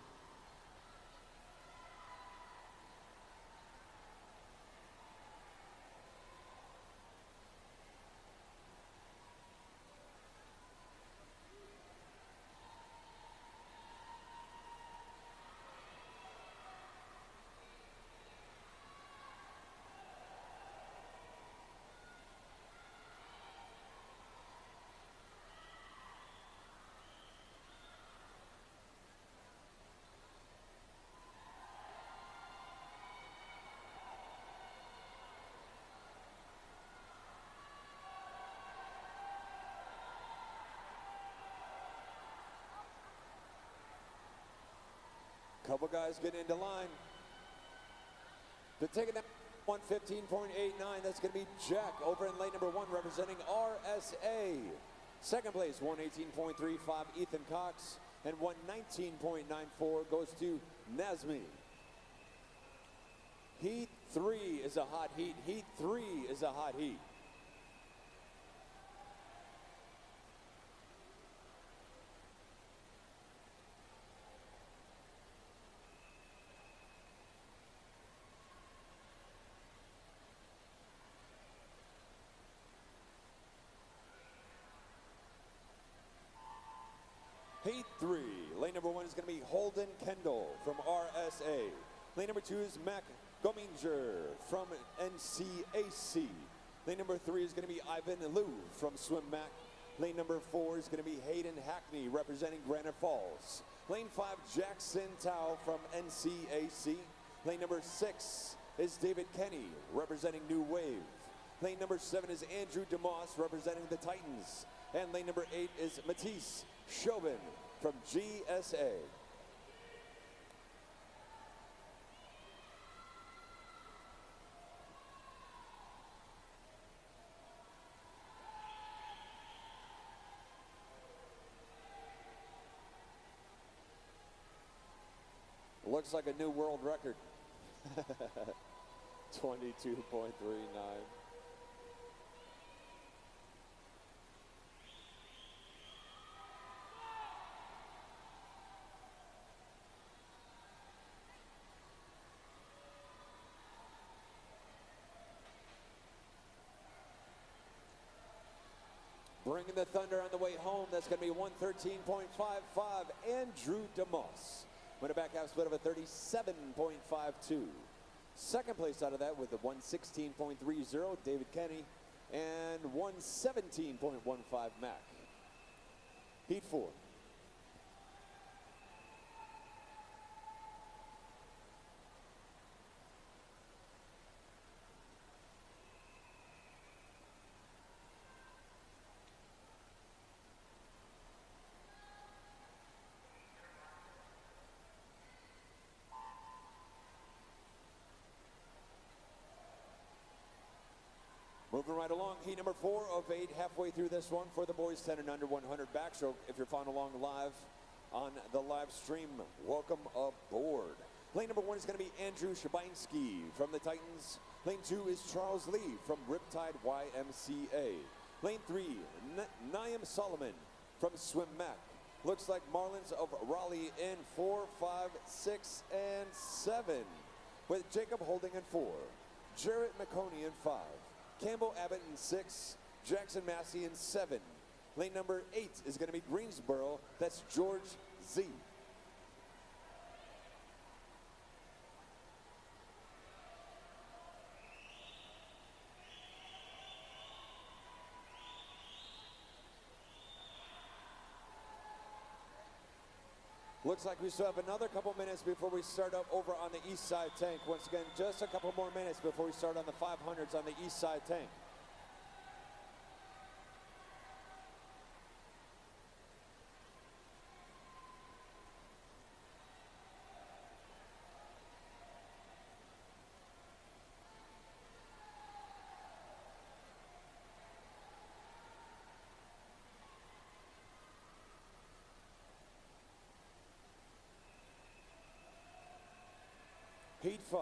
Couple guys getting into line. They're taking that 115.89. That's going to be Jack over in lane number 1 representing RSA. Second place, 118.35, Ethan Cox. And 119.94 goes to Nazmi. Heat 3 is a hot heat. Heat 3 is a hot heat. Heat 3, lane number 1 is going to be Holden Kendall from RSA. Lane number 2 is Mac Gominger from NCAC. Lane number 3 is going to be Ivan Liu from Swim Mac. Lane number 4 is going to be Hayden Hackney representing Granite Falls. Lane 5, Jackson Tao from NCAC. Lane number 6 is David Kenny representing New Wave. Lane number 7 is Andrew DeMoss representing the Titans. And lane number 8 is Matisse Chauvin from GSA. Looks like a new world record. 22.39. Bringing the thunder on the way home, that's going to be 113.55, Andrew DeMoss. Win a back half split of a 37.52. Second place out of that with a 116.30, David Kenny, and 117.15, Mac. Heat 4. Moving right along, heat number 4 of 8, halfway through this one for the boys 10 and under 100 backstroke. If you're following along live on the live stream, welcome aboard. Lane number 1 is going to be Andrew Shabinsky from the Titans. Lane 2 is Charles Lee from Riptide YMCA. Lane 3, Naim Solomon from Swim Mac. Looks like Marlins of Raleigh in 4, 5, 6, and 7. With Jacob Holding in 4, Jarrett McConey in 5. Campbell Abbott in 6, Jackson Massey in 7. Lane number 8 is going to be Greensboro. That's George Z. Looks like we still have another couple minutes before we start up over on the east side tank. Once again, just a couple more minutes before we start on the 500s on the east side tank. Heat 5.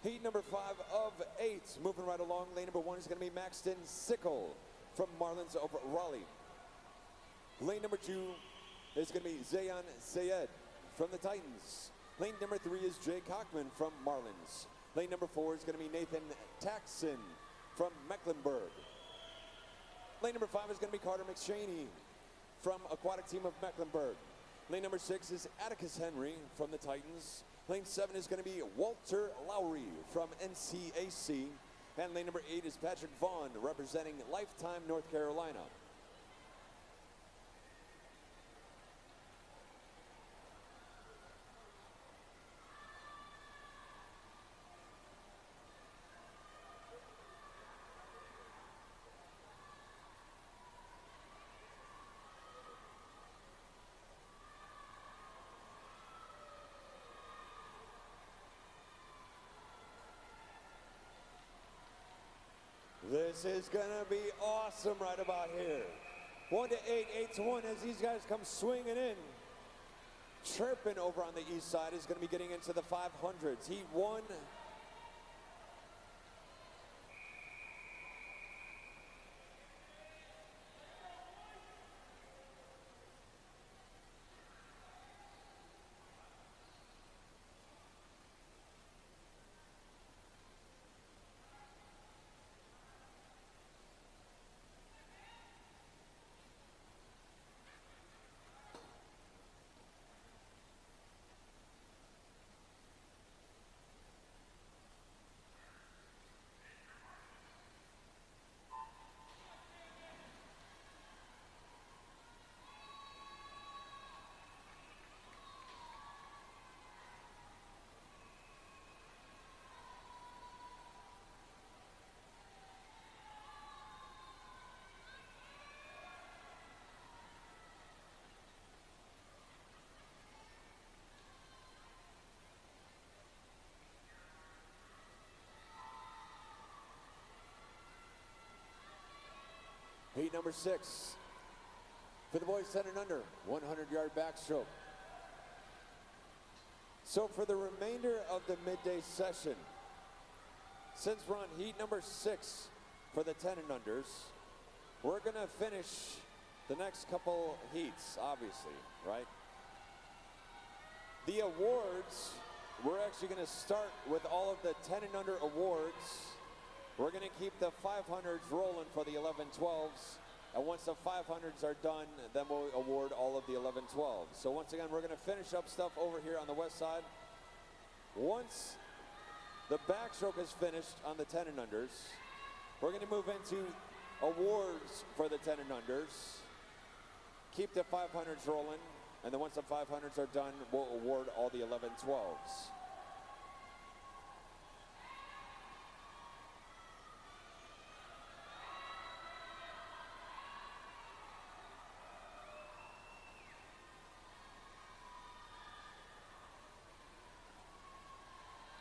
Heat number 5 of 8, moving right along. Lane number 1 is going to be Maxton Sickle from Marlins of Raleigh. Lane number 2 is going to be Zayan Sayed from the Titans. Lane number 3 is Jay Cockman from Marlins. Lane number 4 is going to be Nathan Taxon from Mecklenburg. Lane number 5 is going to be Carter McShaney from Aquatic Team of Mecklenburg. Lane number 6 is Atticus Henry from the Titans. Lane 7 is going to be Walter Lowry from NCAC. And lane number 8 is Patrick Vaughn representing Lifetime North Carolina. This is gonna be awesome right about here. 1 to 8, 8 to 1 as these guys come swinging in. Chirpin over on the east side is gonna be getting into the 500s. Heat 1 number 6. For the boys 10 and under, 100-yard backstroke. So for the remainder of the midday session, since we're on heat number 6 for the 10 and unders, we're gonna finish the next couple heats, obviously, right? The awards, we're actually gonna start with all of the 10 and under awards. We're gonna keep the 500s rolling for the 11-12s. And once the 500s are done, then we'll award all of the 11-12s. So once again, we're gonna finish up stuff over here on the west side. Once the backstroke is finished on the 10 and unders, we're gonna move into awards for the 10 and unders. Keep the 500s rolling, and then once the 500s are done, we'll award all the 11-12s.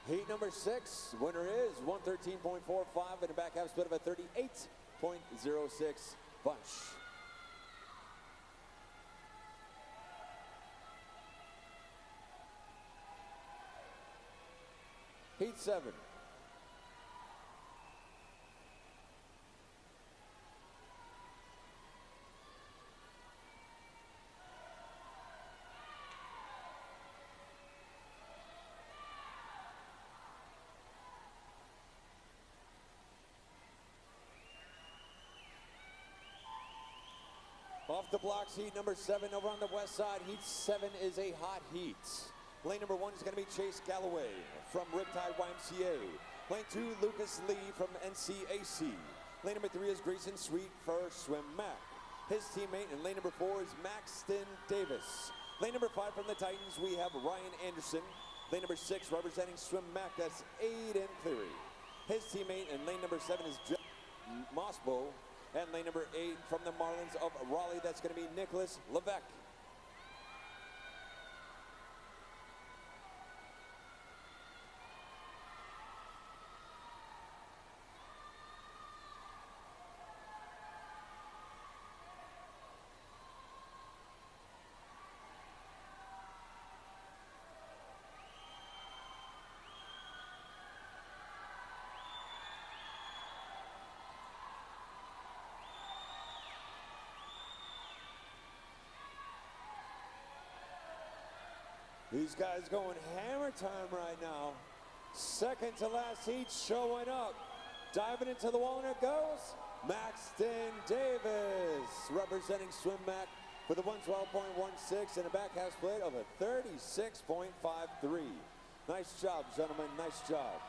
Heat number 6, winner is 113.45 and a back half split of a 38.06 bunch. Heat 7. Off the blocks, heat number 7 over on the west side. Heat 7 is a hot heat. Lane number 1 is going to be Chase Galloway from Riptide YMCA. Lane 2, Lucas Lee from NCAC. Lane number 3 is Grayson Sweet for Swim Mac. His teammate in lane number 4 is Maxton Davis. Lane number 5 from the Titans, we have Ryan Anderson. Lane number 6 representing Swim Mac, that's Aiden Cleary. His teammate in lane number 7 is Jeff Mossbo. And lane number 8 from the Marlins of Raleigh, that's going to be Nicholas Levesque. These guys going hammer time right now. Second to last heat showing up. Diving into the wall and it goes. Maxton Davis representing Swim Mac with a 112.16 and a back half split of a 36.53. Nice job, gentlemen, nice job.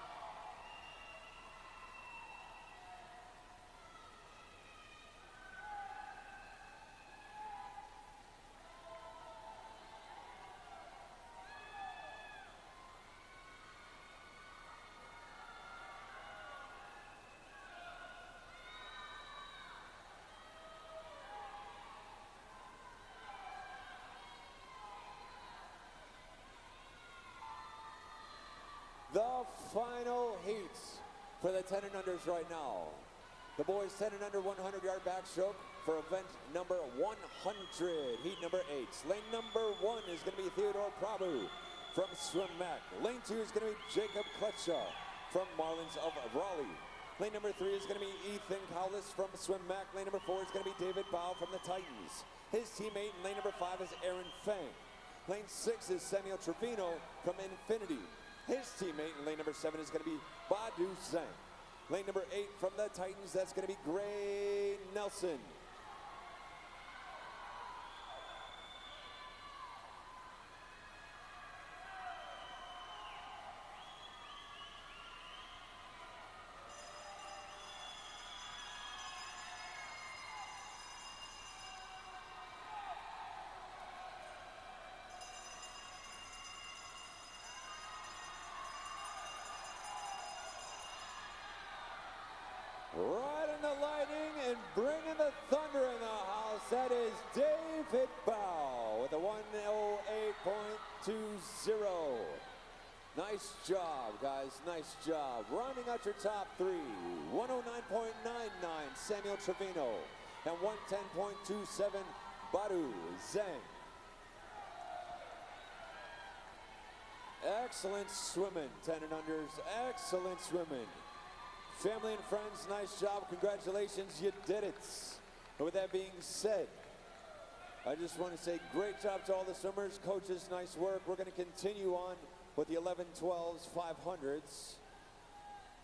The final heats for the 10 and unders right now. The boys 10 and under 100-yard backstroke for event number 100. Heat number 8. Lane number 1 is going to be Theodore Prabhu from Swim Mac. Lane 2 is going to be Jacob Kletscha from Marlins of Raleigh. Lane number 3 is going to be Ethan Cowlis from Swim Mac. Lane number 4 is going to be David Bow from the Titans. His teammate in lane number 5 is Aaron Fang. Lane 6 is Samuel Trevino from Infinity. His teammate in lane number 7 is going to be Badu Zhang. Lane number 8 from the Titans, that's going to be Gray Nelson. Right in the lightning and bringing the thunder in the house, that is David Bow with a 108.20. Nice job, guys, nice job. Rounding out your top 3, 109.99, Samuel Trevino. and 110.27, Badu Zhang. Excellent swimming, 10 and unders, excellent swimming. Family and friends, nice job, congratulations, you did it. And with that being said, I just want to say great job to all the swimmers, coaches, nice work. We're going to continue on with the 11-12s, 500s.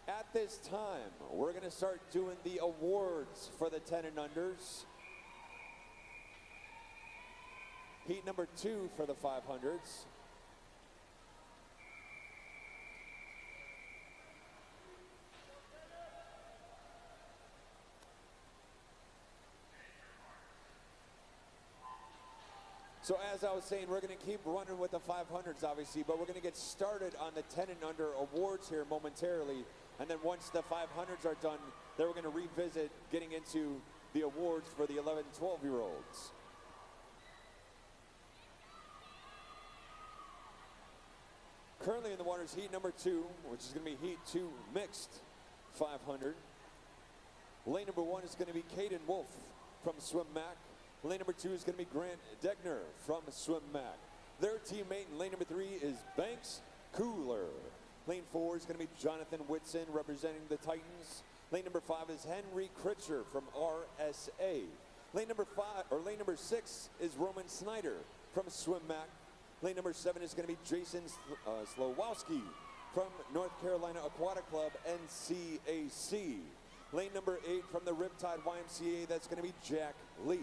At this time, we're going to start doing the awards for the 10 and unders. Heat number 2 for the 500s. So as I was saying, we're going to keep running with the 500s, obviously, but we're going to get started on the 10 and under awards here momentarily. And then once the 500s are done, then we're going to revisit getting into the awards for the 11, 12-year-olds. Currently in the waters, heat number 2, which is going to be heat 2 mixed 500. Lane number 1 is going to be Caden Wolf from Swim Mac. Lane number 2 is going to be Grant Degner from Swim Mac. Their teammate in lane number 3 is Banks Cooler. Lane 4 is going to be Jonathan Whitson representing the Titans. Lane number 5 is Henry Critcher from RSA. Lane number 6 is Roman Snyder from Swim Mac. Lane number 7 is going to be Jason Slowowski from North Carolina Aquatic Club, NCAC. Lane number 8 from the Riptide YMCA, that's going to be Jack Lee.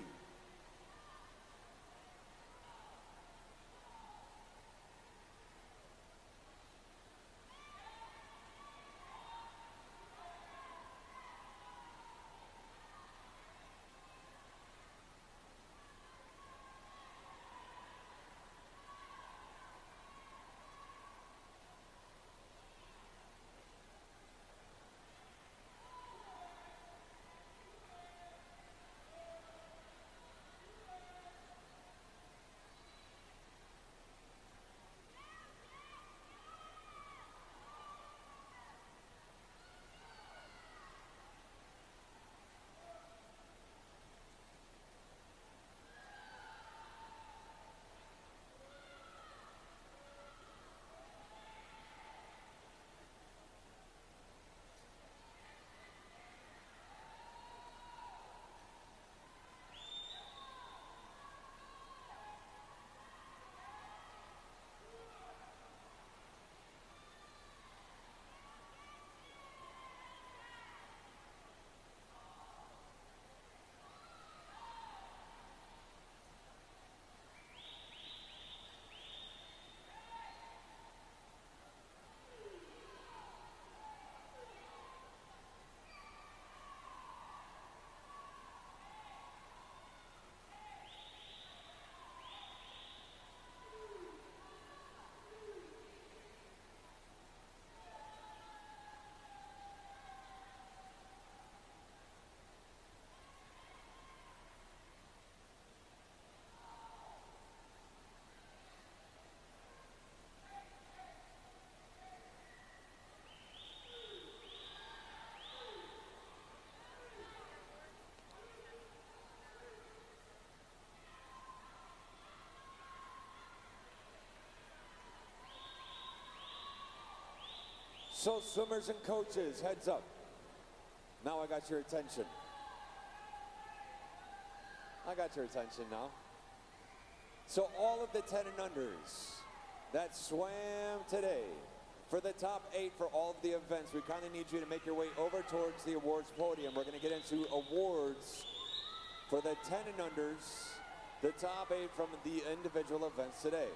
So swimmers and coaches, heads up. Now I got your attention. I got your attention now. So all of the 10 and unders that swam today for the top 8 for all of the events, we kindly need you to make your way over towards the awards podium. We're going to get into awards for the 10 and unders, the top 8 from the individual events today.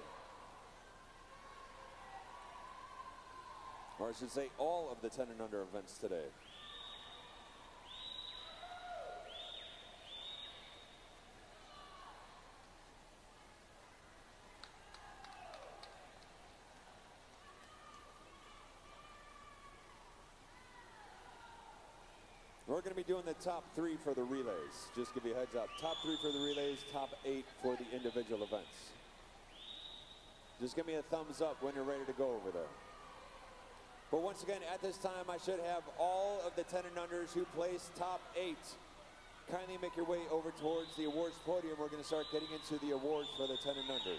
Or I should say all of the 10 and under events today. We're going to be doing the top 3 for the relays. Just give you a heads up. Top 3 for the relays, top 8 for the individual events. Just give me a thumbs up when you're ready to go over there. But once again, at this time, I should have all of the 10 and unders who placed top 8 kindly make your way over towards the awards podium. We're going to start getting into the awards for the 10 and unders.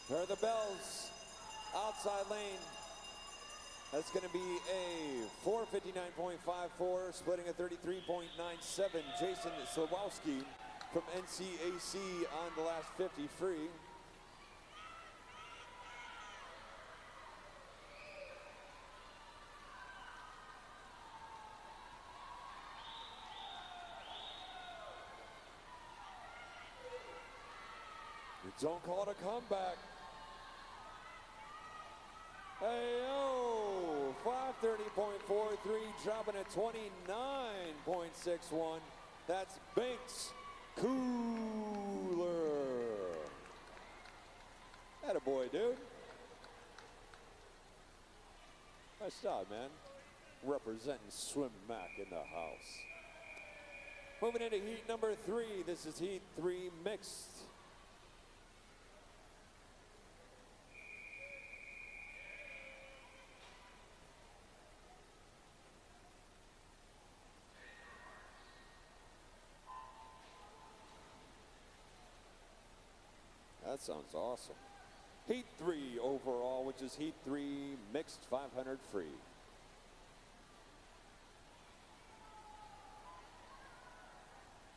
There are the bells, outside lane. That's going to be a 4:59.54, splitting a 33.97. Jason Slawowski from NCAC on the last 50 free. Don't call it a comeback. Hey-yo, 5:30.43, dropping at 29.61. That's Banks Cooler. Attaboy, dude. Nice job, man. Representing Swim Mac in the house. Moving into heat number 3. This is heat 3 mixed. That sounds awesome. Heat 3 overall, which is heat 3 mixed 500 free.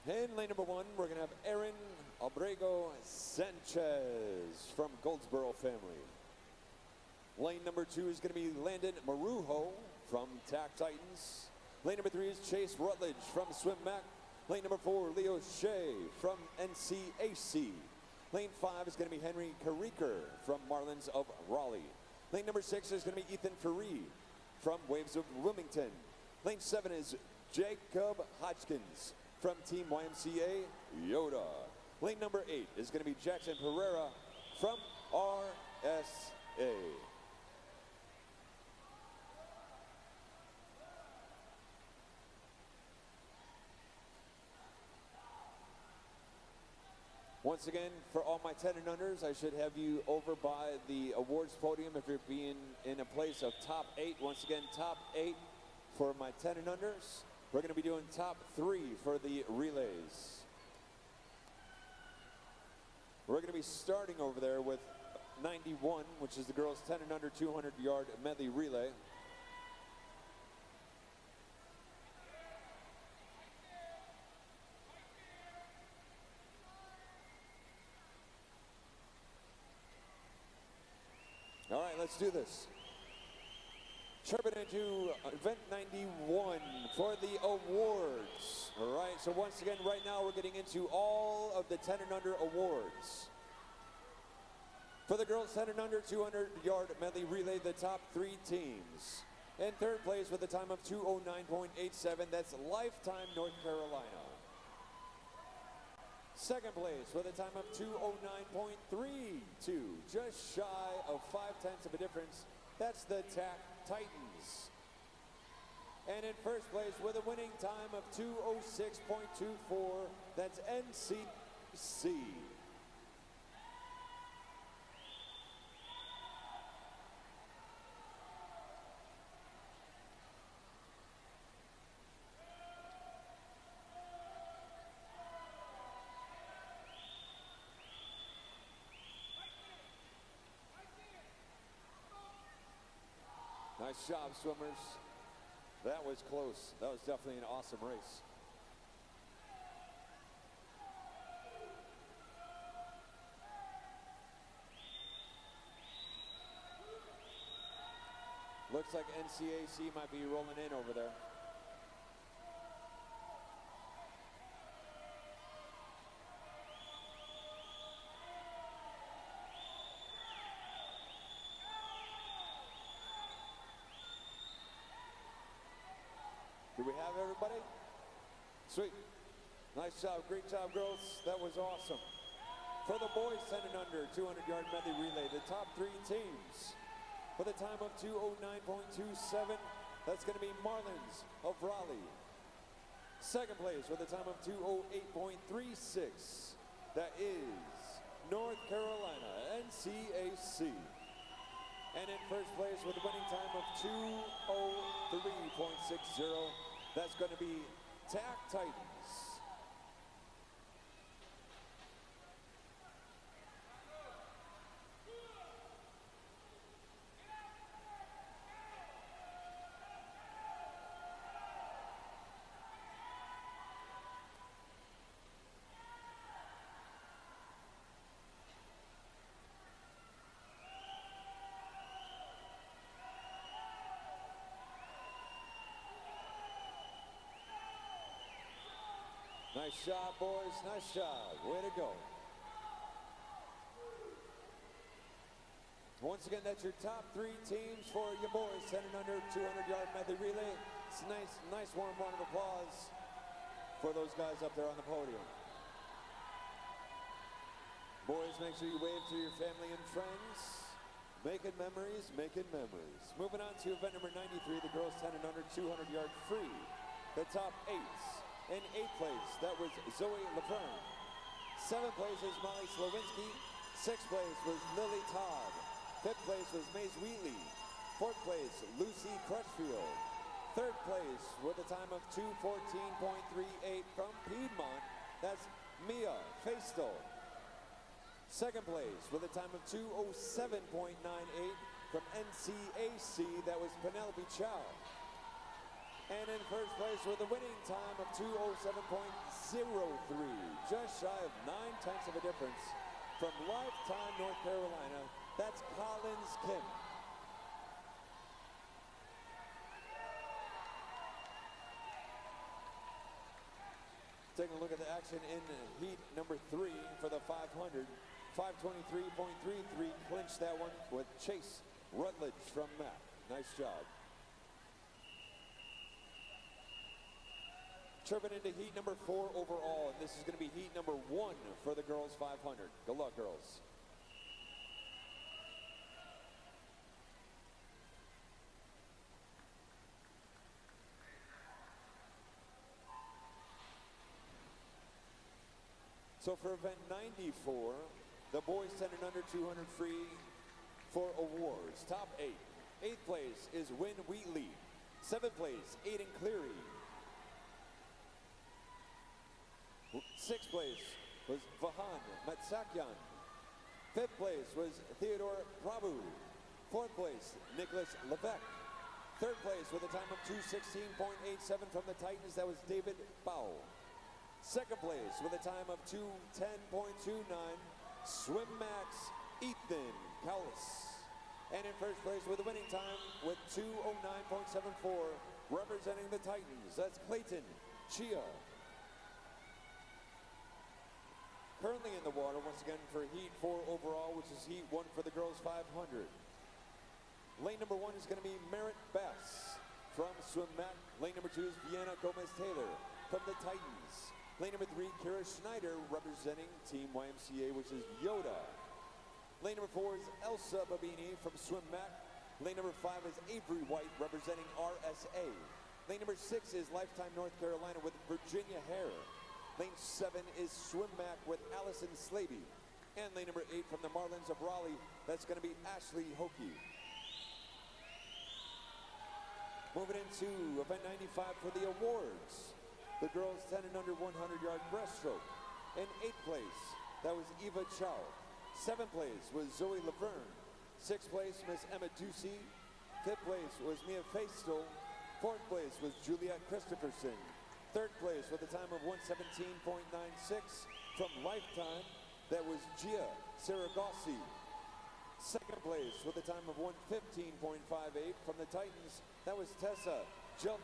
In lane number 1, we're going to have Aaron Abrego Sanchez from Goldsboro family. Lane number 2 is going to be Landon Marujo from TAC Titans. Lane number 3 is Chase Rutledge from Swim Mac. Lane number 4, Leo Shea from NCAC. Lane 5 is going to be Henry Carriker from Marlins of Raleigh. Lane number 6 is going to be Ethan Ferree from Waves of Wilmington. Lane 7 is Jacob Hodgkins from Team YMCA Yoda. Lane number 8 is going to be Jackson Pereira from RSA. Once again, for all my 10 and unders, I should have you over by the awards podium if you're being in a place of top 8. Once again, top 8 for my 10 and unders. We're going to be doing top 3 for the relays. We're going to be starting over there with 91, which is the girls' 10 and under 200-yard medley relay. All right, let's do this. Chirping into event 91 for the awards. All right, so once again, right now we're getting into all of the 10 and under awards. For the girls' 10 and under 200-yard medley relay, the top 3 teams. In third place with a time of 2:09.87, that's Lifetime North Carolina. Second place with a time of 2:09.32, just shy of 0.5 of a difference. That's the TAC Titans. And in first place with a winning time of 2:06.24, that's NCC. Nice job, swimmers. That was close. That was definitely an awesome race. Looks like NCAC might be rolling in over there. buddy? Sweet. Nice job. Great job, girls. That was awesome. For the boys 10 and under 200-yard medley relay, the top 3 teams with a time of 2:09.27. That's going to be Marlins of Raleigh. Second place with a time of 2:08.36. That is North Carolina, NCAC. And in first place with a winning time of 2:03.60, that's going to be TAC Titans. Nice job, boys. Nice job. Way to go. Once again, that's your top 3 teams for your boys 10 and under 200-yard medley relay. It's a nice warm round of applause for those guys up there on the podium. Boys, make sure you wave to your family and friends. Making memories, making memories. Moving on to event number 93, the girls 10 and under 200-yard free. The top 8s. In 8th place, that was Zoe Laverne. 7th place is Molly Slowinski. 6th place was Lily Todd. 5th place was Maze Wheatley. 4th place, Lucy Crutchfield. 3rd place with a time of 2:14.38 from Piedmont. That's Mia Feistel. 2nd place with a time of 2:07.98 from NCAC. That was Penelope Chow. And in first place with a winning time of 2:07.03, just shy of 9/10 of a difference from Lifetime, North Carolina. That's Collins Kim. Taking a look at the action in heat number 3 for the 500. 5:23.33 clinched that one with Chase Rutledge from Mac. Nice job. Chirping into heat number 4 overall, and this is going to be heat number 1 for the girls 500. Good luck, girls. So for event 94, the boys 10 and under 200 free for awards. Top 8. 8th place is Win Wheatley. 7th place, Aiden Cleary. 6th place was Vahan Matsakyan. 5th place was Theodore Prabhu. 4th place, Nicholas Levesque. 3rd place with a time of 2:16.87 from the Titans, that was David Bow. 2nd place with a time of 2:10.29, Swim Max Ethan Cowlis. And in first place with a winning time with 2:09.74, representing the Titans, that's Clayton Chia. Currently in the water, once again, for heat 4 overall, which is heat 1 for the girls 500. Lane number 1 is going to be Merritt Bass from Swim Mac. Lane number 2 is Vienna Gomez-Taylor from the Titans. Lane number 3, Kira Schneider, representing Team YMCA, which is Yoda. Lane number 4 is Elsa Babini from Swim Mac. Lane number 5 is Avery White, representing RSA. Lane number 6 is Lifetime North Carolina with Virginia Hare. Lane 7 is Swim Mac with Allison Slaby. And lane number 8 from the Marlins of Raleigh, that's going to be Ashley Hokie. Moving into event 95 for the awards. The girls 10 and under 100-yard breaststroke. In 8th place, that was Eva Chow. 7th place was Zoe Laverne. 6th place, Miss Emma Ducey. 5th place was Mia Feistel. 4th place was Juliette Christopherson. 3rd place with a time of 1:17.96 from Lifetime, that was Gia Saragosi. 2nd place with a time of 1:15.58 from the Titans, that was Tessa Jump.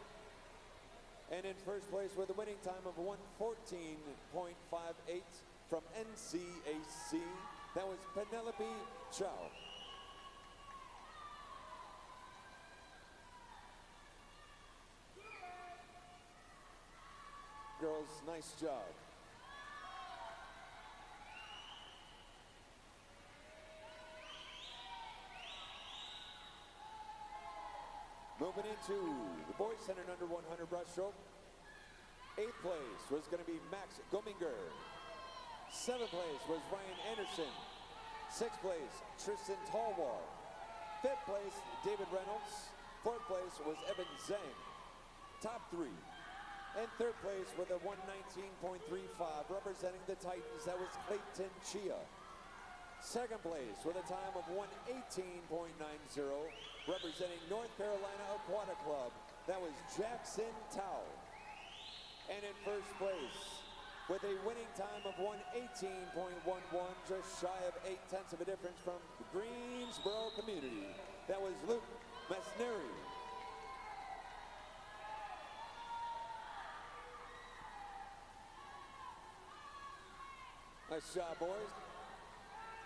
And in first place with a winning time of 1:14.58 from NCAC, that was Penelope Chow. Girls, nice job. Moving into the boys 10 and under 100 breaststroke. 8th place was going to be Max Gominger. 7th place was Ryan Anderson. 6th place, Tristan Talwar. 5th place, David Reynolds. 4th place was Evan Zhang. Top 3. And 3rd place with a 119.35, representing the Titans, that was Clayton Chia. 2nd place with a time of 118.90, representing North Carolina Aquatic Club, that was Jackson Tao. And in 1st place, with a winning time of 118.11, just shy of 0.8 of a difference from the Greensboro community, that was Luke Mesneri. Nice job, boys.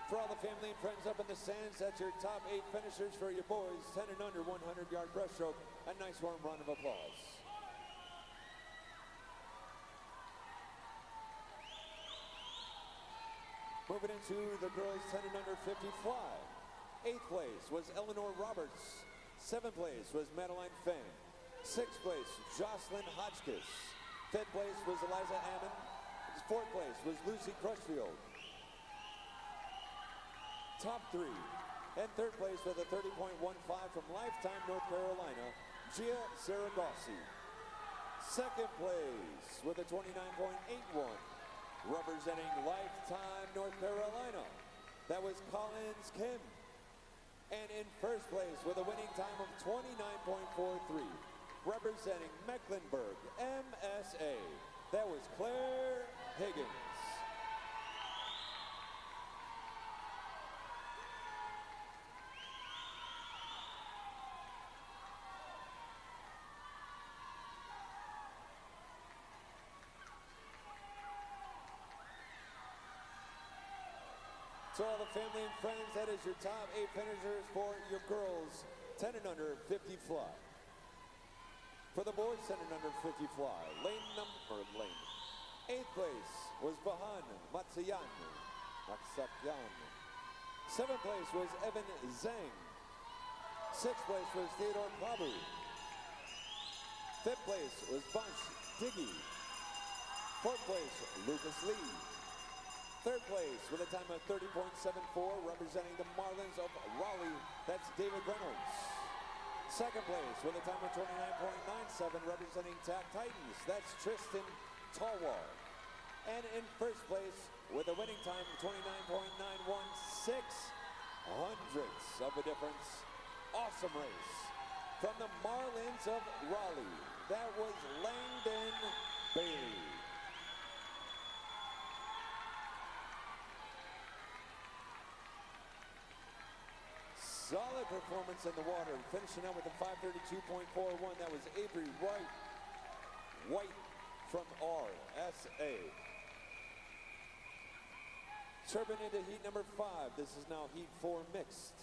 For all the family and friends up in the stands, that's your top 8 finishers for your boys, 10 and under 100-yard breaststroke. A nice warm round of applause. Moving into the girls 10 and under 50 fly. 8th place was Eleanor Roberts. 7th place was Madeline Fang. 6th place, Jocelyn Hodgkiss. 5th place was Eliza Ammon. 4th place was Lucy Crutchfield. Top 3. And 3rd place with a 30.15 from Lifetime North Carolina, Gia Saragosi. 2nd place with a 29.81, representing Lifetime North Carolina, that was Collins Kim. And in 1st place with a winning time of 29.43, representing Mecklenburg MSA, that was Claire Higgins. To all the family and friends, that is your top 8 finishers for your girls 10 and under 50 fly. For the boys 10 and under 50 fly, lane number 8th place was Bahan Matsayan. 7th place was Evan Zhang. 6th place was Theodore Klabu. 5th place was Bunch Diggy. 4th place, Lucas Lee. 3rd place with a time of 30.74, representing the Marlins of Raleigh, that's David Reynolds. 2nd place with a time of 29.97, representing TAC Titans, that's Tristan Talwar. And in 1st place with a winning time of 29.91, 6 hundredths of a difference. Awesome race from the Marlins of Raleigh, that was Langdon Bailey. Solid performance in the water, finishing out with a 532.41. That was Avery White from RSA. Turbine into heat number 5. This is now heat 4 mixed.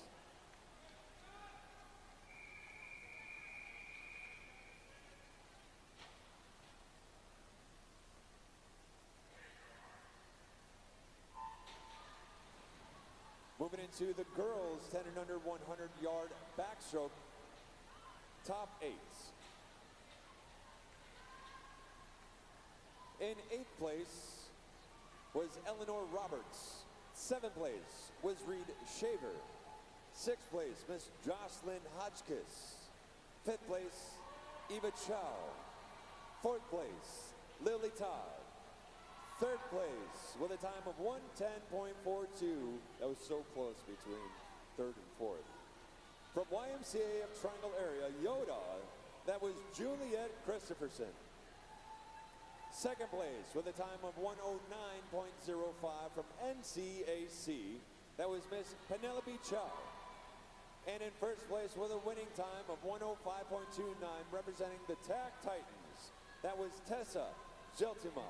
Moving into the girls 10 and under 100-yard backstroke, top 8. In 8th place was Eleanor Roberts. 7th place was Reed Shaver. 6th place, Miss Jocelyn Hodgkiss. 5th place, Eva Chow. 4th place, Lily Todd. 3rd place with a time of 110.42. That was so close between 3rd and 4th. From YMCA of Triangle area, Yoda, that was Juliet Christopherson. 2nd place with a time of 109.05 from NCAC, that was Miss Penelope Chow. And in 1st place with a winning time of 105.29, representing the TAC Titans, that was Tessa Geltima.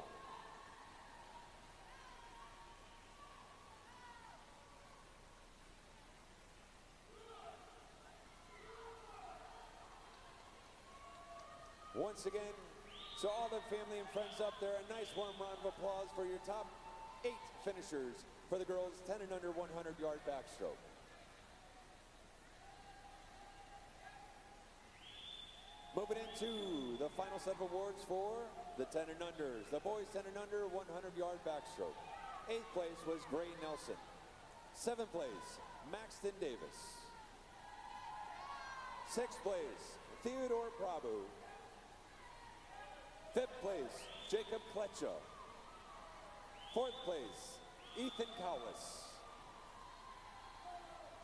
Once again, So all the family and friends up there, a nice warm round of applause for your top 8 finishers for the girls 10 and under 100-yard backstroke. Moving into the final set of awards for the 10 and unders. The boys 10 and under 100-yard backstroke. 8th place was Gray Nelson. 7th place, Maxton Davis. 6th place, Theodore Prabhu. 5th place, Jacob Kletcha. 4th place, Ethan Cowlis.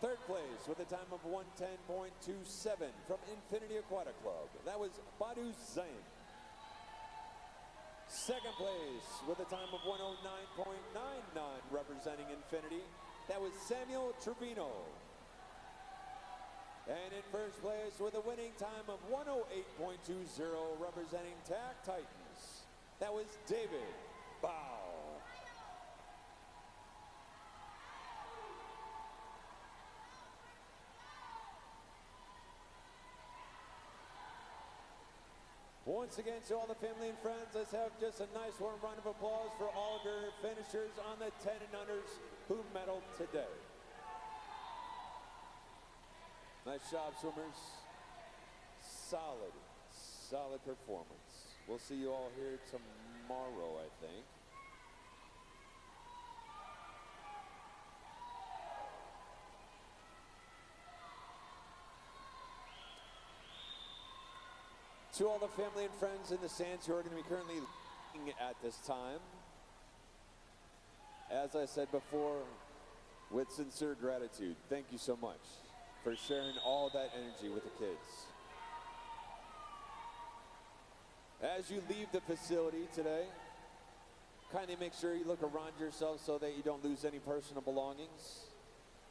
3rd place with a time of 1:10.27 from Infinity Aquatic Club. That was Badu Zain. 2nd place with a time of 1:09.99 representing Infinity. That was Samuel Trevino. And in 1st place with a winning time of 1:08.20 representing TAC Titans. That was David Bow. Once again, to all the family and friends, let's have just a nice warm round of applause for all of your finishers on the 10 and unders who medaled today. Nice job, swimmers. Solid performance. We'll see you all here tomorrow, I think. To all the family and friends in the stands who are going to be currently looking at this time, as I said before, with sincere gratitude, thank you so much for sharing all that energy with the kids. As you leave the facility today, kindly make sure you look around yourself so that you don't lose any personal belongings.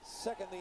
Secondly,